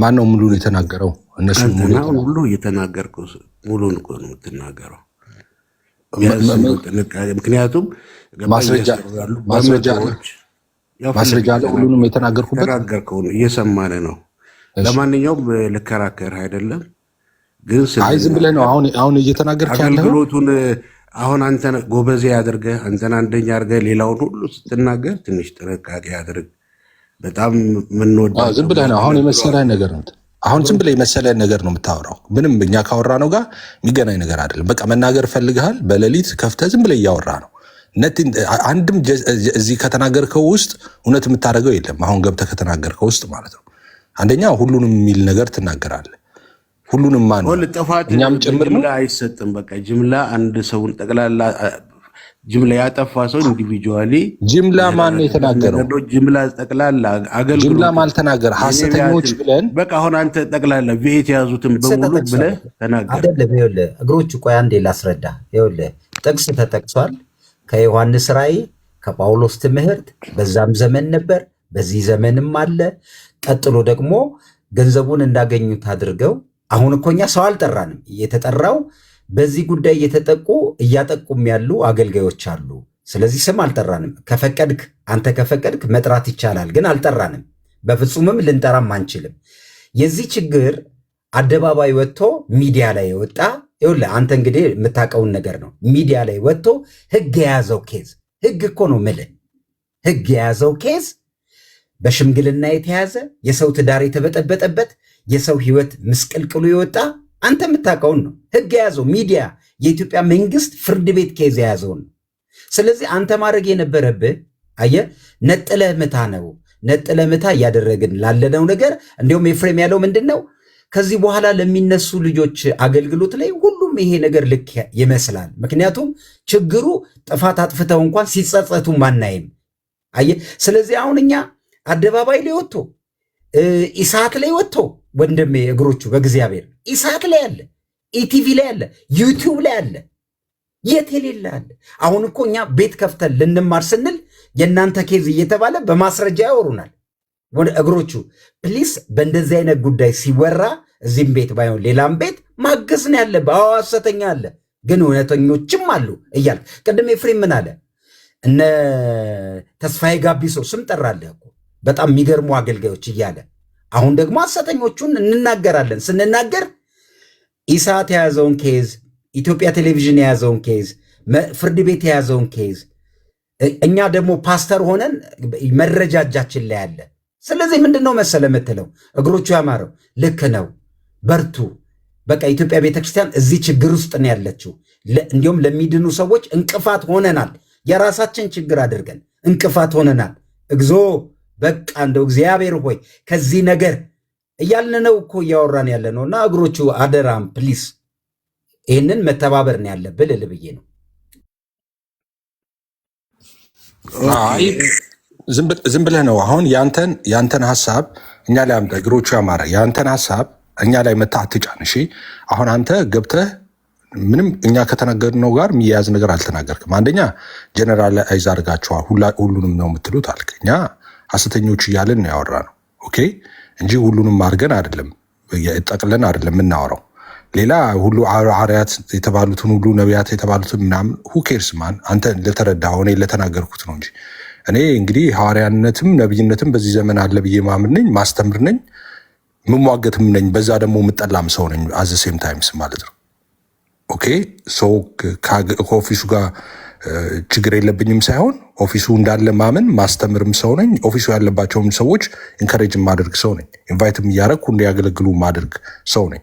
ማነው ሙሉን የተናገረው? እነሱ ሙሉ የተናገርከው ሙሉን እኮ ነው የምትናገረው። ምክንያቱም ማስረጃ አለ። ሁሉንም የተናገርከው ነው እየሰማን ነው። ለማንኛውም ልከራከር አይደለም ግን ዝም ብለህ ነው አሁን እየተናገርክ ያለው አገልግሎቱን። አሁን አንተ ጎበዜ አድርገህ አንተን አንደኛ አድርገህ ሌላውን ሁሉ ስትናገር ትንሽ ጥንቃቄ አድርግ። በጣም የምንወዳው ዝም ብለህ ነው አሁን የመሰለህን ነገር ነው። አሁን ዝም ብለህ የመሰለህን ነገር ነው የምታወራው። ምንም እኛ ካወራ ነው ጋር የሚገናኝ ነገር አይደለም። በቃ መናገር ፈልግሃል፣ በሌሊት ከፍተህ ዝም ብለህ እያወራ ነው። አንድም እዚህ ከተናገርከው ውስጥ እውነት የምታደርገው የለም። አሁን ገብተህ ከተናገርከው ውስጥ ማለት ነው። አንደኛ ሁሉንም የሚል ነገር ትናገራለህ። ሁሉንም እኛም ጭምር ነው አይሰጥም። በቃ ጅምላ አንድ ሰውን ጠቅላላ ጅምላ ያጠፋ ሰው ኢንዲቪጁዋሊ ጅምላ ማን ነው የተናገረው? ጅምላ ጠቅላላ አገልግሎት ጅምላ ማልተናገር ሐሰተኞች ብለን በቃ አሁን አንተ ጠቅላላ ቤት የያዙትን በሙሉ ብለህ ተናገር አይደለም። ይኸውልህ እግሮቹ ቆይ አንዴ ላስረዳ። ይኸውልህ ጥቅስ ተጠቅሷል ከዮሐንስ ራእይ ከጳውሎስ ትምህርት። በዛም ዘመን ነበር በዚህ ዘመንም አለ። ቀጥሎ ደግሞ ገንዘቡን እንዳገኙት አድርገው አሁን እኮ እኛ ሰው አልጠራንም። የተጠራው በዚህ ጉዳይ እያጠቁም ያሉ አገልጋዮች አሉ። ስለዚህ ስም አልጠራንም። ከፈቀድክ አንተ ከፈቀድክ መጥራት ይቻላል፣ ግን አልጠራንም። በፍጹምም ልንጠራም አንችልም። የዚህ ችግር አደባባይ ወጥቶ ሚዲያ ላይ የወጣ ይኸውልህ፣ አንተ እንግዲህ የምታውቀውን ነገር ነው። ሚዲያ ላይ ወጥቶ ህግ የያዘው ኬዝ ህግ እኮ ነው የምልህ። ህግ የያዘው ኬዝ በሽምግልና የተያዘ የሰው ትዳር የተበጠበጠበት የሰው ህይወት ምስቅልቅሉ የወጣ አንተ የምታውቀውን ነው። ህግ የያዘው ሚዲያ የኢትዮጵያ መንግስት ፍርድ ቤት ኬዝ የያዘውን ነው። ስለዚህ አንተ ማድረግ የነበረብህ አየህ፣ ነጥለህ ምታ ነው። ነጥለህ ምታ እያደረግን ላለነው ነገር እንዲሁም ኤፍሬም ያለው ምንድን ነው? ከዚህ በኋላ ለሚነሱ ልጆች አገልግሎት ላይ ሁሉም ይሄ ነገር ልክ ይመስላል። ምክንያቱም ችግሩ ጥፋት አጥፍተው እንኳን ሲጸጸቱ ማናይም። አየህ፣ ስለዚህ አሁን እኛ አደባባይ ላይ ወጥቶ ኢሳት ላይ ወጥቶ ወንድሜ እግሮቹ በእግዚአብሔር ኢሳት ላይ አለ፣ ኢቲቪ ላይ አለ፣ ዩቲዩብ ላይ አለ፣ የት የሌለ አለ። አሁን እኮ እኛ ቤት ከፍተን ልንማር ስንል የእናንተ ኬዝ እየተባለ በማስረጃ ያወሩናል። እግሮቹ ፕሊስ፣ በእንደዚህ አይነት ጉዳይ ሲወራ እዚህም ቤት ባይሆን ሌላም ቤት ማገዝ ነው ያለብህ። ሐሰተኛ አለ ግን እውነተኞችም አሉ እያልክ ቅድም ኤፍሬም ምን አለ? እነ ተስፋዬ ጋቢሶ ስም ጠራለህ እኮ በጣም የሚገርሙ አገልጋዮች እያለ አሁን ደግሞ ሐሰተኞቹን እንናገራለን። ስንናገር ኢሳት የያዘውን ኬዝ ኢትዮጵያ ቴሌቪዥን የያዘውን ኬዝ፣ ፍርድ ቤት የያዘውን ኬዝ፣ እኛ ደግሞ ፓስተር ሆነን መረጃ እጃችን ላይ አለ። ስለዚህ ምንድን ነው መሰለ የምትለው እግሮቹ ያማረው ልክ ነው፣ በርቱ። በቃ ኢትዮጵያ ቤተክርስቲያን እዚህ ችግር ውስጥ ነው ያለችው። እንዲሁም ለሚድኑ ሰዎች እንቅፋት ሆነናል። የራሳችን ችግር አድርገን እንቅፋት ሆነናል። እግዚኦ በቃ እንደው እግዚአብሔር ሆይ ከዚህ ነገር እያልን ነው እኮ እያወራን ያለ ነው። እና እግሮቹ አደራም ፕሊስ ይህንን መተባበር ነው ያለብን ልል ብዬ ነው። ዝም ብለህ ነው አሁን ያንተን ሀሳብ እኛ ላይ አምጠ እግሮቹ ያማረ ያንተን ሀሳብ እኛ ላይ መታ አትጫን። እሺ አሁን አንተ ገብተህ ምንም እኛ ከተናገርነው ጋር የሚያያዝ ነገር አልተናገርክም። አንደኛ ጀነራላይዝ አድርጋችኋል ሁሉንም ነው የምትሉት አልክ። እኛ ሐሰተኞች እያልን ነው ያወራ ነው ኦኬ፣ እንጂ ሁሉንም አድርገን አይደለም ጠቅለን አይደለም የምናወራው። ሌላ ሁሉ ሐዋርያት የተባሉትን ሁሉ ነቢያት የተባሉትን ምናምን ሁኬርስ ማን አንተ ለተረዳኸው እኔ ለተናገርኩት ነው እንጂ እኔ እንግዲህ ሐዋርያነትም ነብይነትም በዚህ ዘመን አለ ብዬ ማምን ነኝ፣ ማስተምር ነኝ፣ ምሟገትም ነኝ። በዛ ደግሞ የምጠላም ሰው ነኝ አዘ ሴም ታይምስ ማለት ነው። ኦኬ ሰው ከኦፊሱ ጋር ችግር የለብኝም ሳይሆን ኦፊሱ እንዳለ ማመን ማስተምርም ሰው ነኝ። ኦፊሱ ያለባቸውም ሰዎች ኢንከሬጅ ማድረግ ሰው ነኝ። ኢንቫይትም እያደረግኩ እንዲያገለግሉ ማድረግ ሰው ነኝ።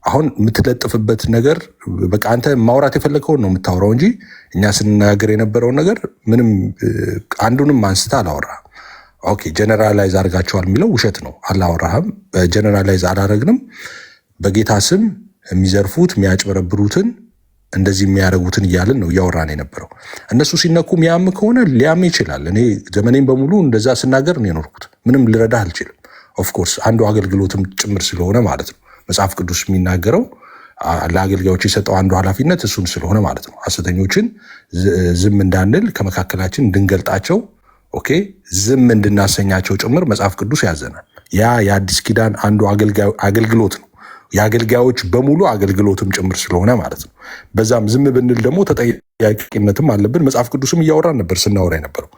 አሁን የምትለጥፍበት ነገር በቃ አንተ ማውራት የፈለግከውን ነው የምታወራው እንጂ እኛ ስንናገር የነበረውን ነገር ምንም አንዱንም አንስታ አላወራህም። ኦኬ ጀነራላይዝ አድርጋቸዋል የሚለው ውሸት ነው። አላወራህም። በጀነራላይዝ አላረግንም። በጌታ ስም የሚዘርፉት የሚያጭበረብሩትን እንደዚህ የሚያደርጉትን እያልን ነው እያወራን የነበረው። እነሱ ሲነኩ ሚያም ከሆነ ሊያም ይችላል። እኔ ዘመኔን በሙሉ እንደዛ ስናገር ነው የኖርኩት። ምንም ልረዳህ አልችልም። ኦፍኮርስ አንዱ አገልግሎትም ጭምር ስለሆነ ማለት ነው። መጽሐፍ ቅዱስ የሚናገረው ለአገልጋዮች የሰጠው አንዱ ኃላፊነት እሱን ስለሆነ ማለት ነው። ሐሰተኞችን ዝም እንዳንል ከመካከላችን እንድንገልጣቸው ኦኬ ዝም እንድናሰኛቸው ጭምር መጽሐፍ ቅዱስ ያዘናል። ያ የአዲስ ኪዳን አንዱ አገልግሎት ነው። የአገልጋዮች በሙሉ አገልግሎትም ጭምር ስለሆነ ማለት ነው። በዛም ዝም ብንል ደግሞ ተጠያቂነትም አለብን። መጽሐፍ ቅዱስም እያወራን ነበር ስናወራ የነበረው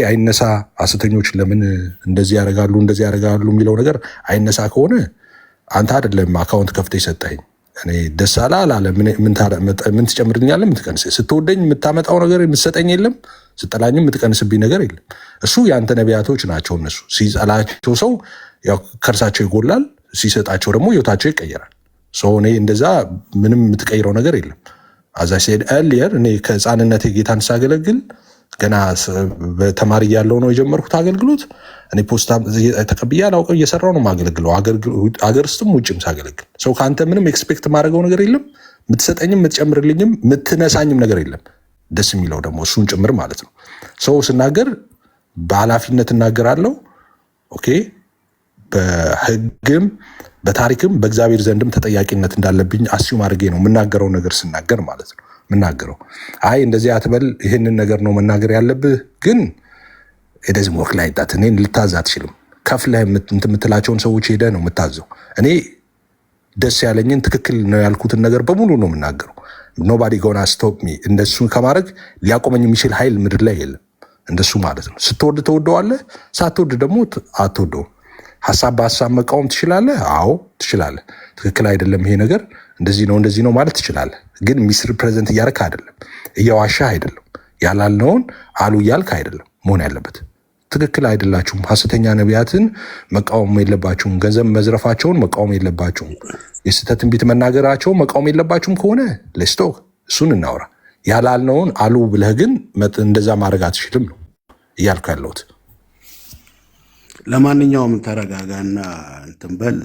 አይነሳ ሐሰተኞች ለምን እንደዚህ ያደርጋሉ እንደዚህ ያደርጋሉ የሚለው ነገር አይነሳ ከሆነ አንተ አይደለም አካውንት ከፍተህ ሰጠኸኝ እኔ ደስ አላለ ምን ትጨምርልኛለህ? ምን ትቀንስ? ስትወደኝ የምታመጣው ነገር የምትሰጠኝ የለም፣ ስጠላኝም የምትቀንስብኝ ነገር የለም። እሱ የአንተ ነቢያቶች ናቸው። እነሱ ሲጸላቸው ሰው ያው ከርሳቸው ይጎላል፣ ሲሰጣቸው ደግሞ ህይወታቸው ይቀየራል። እኔ እንደዛ ምንም የምትቀይረው ነገር የለም። አዛ ሴድ ኤርሊየር እኔ ከህፃንነቴ ጌታን ሳገለግል ገና በተማሪ ያለው ነው የጀመርኩት አገልግሎት። እኔ ፖስታ ተቀብዬ አላውቅም፣ እየሰራው ነው የማገለግለው አገር ውስጥም ውጭም ሳገለግል። ሰው ከአንተ ምንም ኤክስፔክት ማድረገው ነገር የለም፣ የምትሰጠኝም የምትጨምርልኝም የምትነሳኝም ነገር የለም። ደስ የሚለው ደግሞ እሱን ጭምር ማለት ነው። ሰው ስናገር በኃላፊነት እናገራለሁ። ኦኬ በህግም በታሪክም በእግዚአብሔር ዘንድም ተጠያቂነት እንዳለብኝ አስዩም አድርጌ ነው የምናገረው ነገር ስናገር ማለት ነው የምናገረው። አይ እንደዚህ አትበል ይህንን ነገር ነው መናገር ያለብህ ግን እንደዚህ ሞክ ላይ ዳት እኔን ልታዝ አትችልም። ከፍለህ የምትላቸውን ሰዎች ሄደህ ነው የምታዘው። እኔ ደስ ያለኝን ትክክል ነው ያልኩትን ነገር በሙሉ ነው የምናገረው። ኖባዲ ጎና ስቶፕ ሚ። እንደሱ ከማድረግ ሊያቆመኝ የሚችል ኃይል ምድር ላይ የለም። እንደሱ ማለት ነው። ስትወድ ተወደዋለህ፣ ሳትወድ ደግሞ አትወደውም። ሀሳብ በሀሳብ መቃወም ትችላለህ። አዎ ትችላለህ። ትክክል አይደለም ይሄ ነገር እንደዚህ ነው ማለት ትችላለህ። ግን ሚስሪፕሬዘንት እያደረክ አይደለም፣ እያዋሻህ አይደለም፣ ያላልነውን አሉ እያልክ አይደለም መሆን ያለበት። ትክክል አይደላችሁም። ሐሰተኛ ነቢያትን መቃወም የለባችሁም። ገንዘብ መዝረፋቸውን መቃወም የለባችሁም። የስህተት ትንቢት መናገራቸውን መቃወም የለባችሁም ከሆነ ለስቶክ እሱን እናውራ። ያላልነውን አሉ ብለህ ግን እንደዛ ማድረግ አትችልም ነው እያልኩ ያለሁት። ለማንኛውም ተረጋጋና እንትን በል።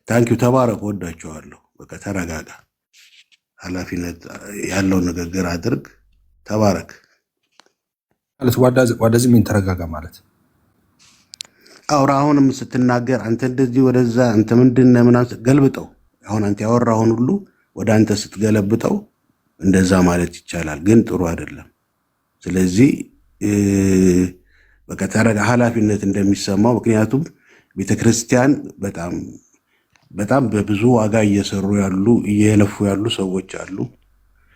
ታንኪዩ ተባረክ፣ ወዳቸዋለሁ። በቃ ተረጋጋ፣ ኃላፊነት ያለው ንግግር አድርግ። ተባረክ ማለት ወደዚህ ምን ተረጋጋ ማለት አውራ። አሁንም ስትናገር አንተ እንደዚህ ወደዛ አንተ ምንድነው ምናምን ገልብጠው። አሁን አንተ ያወራውን ሁሉ ወደ አንተ ስትገለብጠው እንደዛ ማለት ይቻላል፣ ግን ጥሩ አይደለም። ስለዚህ በቃ ተረጋ፣ ኃላፊነት እንደሚሰማው። ምክንያቱም ቤተክርስቲያን በጣም በብዙ ዋጋ እየሰሩ ያሉ እየለፉ ያሉ ሰዎች አሉ።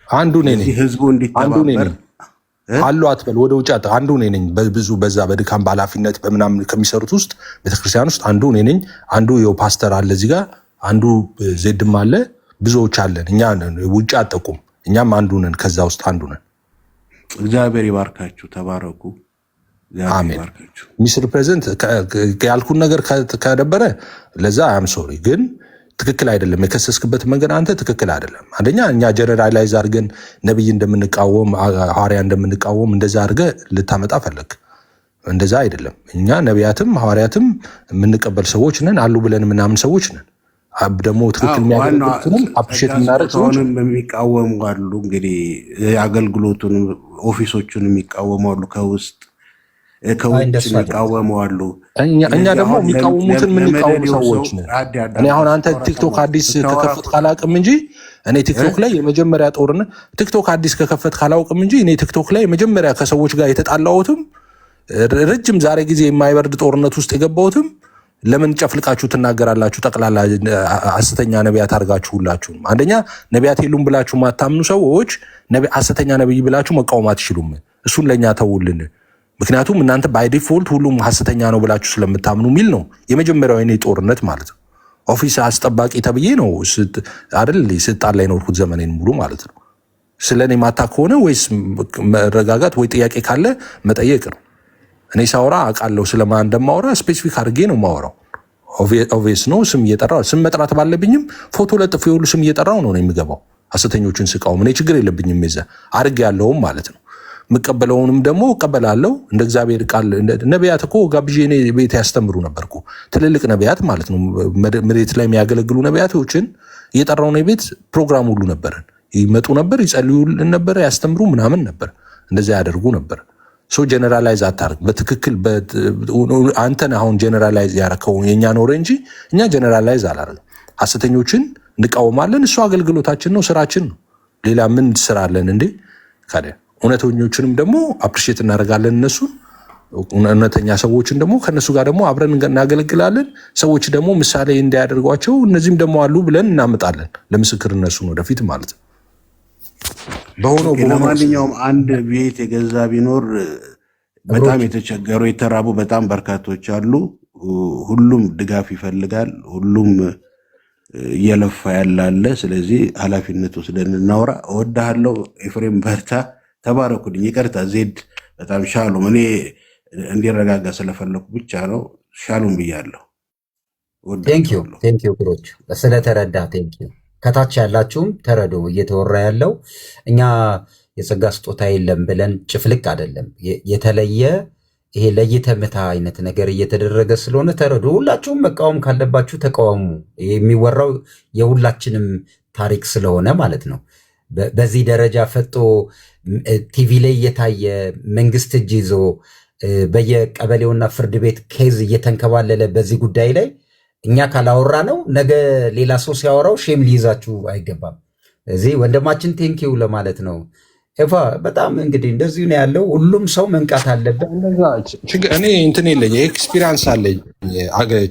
አንዱ ነኝ ህዝቡ እንዲተባበር አሉ አትበል። ወደ ውጭ አንዱ እኔ ነኝ። በብዙ በዛ በድካም በኃላፊነት በምናምን ከሚሰሩት ውስጥ ቤተክርስቲያን ውስጥ አንዱ እኔ ነኝ። አንዱ የው ፓስተር አለ እዚህ ጋር፣ አንዱ ዜድም አለ፣ ብዙዎች አለን። እኛ ውጭ አጠቁም፣ እኛም አንዱ ነን፣ ከዛ ውስጥ አንዱ ነን። እግዚአብሔር ይባርካችሁ፣ ተባረኩ። አሜን። ሚስር ፕሬዘንት ያልኩን ነገር ከደበረ ለዛ አም ሶሪ፣ ግን ትክክል አይደለም። የከሰስክበት መንገድ አንተ ትክክል አይደለም። አንደኛ እኛ ጀነራላይዝ አድርገን ነብይ እንደምንቃወም ሐዋርያ እንደምንቃወም እንደዛ አድርገህ ልታመጣ ፈለግ። እንደዛ አይደለም። እኛ ነቢያትም ሐዋርያትም የምንቀበል ሰዎች ነን፣ አሉ ብለን ምናምን ሰዎች ነን። ደግሞ ትክክል የሚያገለግሉትንም አፕሪሼት የምናደርግ ሰዎች የሚቃወሙ አሉ። እንግዲህ አገልግሎቱን ኦፊሶቹን የሚቃወሙ አሉ፣ ከውጭ የሚቃወሙ አሉ። እኛ ደግሞ የሚቃወሙትን የምንቃወሙ ሰዎች ነን። እኔ አሁን አንተ ቲክቶክ አዲስ ከከፈት ካላቅም እንጂ እኔ ቲክቶክ ላይ የመጀመሪያ ጦርነት ቲክቶክ አዲስ ከከፈት ካላውቅም እንጂ እኔ ቲክቶክ ላይ የመጀመሪያ ከሰዎች ጋር የተጣላሁትም ረጅም ዛሬ ጊዜ የማይበርድ ጦርነት ውስጥ የገባሁትም ለምን ጨፍልቃችሁ ትናገራላችሁ? ጠቅላላ ሐሰተኛ ነቢያት አድርጋችሁ ሁላችሁም። አንደኛ ነቢያት የሉም ብላችሁ ማታምኑ ሰዎች ሐሰተኛ ነቢይ ብላችሁ መቃወም አትችሉም። እሱን ለእኛ ተውልን። ምክንያቱም እናንተ ባይ ዲፎልት ሁሉም ሐሰተኛ ነው ብላችሁ ስለምታምኑ የሚል ነው የመጀመሪያው የኔ ጦርነት ማለት ነው። ኦፊስ አስጠባቂ ተብዬ ነው አይደል ስልጣን ላይ ኖርኩት ዘመኔን ሙሉ ማለት ነው። ስለ እኔ ማታ ከሆነ ወይስ መረጋጋት ወይ ጥያቄ ካለ መጠየቅ ነው። እኔ ሳወራ አውቃለሁ ስለማን እንደማወራ ስፔሲፊክ አድርጌ ነው የማወራው። ኦብቪየስ ነው። ስም እየጠራው ስም መጥራት ባለብኝም ፎቶ ለጥፎ የሁሉ ስም እየጠራው ነው የሚገባው። ሐሰተኞችን ስቃወም እኔ ችግር የለብኝም። ይዘ አድርጌ ያለውም ማለት ነው። የምቀበለውንም ደግሞ እቀበላለሁ እንደ እግዚአብሔር ቃል። ነቢያት እኮ ጋብዤ እኔ ቤት ያስተምሩ ነበርኩ። ትልልቅ ነቢያት ማለት ነው፣ መሬት ላይ የሚያገለግሉ ነቢያቶችን እየጠራው ነው። ቤት ፕሮግራም ሁሉ ነበረን። ይመጡ ነበር፣ ይጸልዩልን ነበር፣ ያስተምሩ ምናምን ነበር። እንደዚያ ያደርጉ ነበር። ሶ ጀነራላይዝ አታርግ። በትክክል አንተን አሁን ጀነራላይዝ ያረከው የኛ ኖረ እንጂ እኛ ጀነራላይዝ አላረግም። ሐሰተኞችን እንቃወማለን። እሱ አገልግሎታችን ነው፣ ስራችን ነው። ሌላ ምን ስራ አለን እንዴ? ካዲያ እውነተኞችንም ደግሞ አፕሪሼት እናደርጋለን። እነሱን እውነተኛ ሰዎችን ደግሞ ከነሱ ጋር ደግሞ አብረን እናገለግላለን። ሰዎች ደግሞ ምሳሌ እንዳያደርጓቸው እነዚህም ደግሞ አሉ ብለን እናመጣለን ለምስክር እነሱን ወደፊት ማለት ነው። ለማንኛውም አንድ ቤት የገዛ ቢኖር በጣም የተቸገሩ የተራቡ በጣም በርካቶች አሉ። ሁሉም ድጋፍ ይፈልጋል። ሁሉም እየለፋ ያላለ። ስለዚህ ኃላፊነት ወስደን እናውራ። እወድሃለሁ ኤፍሬም፣ በርታ፣ ተባረኩልኝ። ይቅርታ ዜድ በጣም ሻሎም። እኔ እንዲረጋጋ ስለፈለኩ ብቻ ነው ሻሎም ብያለሁ። ቴንኪው ብሮች ስለተረዳ ቴንኪው። ከታች ያላችሁም ተረዶ እየተወራ ያለው እኛ የጸጋ ስጦታ የለም ብለን ጭፍልቅ አይደለም። የተለየ ይሄ ለይተምታ አይነት ነገር እየተደረገ ስለሆነ ተረዶ። ሁላችሁም መቃወም ካለባችሁ ተቃወሙ። የሚወራው የሁላችንም ታሪክ ስለሆነ ማለት ነው። በዚህ ደረጃ ፈጦ ቲቪ ላይ እየታየ መንግስት እጅ ይዞ በየቀበሌውና ፍርድ ቤት ኬዝ እየተንከባለለ በዚህ ጉዳይ ላይ እኛ ካላወራ ነው ነገ ሌላ ሰው ሲያወራው ሼም ሊይዛችሁ አይገባም። እዚህ ወንድማችን ቴንኪው ለማለት ነው። ኤፋ በጣም እንግዲህ እንደዚሁ ነው ያለው። ሁሉም ሰው መንቃት አለበት። እኔ እንትን የለኝ ኤክስፒሪንስ አለኝ፣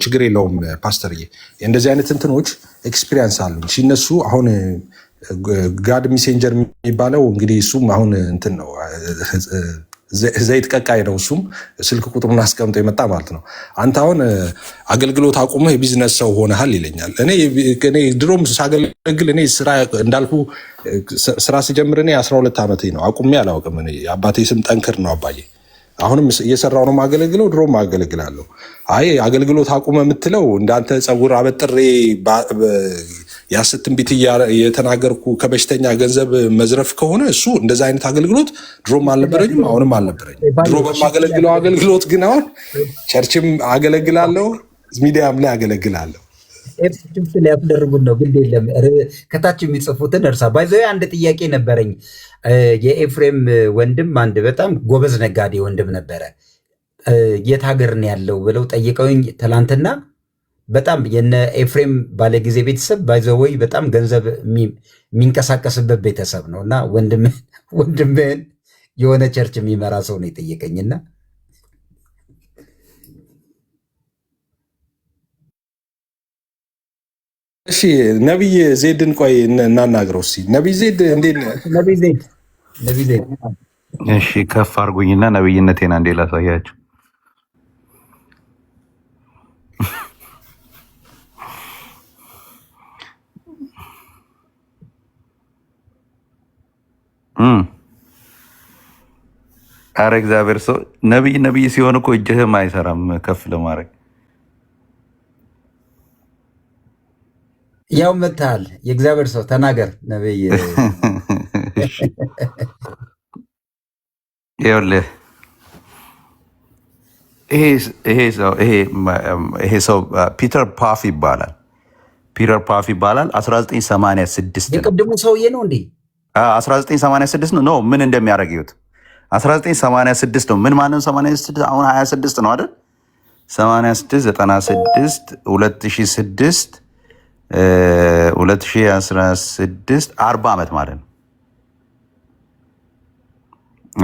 ችግር የለውም ፓስተርዬ። እንደዚህ አይነት እንትኖች ኤክስፒሪንስ አሉ ሲነሱ። አሁን ጋድ ሜሴንጀር የሚባለው እንግዲህ እሱም አሁን እንትን ነው ዘይት ቀቃይ ነው። እሱም ስልክ ቁጥሩን አስቀምጦ የመጣ ማለት ነው። አንተ አሁን አገልግሎት አቁመህ የቢዝነስ ሰው ሆነሃል ይለኛል። እኔ ድሮም ሳገለግል እኔ ስራ እንዳልኩ ስራ ስጀምር እኔ 12 ዓመቴ ነው። አቁሜ አላውቅም። እኔ አባቴ ስም ጠንክር ነው አባዬ። አሁንም እየሰራው ነው ማገለግለው፣ ድሮም አገለግላለሁ። አይ አገልግሎት አቁመ የምትለው እንዳንተ ፀጉር አበጥሬ የሐሰት ትንቢት የተናገርኩ ከበሽተኛ ገንዘብ መዝረፍ ከሆነ እሱ እንደዛ አይነት አገልግሎት ድሮም አልነበረኝም፣ አሁንም አልነበረኝም። ድሮ በማገለግለው አገልግሎት ግን አሁን ቸርችም አገለግላለሁ፣ ሚዲያም ላይ አገለግላለሁ። ኤርስ ሊያስደርጉን ነው ግን የለም ከታች የሚጽፉትን እርሳ ባይዘ አንድ ጥያቄ ነበረኝ። የኤፍሬም ወንድም አንድ በጣም ጎበዝ ነጋዴ ወንድም ነበረ። የት ሀገር ነው ያለው ብለው ጠይቀውኝ ትላንትና። በጣም የነ ኤፍሬም ባለጊዜ ቤተሰብ ባይዘወይ በጣም ገንዘብ የሚንቀሳቀስበት ቤተሰብ ነው እና ወንድምህን የሆነ ቸርች የሚመራ ሰው ነው የጠየቀኝና እሺ ነቢይ ዜድን ቆይ እናናግረው እስኪ። ነቢይ ዜድ እንዴት ነህ? ነቢይ ዜድ እሺ ከፍ አድርጉኝና ነቢይነቴን አንዴ ላሳያችሁ። አረ እግዚአብሔር ሰው ነብይ ሲሆን እኮ እጅህም አይሰራም ከፍ ለማድረግ ያው መታል የእግዚአብሔር ሰው ተናገር ነብይ ይኸውልህ ይሄ ሰው ፒተር ፓፍ ይባላል። 1986 የቅድሙ ሰውዬ ነው እንዴ? 1986 ነው። ምን እንደሚያደርግ ይሁት 1986 ነው። ምን ማንም 86 አሁን 26 ነው አይደል? 86 96 2006 2016 40 ዓመት ማለት ነው።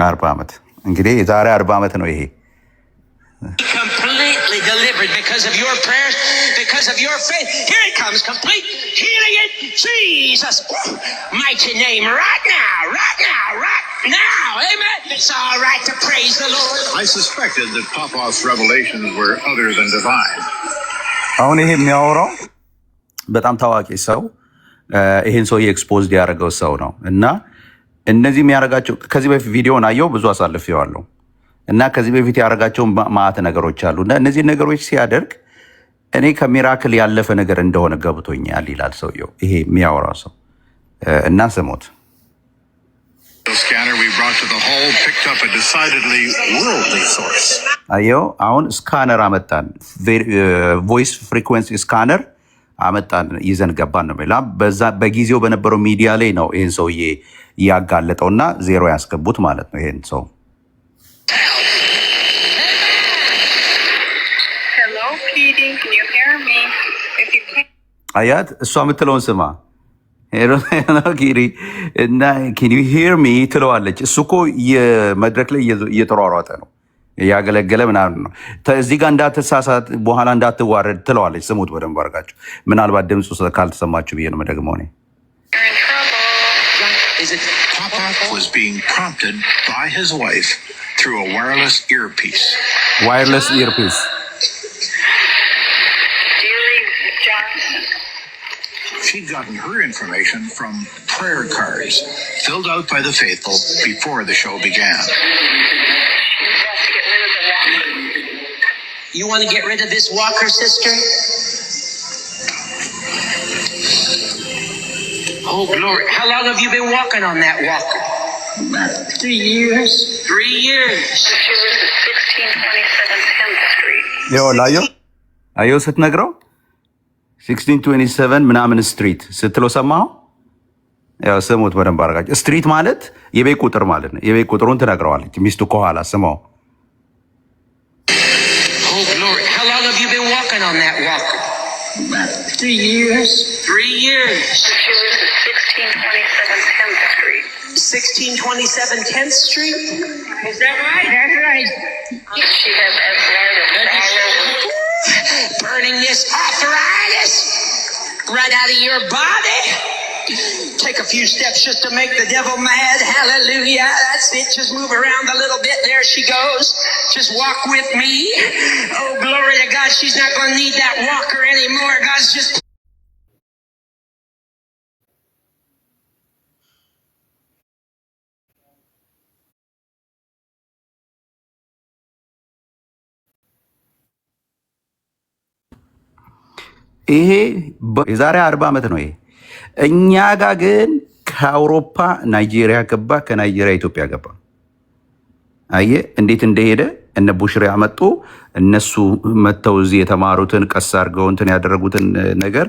40 ዓመት እንግዲህ የዛሬ 40 ዓመት ነው ይሄ completely delivered because of your prayers, because of your faith. Here it comes, complete healing in Jesus' mighty name, right now, right now, right now. Amen. It's all right to praise the Lord. I suspected that Popoff's revelations were other than divine. አሁን ይሄ የሚያወራው በጣም ታዋቂ ሰው ይሄን ሰው ኤክስፖዝድ ያደረገው ሰው ነው እና እነዚህ የሚያደርጋቸው ከዚህ በፊት ቪዲዮን አየው ብዙ አሳልፌዋለሁ እና ከዚህ በፊት ያደረጋቸው ማአት ነገሮች አሉ እና እነዚህ ነገሮች ሲያደርግ እኔ ከሚራክል ያለፈ ነገር እንደሆነ ገብቶኛል ይላል ሰውየው። ይሄ የሚያወራው ሰው እና ስሙት። Scanner we brought to the hole picked up a decidedly worldly source. አየው አሁን ስካነር አመጣን፣ ቮይስ ፍሪኩዌንሲ ስካነር አመጣን ይዘን ገባን ነው የሚለው። በጊዜው በነበረው ሚዲያ ላይ ነው ይሄን ሰውዬ ያጋለጠውና ዜሮ ያስገቡት ማለት ነው ይሄን ሰው። አያት እሷ የምትለውን ስማ። ኪሪ እና ኬን ዩ ሂር ሚ ትለዋለች። እሱ እኮ የመድረክ ላይ እየተሯሯጠ ነው ያገለገለ ምናምን ነው። እዚህ ጋር እንዳትሳሳት በኋላ እንዳትዋረድ ትለዋለች። ስሙት በደንብ አድርጋችሁ። ምናልባት ድምፁ ካልተሰማችሁ ብዬ ነው የምደግመው እኔ። Popoff was being prompted by his wife through a wireless earpiece. Wireless earpiece. She'd gotten her information from prayer cards filled out by the faithful before the show began. You want to get rid of this walker, sister? Oh, glory. How long have you been walking on that walker? 3 years. 3 years. She was at 1627 10th Street. አየው ስትነግረው 1627 ምናምን ስትሪት ስትለው ሰማሁ። ያው ስሙት በደንብ አድርጋችሁ። ስትሪት ማለት የቤት ቁጥር ማለት ነው። የቤት ቁጥሩን ትነግረዋለች ሚስቱ ከኋላ ስማው። Oh, glory. How long have you been walking on that walker? 3 years. 3 years. She was at 1627 10th Street. 1627 10th Street? Is that right? That's right. She has arthritis all over. Burning this arthritis right out of your body. Take a few steps just to make the devil mad. Hallelujah. That's it. Just move around a little bit. There she goes. Just walk with me. Oh, glory to God. She's not going to need that walker anymore. God's just... ይሄ የዛሬ 40 ዓመት ነው። ይሄ እኛ ጋር ግን ከአውሮፓ ናይጄሪያ ገባ፣ ከናይጄሪያ ኢትዮጵያ ገባ። አየ እንዴት እንደሄደ እነ ቡሽሪ ያመጡ እነሱ መተው እዚህ የተማሩትን ቀስ አድርገው እንትን ያደረጉትን ነገር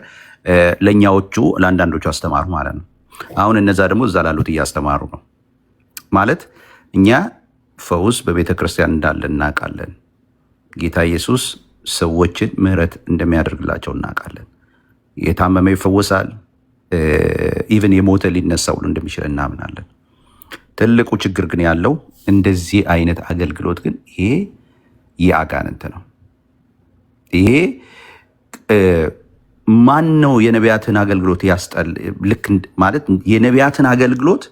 ለኛዎቹ ለአንዳንዶቹ አስተማሩ ማለት ነው። አሁን እነዛ ደግሞ እዛ ላሉት እያስተማሩ ነው ማለት። እኛ ፈውስ በቤተ ክርስቲያን እንዳለ እናውቃለን። ጌታ ኢየሱስ ሰዎችን ምህረት እንደሚያደርግላቸው እናውቃለን። የታመመ ይፈወሳል፣ ኢቭን የሞተ ሊነሳ ሁሉ እንደሚችል እናምናለን። ትልቁ ችግር ግን ያለው እንደዚህ አይነት አገልግሎት ግን ይሄ የአጋንንት ነው። ይሄ ማን ነው የነቢያትን አገልግሎት ያስጠል ልክ ማለት የነቢያትን አገልግሎት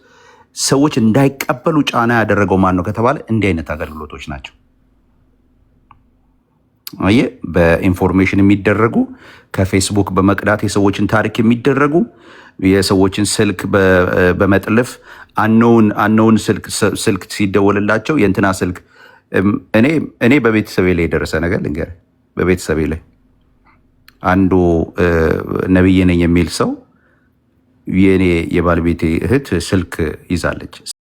ሰዎች እንዳይቀበሉ ጫና ያደረገው ማን ነው ከተባለ እንዲህ አይነት አገልግሎቶች ናቸው። አየህ፣ በኢንፎርሜሽን የሚደረጉ ከፌስቡክ በመቅዳት የሰዎችን ታሪክ የሚደረጉ የሰዎችን ስልክ በመጥለፍ አነውን ስልክ ሲደወልላቸው የእንትና ስልክ እኔ በቤተሰቤ ላይ የደረሰ ነገር ልንገርህ። በቤተሰቤ ላይ አንዱ ነብይ ነኝ የሚል ሰው የኔ የባለቤቴ እህት ስልክ ይዛለች።